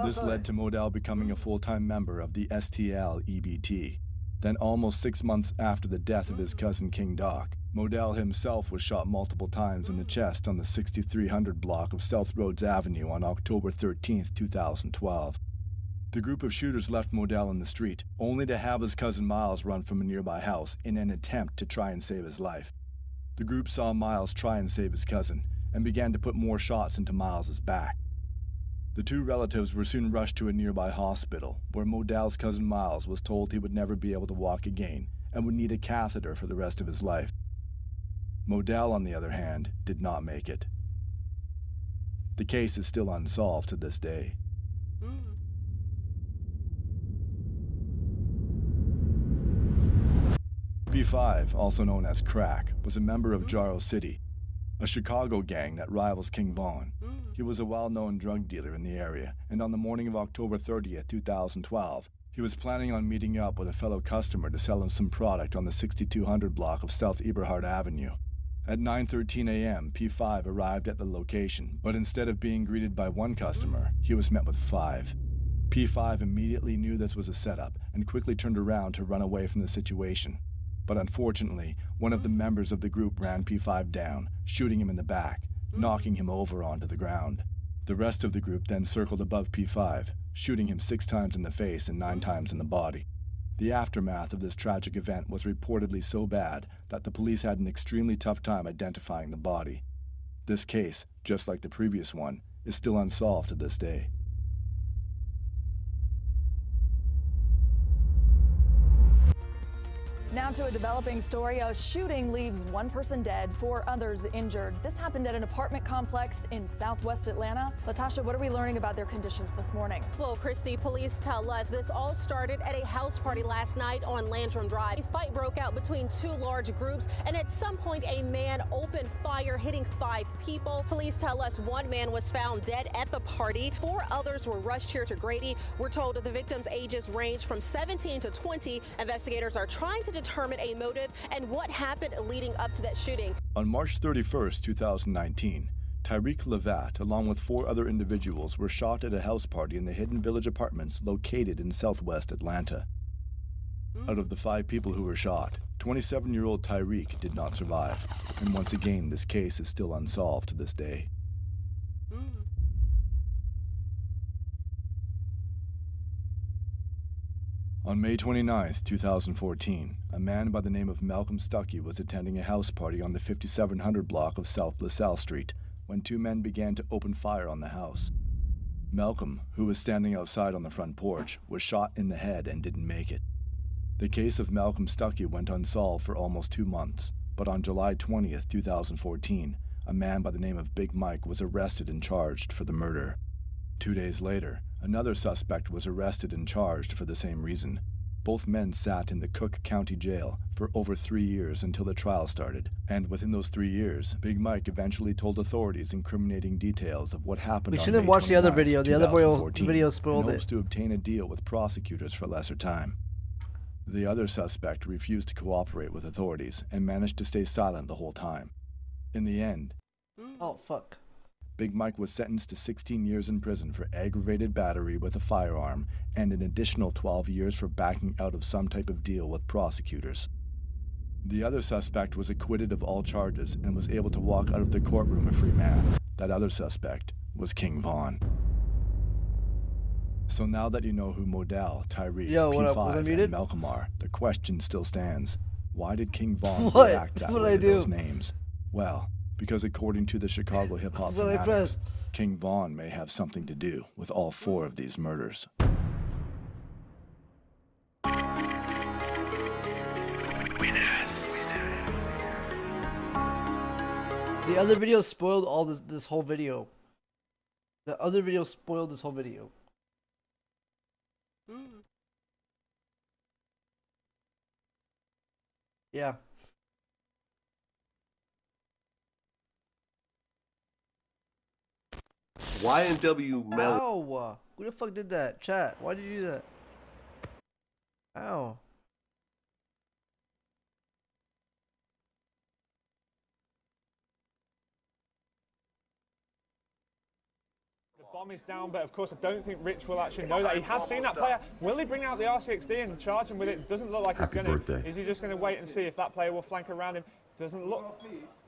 [SPEAKER 5] This led to Modell becoming a full-time member of the STL EBT. Then almost 6 months after the death of his cousin King Doc, Modell himself was shot multiple times in the chest on the 6300 block of South Rhodes Avenue on October 13, 2012. The group of shooters left Modell in the street, only to have his cousin Miles run from a nearby house in an attempt to try and save his life. The group saw Miles try and save his cousin, and began to put more shots into Miles's back. The two relatives were soon rushed to a nearby hospital, where Modell's cousin Miles was told he would never be able to walk again, and would need a catheter for the rest of his life. Modell, on the other hand, did not make it. The case is still unsolved to this day. P5, also known as Crack, was a member of Jarrow City, a Chicago gang that rivals King Von. He was a well-known drug dealer in the area, and on the morning of October 30th, 2012, he was planning on meeting up with a fellow customer to sell him some product on the 6200 block of South Eberhard Avenue. At 9:13 a.m., P5 arrived at the location, but instead of being greeted by one customer, he was met with 5. P5 immediately knew this was a setup and quickly turned around to run away from the situation. But unfortunately, one of the members of the group ran P5 down, shooting him in the back, knocking him over onto the ground. The rest of the group then circled above P5, shooting him 6 times in the face and 9 times in the body. The aftermath of this tragic event was reportedly so bad that the police had an extremely tough time identifying the body. This case, just like the previous one, is still unsolved to this day.
[SPEAKER 4] Now to a developing story. A shooting leaves one person dead, 4 others injured. This happened at an apartment complex in southwest Atlanta. Latasha, what are we learning about their conditions this morning?
[SPEAKER 13] Well, Christy, police tell us this all started at a house party last night on Landrum Drive. A fight broke out between 2 large groups, and at some point a man opened fire, hitting 5 people. Police tell us 1 man was found dead at the party. 4 others were rushed here to Grady. We're told the victims' ages range from 17 to 20. Investigators are trying to determine a motive and what happened leading up to that shooting.
[SPEAKER 5] On March 31st, 2019, Tyreek Levat, along with 4 other individuals, were shot at a house party in the Hidden Village Apartments located in southwest Atlanta. Out of the 5 people who were shot, 27-year-old Tyreek did not survive, and once again this case is still unsolved to this day. On May 29, 2014, a man by the name of Malcolm Stuckey was attending a house party on the 5700 block of South LaSalle Street when 2 men began to open fire on the house. Malcolm, who was standing outside on the front porch, was shot in the head and didn't make it. The case of Malcolm Stuckey went unsolved for almost 2 months, but on July 20, 2014, a man by the name of Big Mike was arrested and charged for the murder. 2 days later, another suspect was arrested and charged for the same reason. Both men sat in the Cook County Jail for over 3 years until the trial started, and within those 3 years, Big Mike eventually told authorities incriminating details of what happened
[SPEAKER 2] We
[SPEAKER 5] on
[SPEAKER 2] shouldn't
[SPEAKER 5] May
[SPEAKER 2] watch the other
[SPEAKER 5] 29th,
[SPEAKER 2] video. The other
[SPEAKER 5] 2014,
[SPEAKER 2] video spoiled
[SPEAKER 5] in hopes
[SPEAKER 2] it.
[SPEAKER 5] to obtain a deal with prosecutors for lesser time. The other suspect refused to cooperate with authorities and managed to stay silent the whole time. In the end,
[SPEAKER 2] oh fuck.
[SPEAKER 5] Big Mike was sentenced to 16 years in prison for aggravated battery with a firearm and an additional 12 years for backing out of some type of deal with prosecutors. The other suspect was acquitted of all charges and was able to walk out of the courtroom a free man. That other suspect was King Von. So now that you know who Modell, Tyreek, P5, and Malcolm are, the question still stands. Why did King Von react that way to those names? Well, because according to the Chicago hip-hop fanatics, King Von may have something to do with all 4 of these murders.
[SPEAKER 2] The other video spoiled all this whole video. The other video spoiled this whole video. Yeah.
[SPEAKER 16] YNW Mel.
[SPEAKER 2] Ow! Who the fuck did that? Chat, why did you do that? Ow.
[SPEAKER 14] The bomb is down, but of course I don't think Rich will actually know that. He has seen that player. Will he bring out the RCXD and charge him with it? Doesn't look like he's going to. Is he just going to wait and see if that player will flank around him? Doesn't look.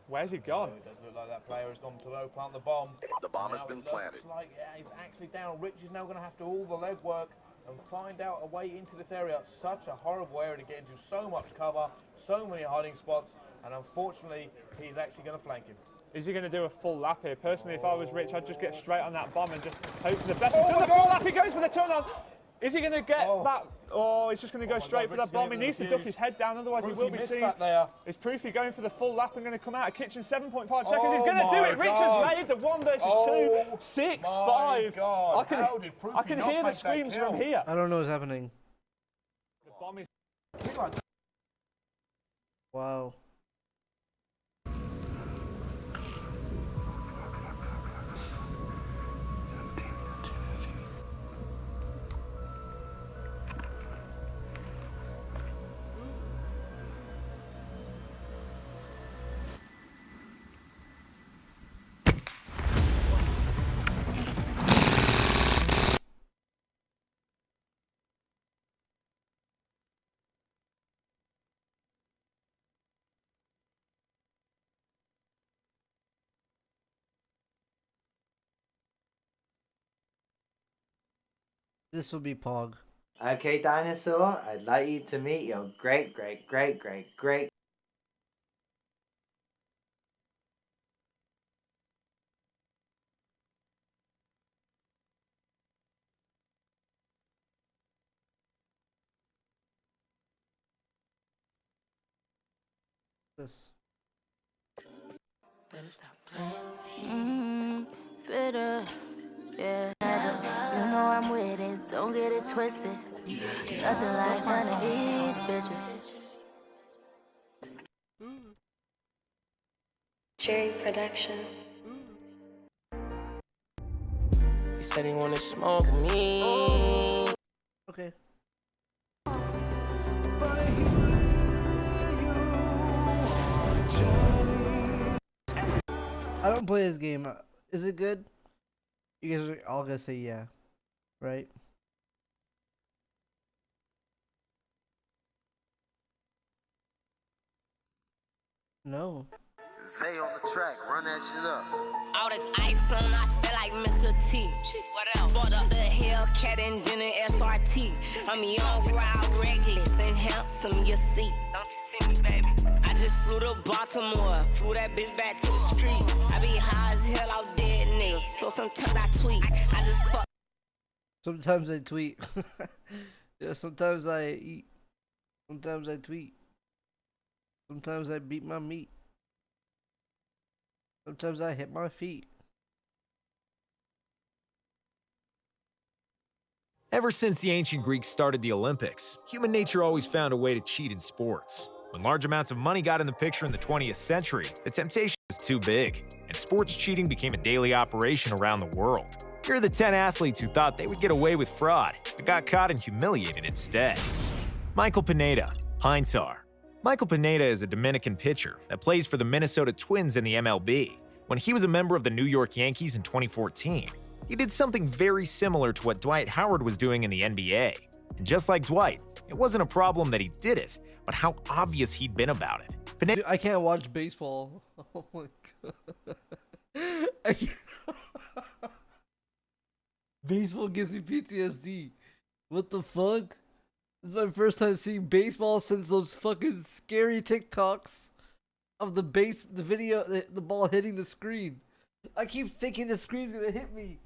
[SPEAKER 14] Where's he gone?
[SPEAKER 18] It doesn't look like that player has gone to low plant the bomb.
[SPEAKER 19] The bomb has been planted.
[SPEAKER 18] Looks like he's actually down. Rich is now going to have to do all the legwork and find out a way into this area. Such a horrible area to get into. So much cover, so many hiding spots, and unfortunately, he's actually going to flank him.
[SPEAKER 14] Is he going to do a full lap here? Personally, if I was Rich, I'd just get straight on that bomb and just hope for the best. He's done the full lap. He goes for the turn on. Is he going to get that? Oh, he's just going to go straight for that bomb. He needs to duck his head down, otherwise he will be seen. Is Proofy going for the full lap and going to come out of kitchen 7.5 seconds? He's going to do it. Rich has made the 1 versus 2. 6, 5. I can hear the screams from here.
[SPEAKER 2] I don't know what's happening.
[SPEAKER 14] The bomb is.
[SPEAKER 2] Wow. This will be Pog.
[SPEAKER 22] Okay, dinosaur, I'd like you to meet your great
[SPEAKER 2] This.
[SPEAKER 3] Better stop playing. Better, yeah. You know I'm with it, don't get it twisted. Nothing like none of these bitches.
[SPEAKER 6] Cherry Production.
[SPEAKER 20] He said he wanna smoke me.
[SPEAKER 2] Okay. I don't play this game. Is it good? You guys are all gonna say yeah, right? No.
[SPEAKER 7] Zay on the track, run that shit up.
[SPEAKER 8] All this ice on, I feel like Mr. T. What else? Bought up the Hellcat engine and SRT. I'm young, wild, reckless, and handsome, you see. Don't you see me, baby? I just flew to Baltimore, flew that bitch back to the streets. I be high as hell out dead niggas, so sometimes I tweet. I just fuck.
[SPEAKER 2] Sometimes I tweet. Yeah, sometimes I eat. Sometimes I tweet. Sometimes I beat my meat. Sometimes I hit my feet.
[SPEAKER 19] Ever since the ancient Greeks started the Olympics, human nature always found a way to cheat in sports. When large amounts of money got in the picture in the 20th century, the temptation was too big, and sports cheating became a daily operation around the world. Here are the 10 athletes who thought they would get away with fraud, but got caught and humiliated instead. Michael Pineda, Pine Tar. Michael Pineda is a Dominican pitcher that plays for the Minnesota Twins in the MLB. When he was a member of the New York Yankees in 2014, he did something very similar to what Dwight Howard was doing in the NBA. And just like Dwight, it wasn't a problem that he did it, but how obvious he'd been about it.
[SPEAKER 2] Dude, I can't watch baseball. Oh my god. Baseball gives me PTSD. What the fuck? This is my first time seeing baseball since those fucking scary TikToks of the video, the ball hitting the screen. I keep thinking the screen's gonna hit me.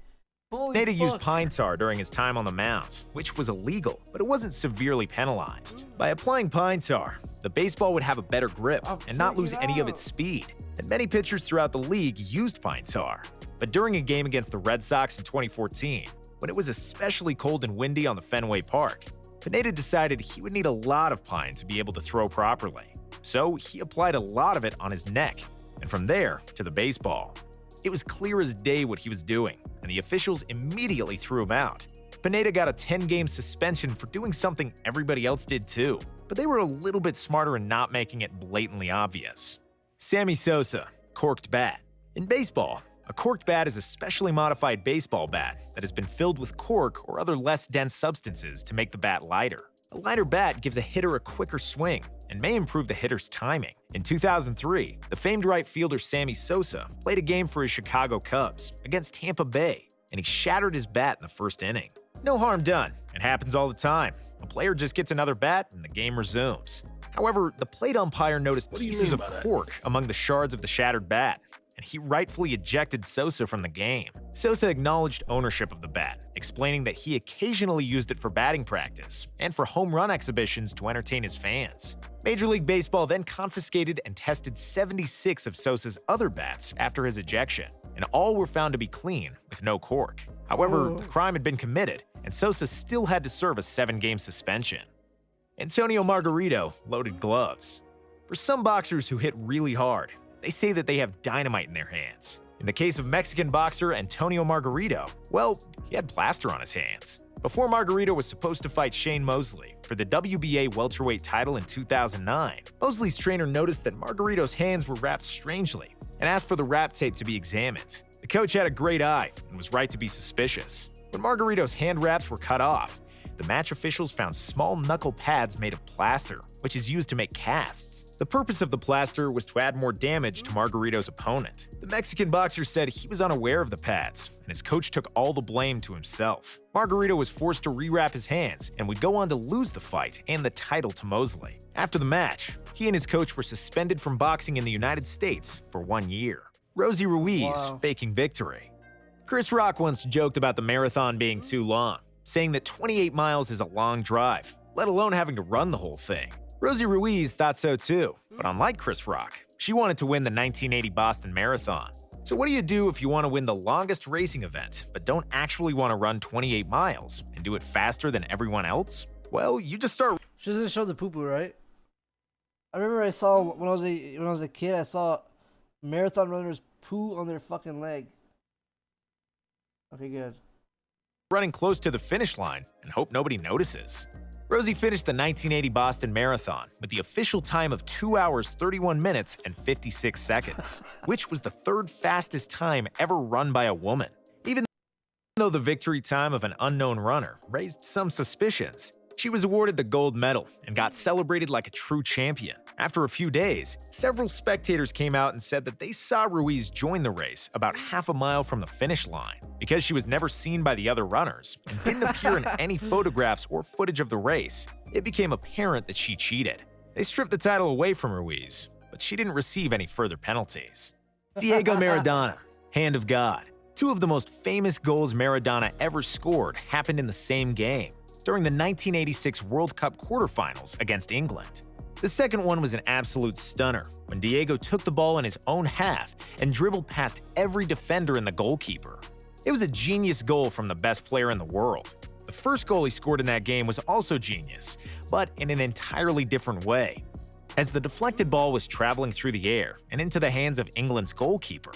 [SPEAKER 2] Holy
[SPEAKER 19] Pineda
[SPEAKER 2] fuck.
[SPEAKER 19] used pine tar during his time on the mound, which was illegal, but it wasn't severely penalized. By applying pine tar, the baseball would have a better grip and not lose any of its speed. And many pitchers throughout the league used pine tar. But during a game against the Red Sox in 2014, when it was especially cold and windy on the Fenway Park, Pineda decided he would need a lot of pine to be able to throw properly. So he applied a lot of it on his neck, and from there to the baseball. It was clear as day what he was doing, and the officials immediately threw him out. Pineda got a 10-game suspension for doing something everybody else did too, but they were a little bit smarter in not making it blatantly obvious. Sammy Sosa, corked bat. In baseball, a corked bat is a specially modified baseball bat that has been filled with cork or other less dense substances to make the bat lighter. A lighter bat gives a hitter a quicker swing and may improve the hitter's timing. In 2003, the famed right fielder Sammy Sosa played a game for his Chicago Cubs against Tampa Bay, and he shattered his bat in the first inning. No harm done. It happens all the time. A player just gets another bat and the game resumes. However, the plate umpire noticed pieces of cork among the shards of the shattered bat, and he rightfully ejected Sosa from the game. Sosa acknowledged ownership of the bat, explaining that he occasionally used it for batting practice and for home run exhibitions to entertain his fans. Major League Baseball then confiscated and tested 76 of Sosa's other bats after his ejection, and all were found to be clean with no cork. However, the crime had been committed, and Sosa still had to serve a 7-game suspension. Antonio Margarito loaded gloves. For some boxers who hit really hard, they say that they have dynamite in their hands. In the case of Mexican boxer Antonio Margarito, well, he had plaster on his hands. Before Margarito was supposed to fight Shane Mosley for the WBA welterweight title in 2009, Mosley's trainer noticed that Margarito's hands were wrapped strangely and asked for the wrap tape to be examined. The coach had a great eye and was right to be suspicious. When Margarito's hand wraps were cut off, the match officials found small knuckle pads made of plaster, which is used to make casts. The purpose of the plaster was to add more damage to Margarito's opponent. The Mexican boxer said he was unaware of the pads, and his coach took all the blame to himself. Margarito was forced to rewrap his hands and would go on to lose the fight and the title to Mosley. After the match, he and his coach were suspended from boxing in the United States for 1 year. Rosie Ruiz faking victory. Chris Rock once joked about the marathon being too long, saying that 28 miles is a long drive, let alone having to run the whole thing. Rosie Ruiz thought so too, but unlike Chris Rock, she wanted to win the 1980 Boston Marathon. So what do you do if you want to win the longest racing event, but don't actually want to run 28 miles and do it faster than everyone else? Well, you just start.
[SPEAKER 2] She doesn't show the poo-poo, right? I remember I saw when I was a kid, I saw marathon runners poo on their fucking leg. Okay, good.
[SPEAKER 19] Running close to the finish line and hope nobody notices. Rosie finished the 1980 Boston Marathon with the official time of 2 hours, 31 minutes, and 56 seconds, which was the third fastest time ever run by a woman. Even though the victory time of an unknown runner raised some suspicions, she was awarded the gold medal and got celebrated like a true champion. After a few days, several spectators came out and said that they saw Ruiz join the race about half a mile from the finish line. Because she was never seen by the other runners and didn't appear in any photographs or footage of the race, it became apparent that she cheated. They stripped the title away from Ruiz, but she didn't receive any further penalties. Diego Maradona, Hand of God. Two of the most famous goals Maradona ever scored happened in the same game, during the 1986 World Cup quarterfinals against England. The second one was an absolute stunner, when Diego took the ball in his own half and dribbled past every defender and the goalkeeper. It was a genius goal from the best player in the world. The first goal he scored in that game was also genius, but in an entirely different way. As the deflected ball was traveling through the air and into the hands of England's goalkeeper,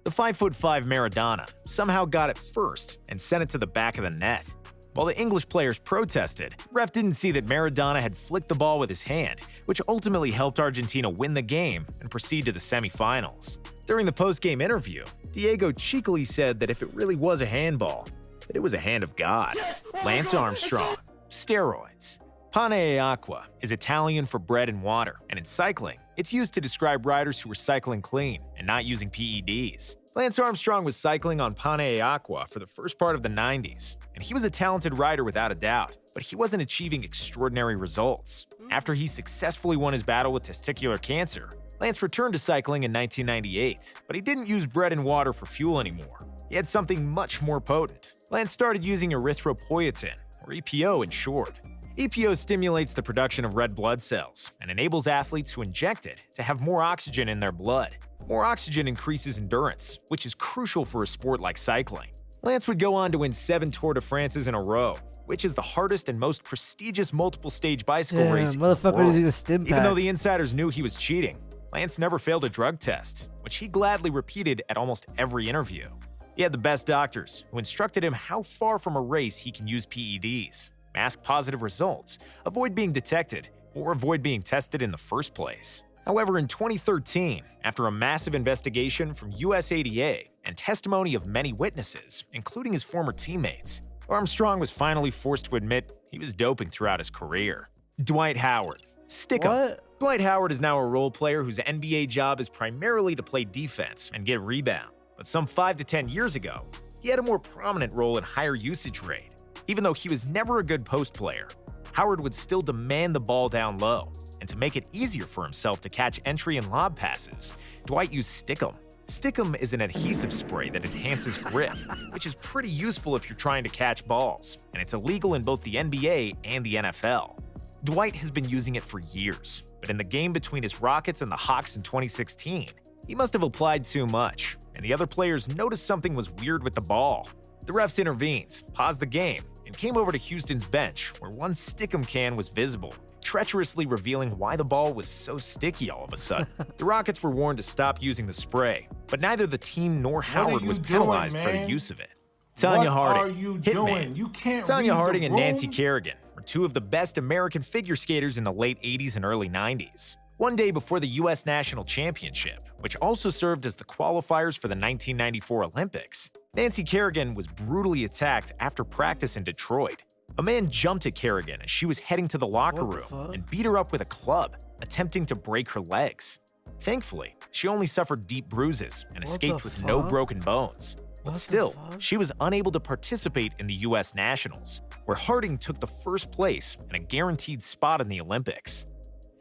[SPEAKER 19] the 5'5" Maradona somehow got it first and sent it to the back of the net. While the English players protested, the ref didn't see that Maradona had flicked the ball with his hand, which ultimately helped Argentina win the game and proceed to the semifinals. During the post-game interview, Diego cheekily said that if it really was a handball, that it was a hand of God. Lance Armstrong. Steroids. Pane e acqua is Italian for bread and water, and in cycling, it's used to describe riders who are cycling clean and not using PEDs. Lance Armstrong was cycling on Pane e acqua for the first part of the 90s, and he was a talented rider without a doubt, but he wasn't achieving extraordinary results. After he successfully won his battle with testicular cancer, Lance returned to cycling in 1998, but he didn't use bread and water for fuel anymore. He had something much more potent. Lance started using erythropoietin, or EPO in short. EPO stimulates the production of red blood cells and enables athletes who inject it to have more oxygen in their blood. More oxygen increases endurance, which is crucial for a sport like cycling. Lance would go on to win 7 Tour de France's in a row, which is the hardest and most prestigious multiple-stage bicycle race in the
[SPEAKER 2] motherfucker
[SPEAKER 19] world.
[SPEAKER 2] using a stim
[SPEAKER 19] Even
[SPEAKER 2] pack.
[SPEAKER 19] though the insiders knew he was cheating, Lance never failed a drug test, which he gladly repeated at almost every interview. He had the best doctors, who instructed him how far from a race he can use PEDs, mask positive results, avoid being detected, or avoid being tested in the first place. However, in 2013, after a massive investigation from USADA and testimony of many witnesses, including his former teammates, Armstrong was finally forced to admit he was doping throughout his career. Dwight Howard. Stick 'em. Dwight Howard is now a role player whose NBA job is primarily to play defense and get rebound. But some 5 to 10 years ago, he had a more prominent role in higher usage rate. Even though he was never a good post player, Howard would still demand the ball down low. And to make it easier for himself to catch entry and lob passes, Dwight used Stick 'em. Stick 'em is an adhesive spray that enhances grip, which is pretty useful if you're trying to catch balls, and it's illegal in both the NBA and the NFL. Dwight has been using it for years, but in the game between his Rockets and the Hawks in 2016, he must have applied too much, and the other players noticed something was weird with the ball. The refs intervened, paused the game, and came over to Houston's bench, where one Stick 'em can was visible, treacherously revealing why the ball was so sticky all of a sudden. The Rockets were warned to stop using the spray, but neither the team nor Howard was penalized for the use of it. Tanya Harding,
[SPEAKER 6] What are you
[SPEAKER 19] Hitman.
[SPEAKER 6] doing? You can't
[SPEAKER 19] Tanya
[SPEAKER 6] read the
[SPEAKER 19] Harding and
[SPEAKER 6] room.
[SPEAKER 19] Nancy Kerrigan were two of the best American figure skaters in the late 80s and early 90s. One day before the U.S. National Championship, which also served as the qualifiers for the 1994 Olympics, Nancy Kerrigan was brutally attacked after practice in Detroit. A man jumped at Kerrigan as she was heading to the locker room and beat her up with a club, attempting to break her legs. Thankfully, she only suffered deep bruises and escaped with no broken bones. But still, she was unable to participate in the U.S. Nationals, where Harding took the first place and a guaranteed spot in the Olympics.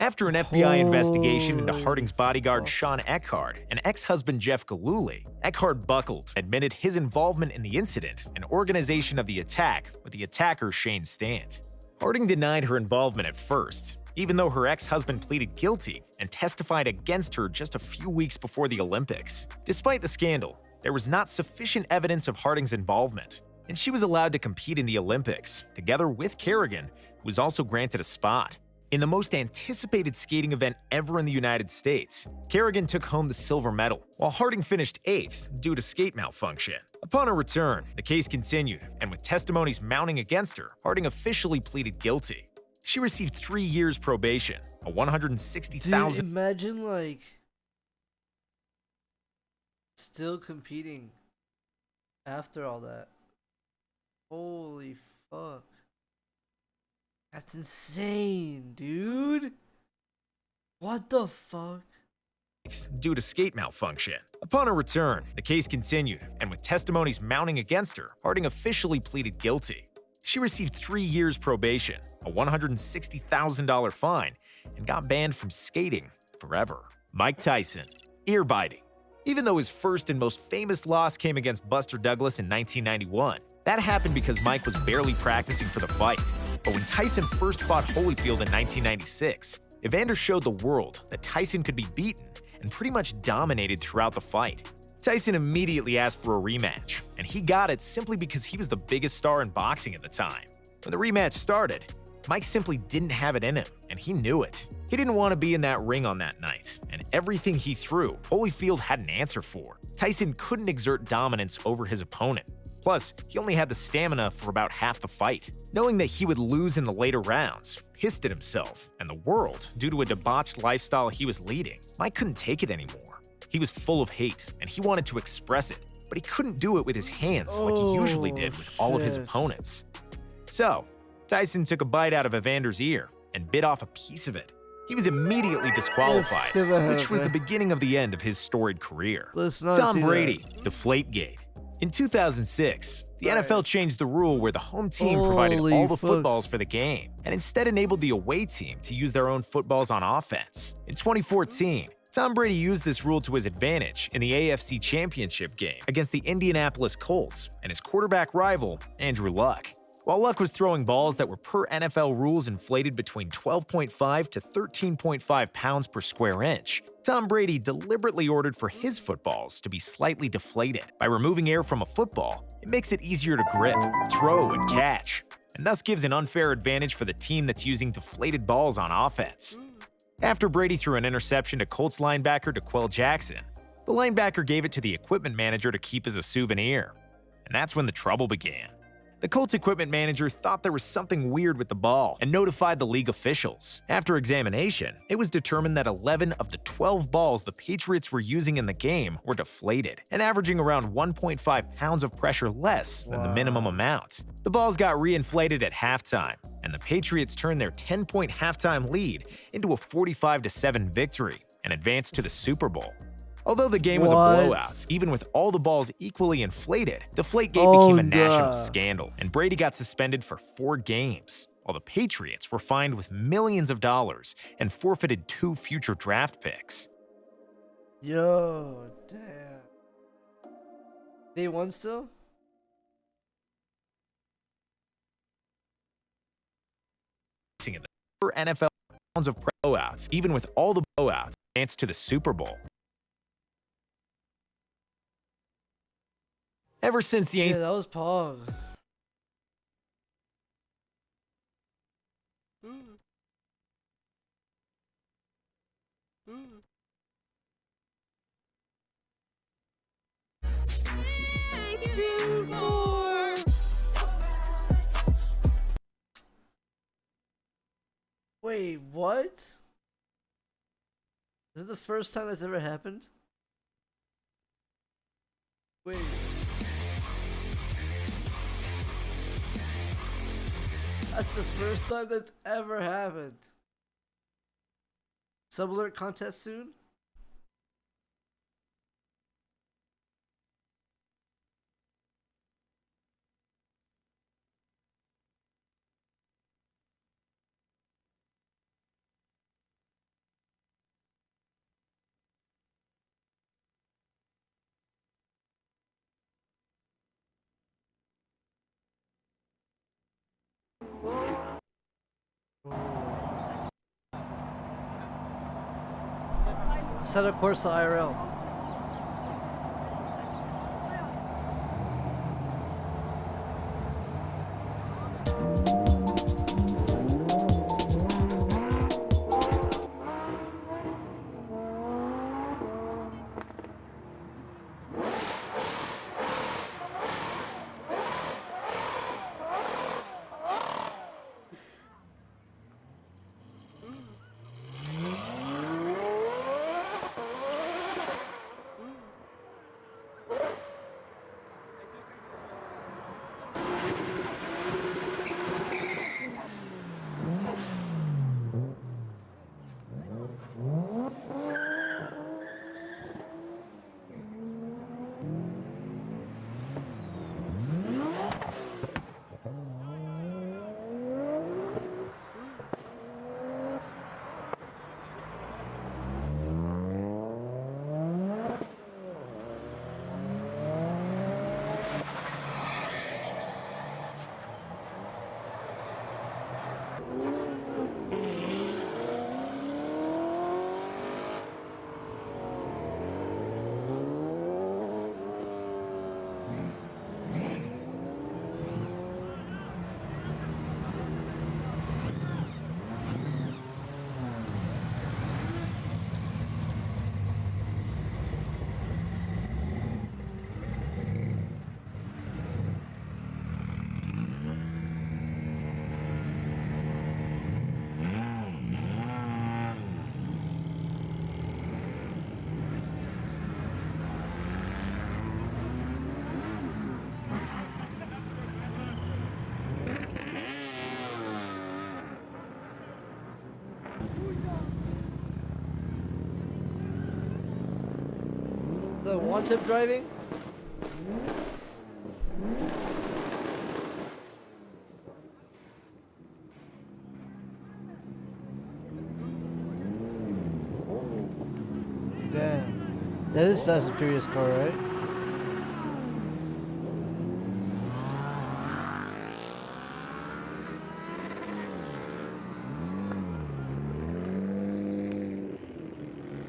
[SPEAKER 19] After an FBI investigation into Harding's bodyguard Sean Eckhart and ex-husband Jeff Gillooly, Eckhart buckled and admitted his involvement in the incident and organization of the attack with the attacker Shane Stant. Harding denied her involvement at first, even though her ex-husband pleaded guilty and testified against her just a few weeks before the Olympics. Despite the scandal, there was not sufficient evidence of Harding's involvement, and she was allowed to compete in the Olympics, together with Kerrigan, who was also granted a spot. In the most anticipated skating event ever in the United States, Kerrigan took home the silver medal, while Harding finished 8th due to skate malfunction. Upon her return, the case continued, and with testimonies mounting against her, Harding officially pleaded guilty. She received 3 years probation, a $160,000.
[SPEAKER 2] Dude, imagine like still competing after all that. Holy fuck. That's insane, dude. What the fuck?
[SPEAKER 19] Due to skate malfunction. Upon her return, the case continued, and with testimonies mounting against her, Harding officially pleaded guilty. She received 3 years probation, a $160,000 fine, and got banned from skating forever. Mike Tyson, ear biting. Even though his first and most famous loss came against Buster Douglas in 1991, that happened because Mike was barely practicing for the fight. But when Tyson first fought Holyfield in 1996, Evander showed the world that Tyson could be beaten and pretty much dominated throughout the fight. Tyson immediately asked for a rematch, and he got it simply because he was the biggest star in boxing at the time. When the rematch started, Mike simply didn't have it in him, and he knew it. He didn't want to be in that ring on that night, and everything he threw, Holyfield had an answer for. Tyson couldn't exert dominance over his opponent. Plus, he only had the stamina for about half the fight. Knowing that he would lose in the later rounds, pissed at himself and the world due to a debauched lifestyle he was leading, Mike couldn't take it anymore. He was full of hate, and he wanted to express it, but he couldn't do it with his hands like he usually did with all of his opponents. So, Tyson took a bite out of Evander's ear and bit off a piece of it. He was immediately disqualified, which was the beginning of the end of his storied career. Tom Brady, Deflategate. In 2006, the NFL changed the rule where the home team provided all the footballs for the game, and instead enabled the away team to use their own footballs on offense. In 2014, Tom Brady used this rule to his advantage in the AFC Championship game against the Indianapolis Colts and his quarterback rival, Andrew Luck. While Luck was throwing balls that were per NFL rules inflated between 12.5 to 13.5 pounds per square inch, Tom Brady deliberately ordered for his footballs to be slightly deflated. By removing air from a football, it makes it easier to grip, throw, and catch, and thus gives an unfair advantage for the team that's using deflated balls on offense. After Brady threw an interception to Colts linebacker DeQuell Jackson, the linebacker gave it to the equipment manager to keep as a souvenir, and that's when the trouble began. The Colts equipment manager thought there was something weird with the ball and notified the league officials. After examination, it was determined that 11 of the 12 balls the Patriots were using in the game were deflated and averaging around 1.5 pounds of pressure less than the minimum amount. The balls got reinflated at halftime, and the Patriots turned their 10-point halftime lead into a 45-7 victory and advanced to the Super Bowl. Although the game was a blowout, even with all the balls equally inflated, Deflategate became a national scandal, and Brady got suspended for 4 games, while the Patriots were fined with millions of dollars and forfeited 2 future draft picks.
[SPEAKER 2] Yo, damn. They won still?
[SPEAKER 19] For NFL rounds of blowouts, even with all the blowouts, advanced to the Super Bowl. Ever since the
[SPEAKER 2] Yeah, that was Pog. Wait, what? Is it the first time that's ever happened? Wait. That's the first time that's ever happened. Sub-alert contest soon? Set a course to IRL. The one-tip driving? Damn. That is Fast and Furious car, right?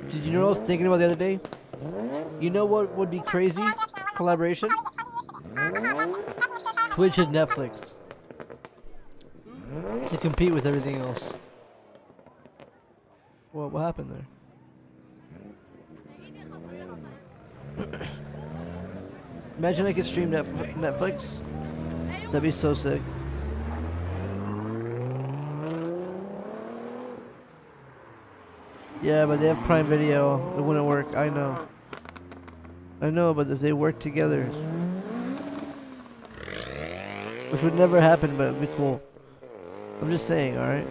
[SPEAKER 2] Did you know what I was thinking about the other day? You know what would be crazy? Collaboration? Twitch and Netflix. To compete with everything else. What happened there? Imagine I could stream Netflix. That'd be so sick. Yeah, but they have Prime Video. It wouldn't work. I know. I know, but if they work together, which would never happen, but it'd be cool. I'm just saying, alright?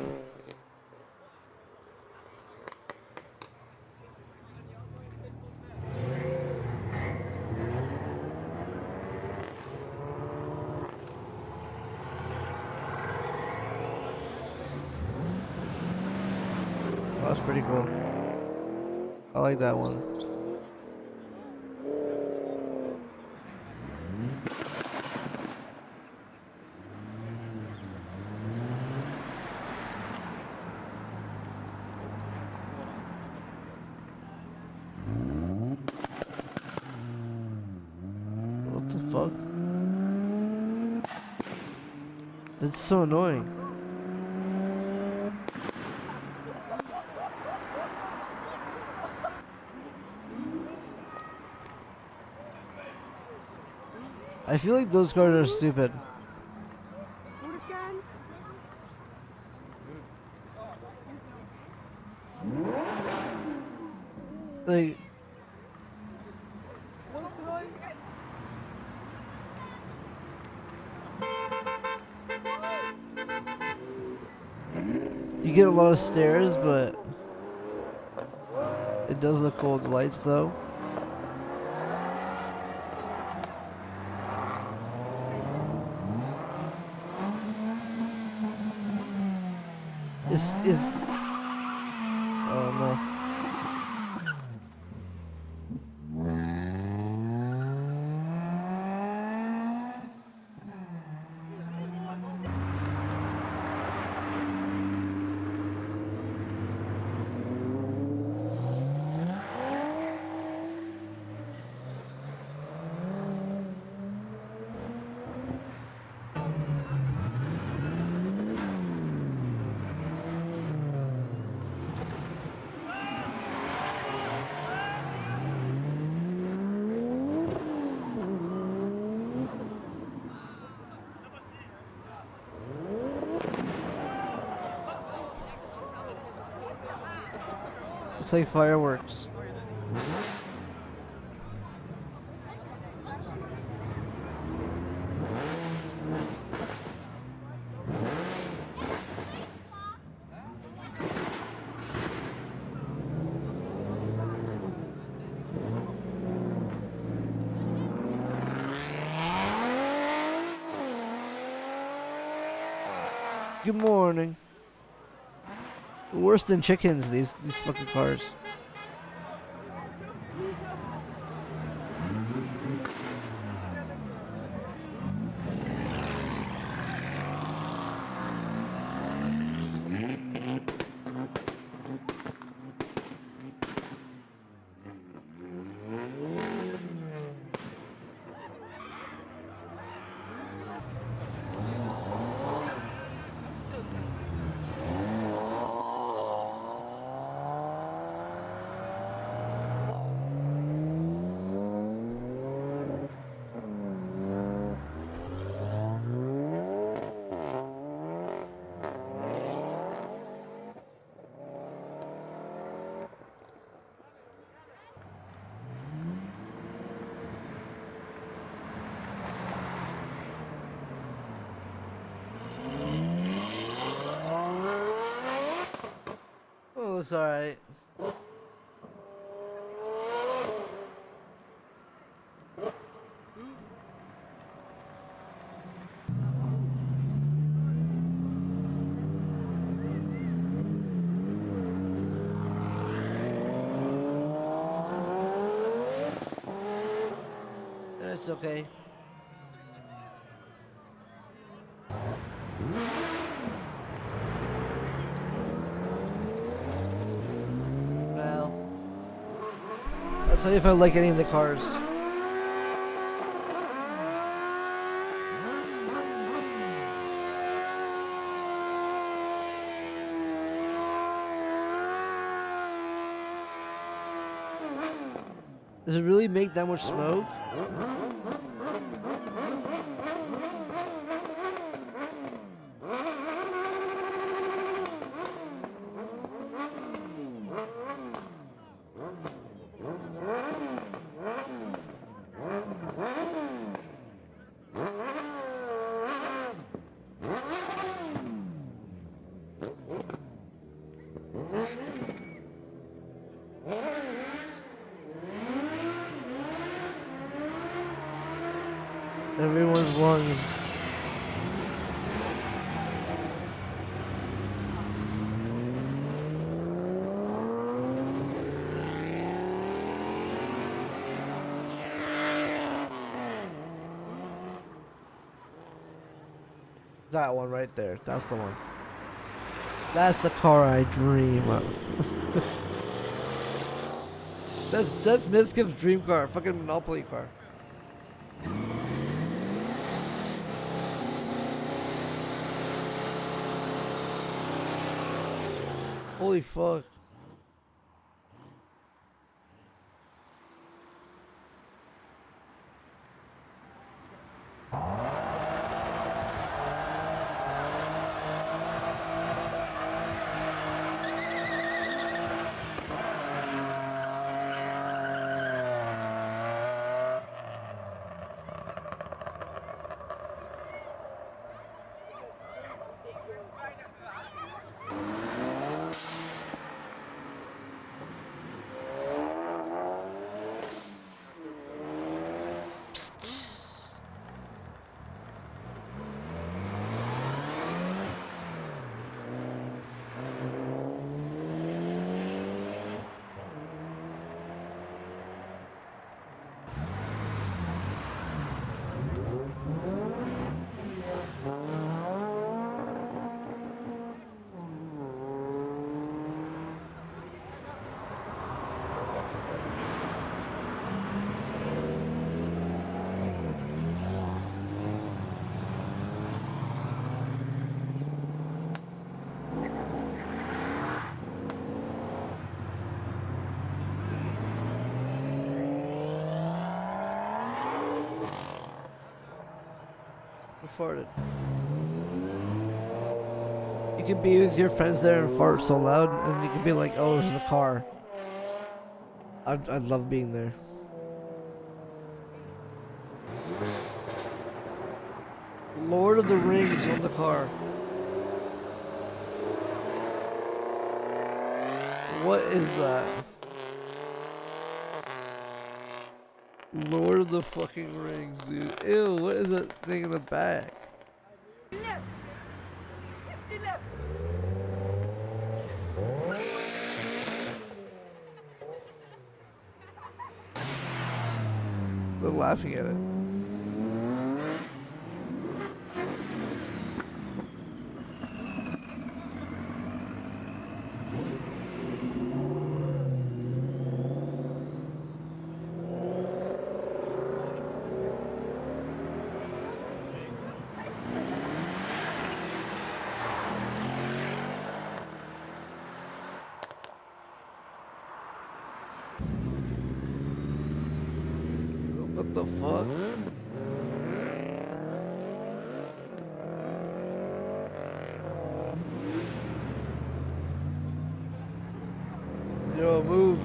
[SPEAKER 2] Oh, that's pretty cool. I like that one. What the fuck? That's so annoying. I feel like those cars are stupid. Like, you get a lot of stairs, but it does look cool with the lights though. Oh no. Looks like fireworks. Good morning. Worse than chickens, these fucking cars. Oh, looks alright. It's okay. Well, I'll tell you if I like any of the cars. Does it really make that much smoke? Everyone's lungs. That one right there. That's the one. That's the car I dream of. That's Miskip's dream car. Fucking Monopoly car. Holy fuck. Farted. You can be with your friends there and fart so loud, and you can be like, "Oh, there's the car." I love being there. Lord of the Rings on the car. What is that? Lord of the fucking Rings, dude. Ew, what is that thing in the back? They're laughing at it. What the fuck? Yo, move.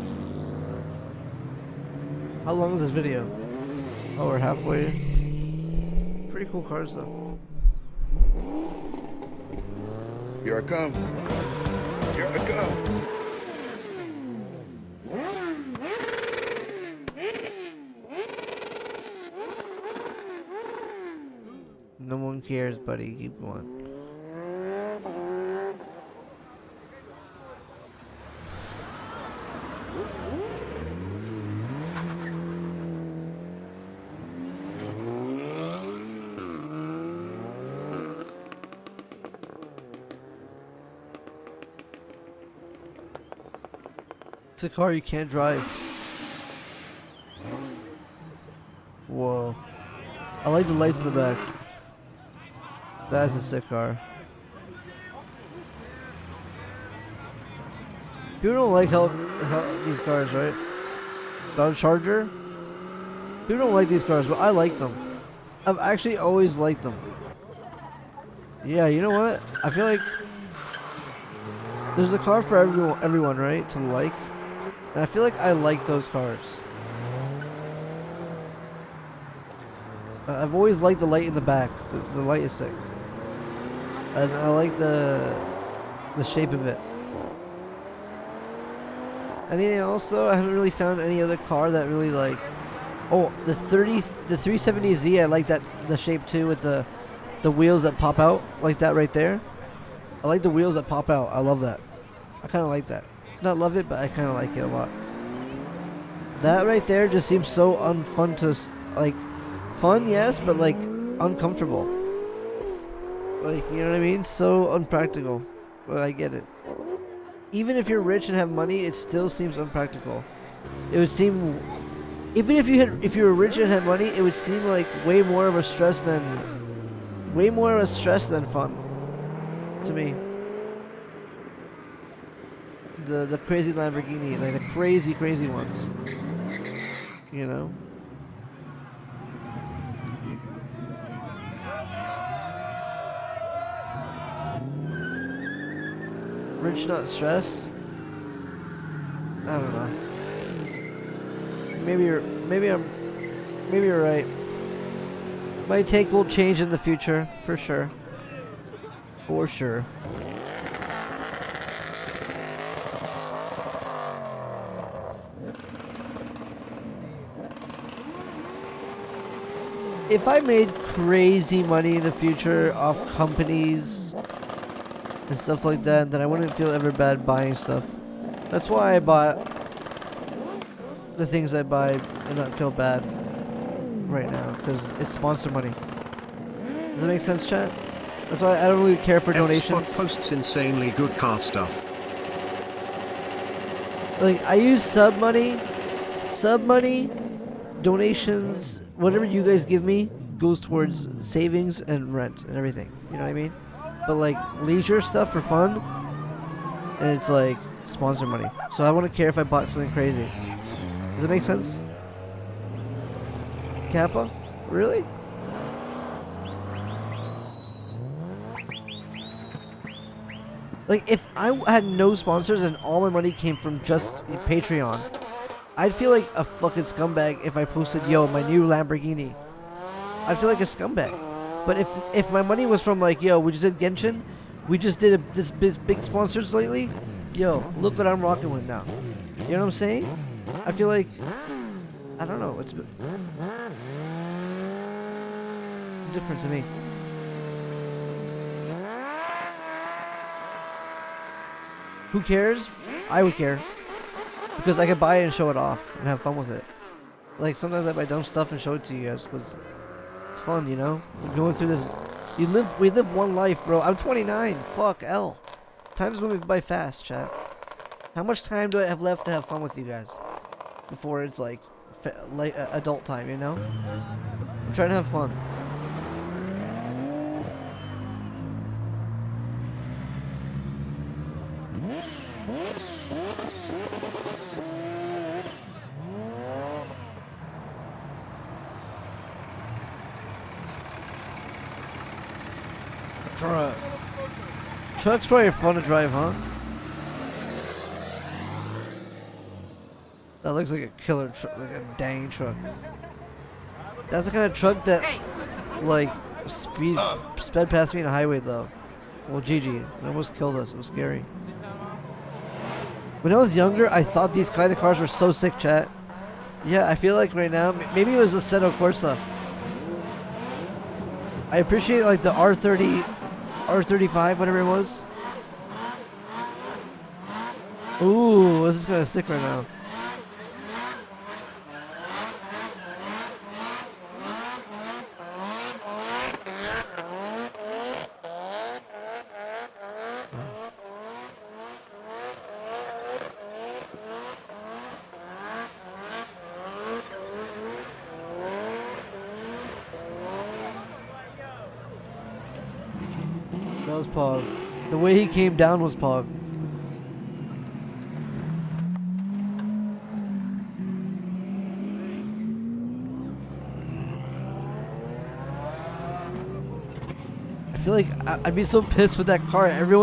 [SPEAKER 2] How long is this video? Oh, we're halfway. Pretty cool cars though.
[SPEAKER 6] Here I come. Here I come.
[SPEAKER 2] No one cares, buddy. Keep going. It's a car you can't drive. Whoa. I like the lights in the back. That's a sick car. People don't like how these cars, right? Dodge Charger. People don't like these cars, but I like them. I've actually always liked them. Yeah, you know what? I feel like there's a car for everyone, right? To like. And I feel like I like those cars. I've always liked the light in the back. The light is sick. And I like the shape of it. Anything else though? I haven't really found any other car that really like. Oh, the 370Z. I like that the shape too with the wheels that pop out like that right there. I like the wheels that pop out. I love that. I kind of like that. Not love it, but I kind of like it a lot. That right there just seems so unfun to like. Fun, yes, but like uncomfortable. Like, you know what I mean? So unpractical. But I get it. Even if you're rich and have money, it still seems unpractical. It would seem, even if you were rich and had money, it would seem like way more of a stress than fun to me. The crazy Lamborghini, like the crazy ones. You know? Rich, not stressed. I don't know. Maybe you're right. My take will change in the future, for sure. For sure. If I made crazy money in the future off companies and stuff like that, then I wouldn't feel ever bad buying stuff. That's why I bought the things I buy and not feel bad right now, because it's sponsor money. Does that make sense, chat? That's why I don't really care for donations.
[SPEAKER 9] F-Spot posts insanely good car stuff.
[SPEAKER 2] Like, I use sub money, donations, whatever you guys give me goes towards savings and rent and everything. You know what I mean? But like leisure stuff for fun, and it's like sponsor money. So I wouldn't care if I bought something crazy. Does it make sense? Kappa? Really? Like if I had no sponsors and all my money came from just Patreon, I'd feel like a fucking scumbag if I posted, yo, my new Lamborghini. I'd feel like a scumbag. But if my money was from like, yo, we just did Genshin, we just did this big sponsors lately, yo, look what I'm rocking with now. You know what I'm saying? I feel like, I don't know, it's different to me. Who cares? I would care. Because I could buy it and show it off and have fun with it. Like, sometimes I buy dumb stuff and show it to you guys because it's fun, you know? We're going through this. We live one life, bro. I'm 29. Fuck, L. Time's moving by fast, chat. How much time do I have left to have fun with you guys? Before it's like adult time, you know? I'm trying to have fun. Truck. Truck's probably fun to drive, huh? That looks like a killer truck, like a dang truck. That's the kind of truck that, like, sped past me in a highway, though. Well, GG. It almost killed us. It was scary. When I was younger, I thought these kind of cars were so sick, chat. Yeah, I feel like right now, maybe it was a Assetto Corsa. I appreciate, like, the R30, R35, whatever it was. Ooh, this is kind of sick right now. That was Pog. The way he came down was Pog. I feel like I'd be so pissed with that car. Everyone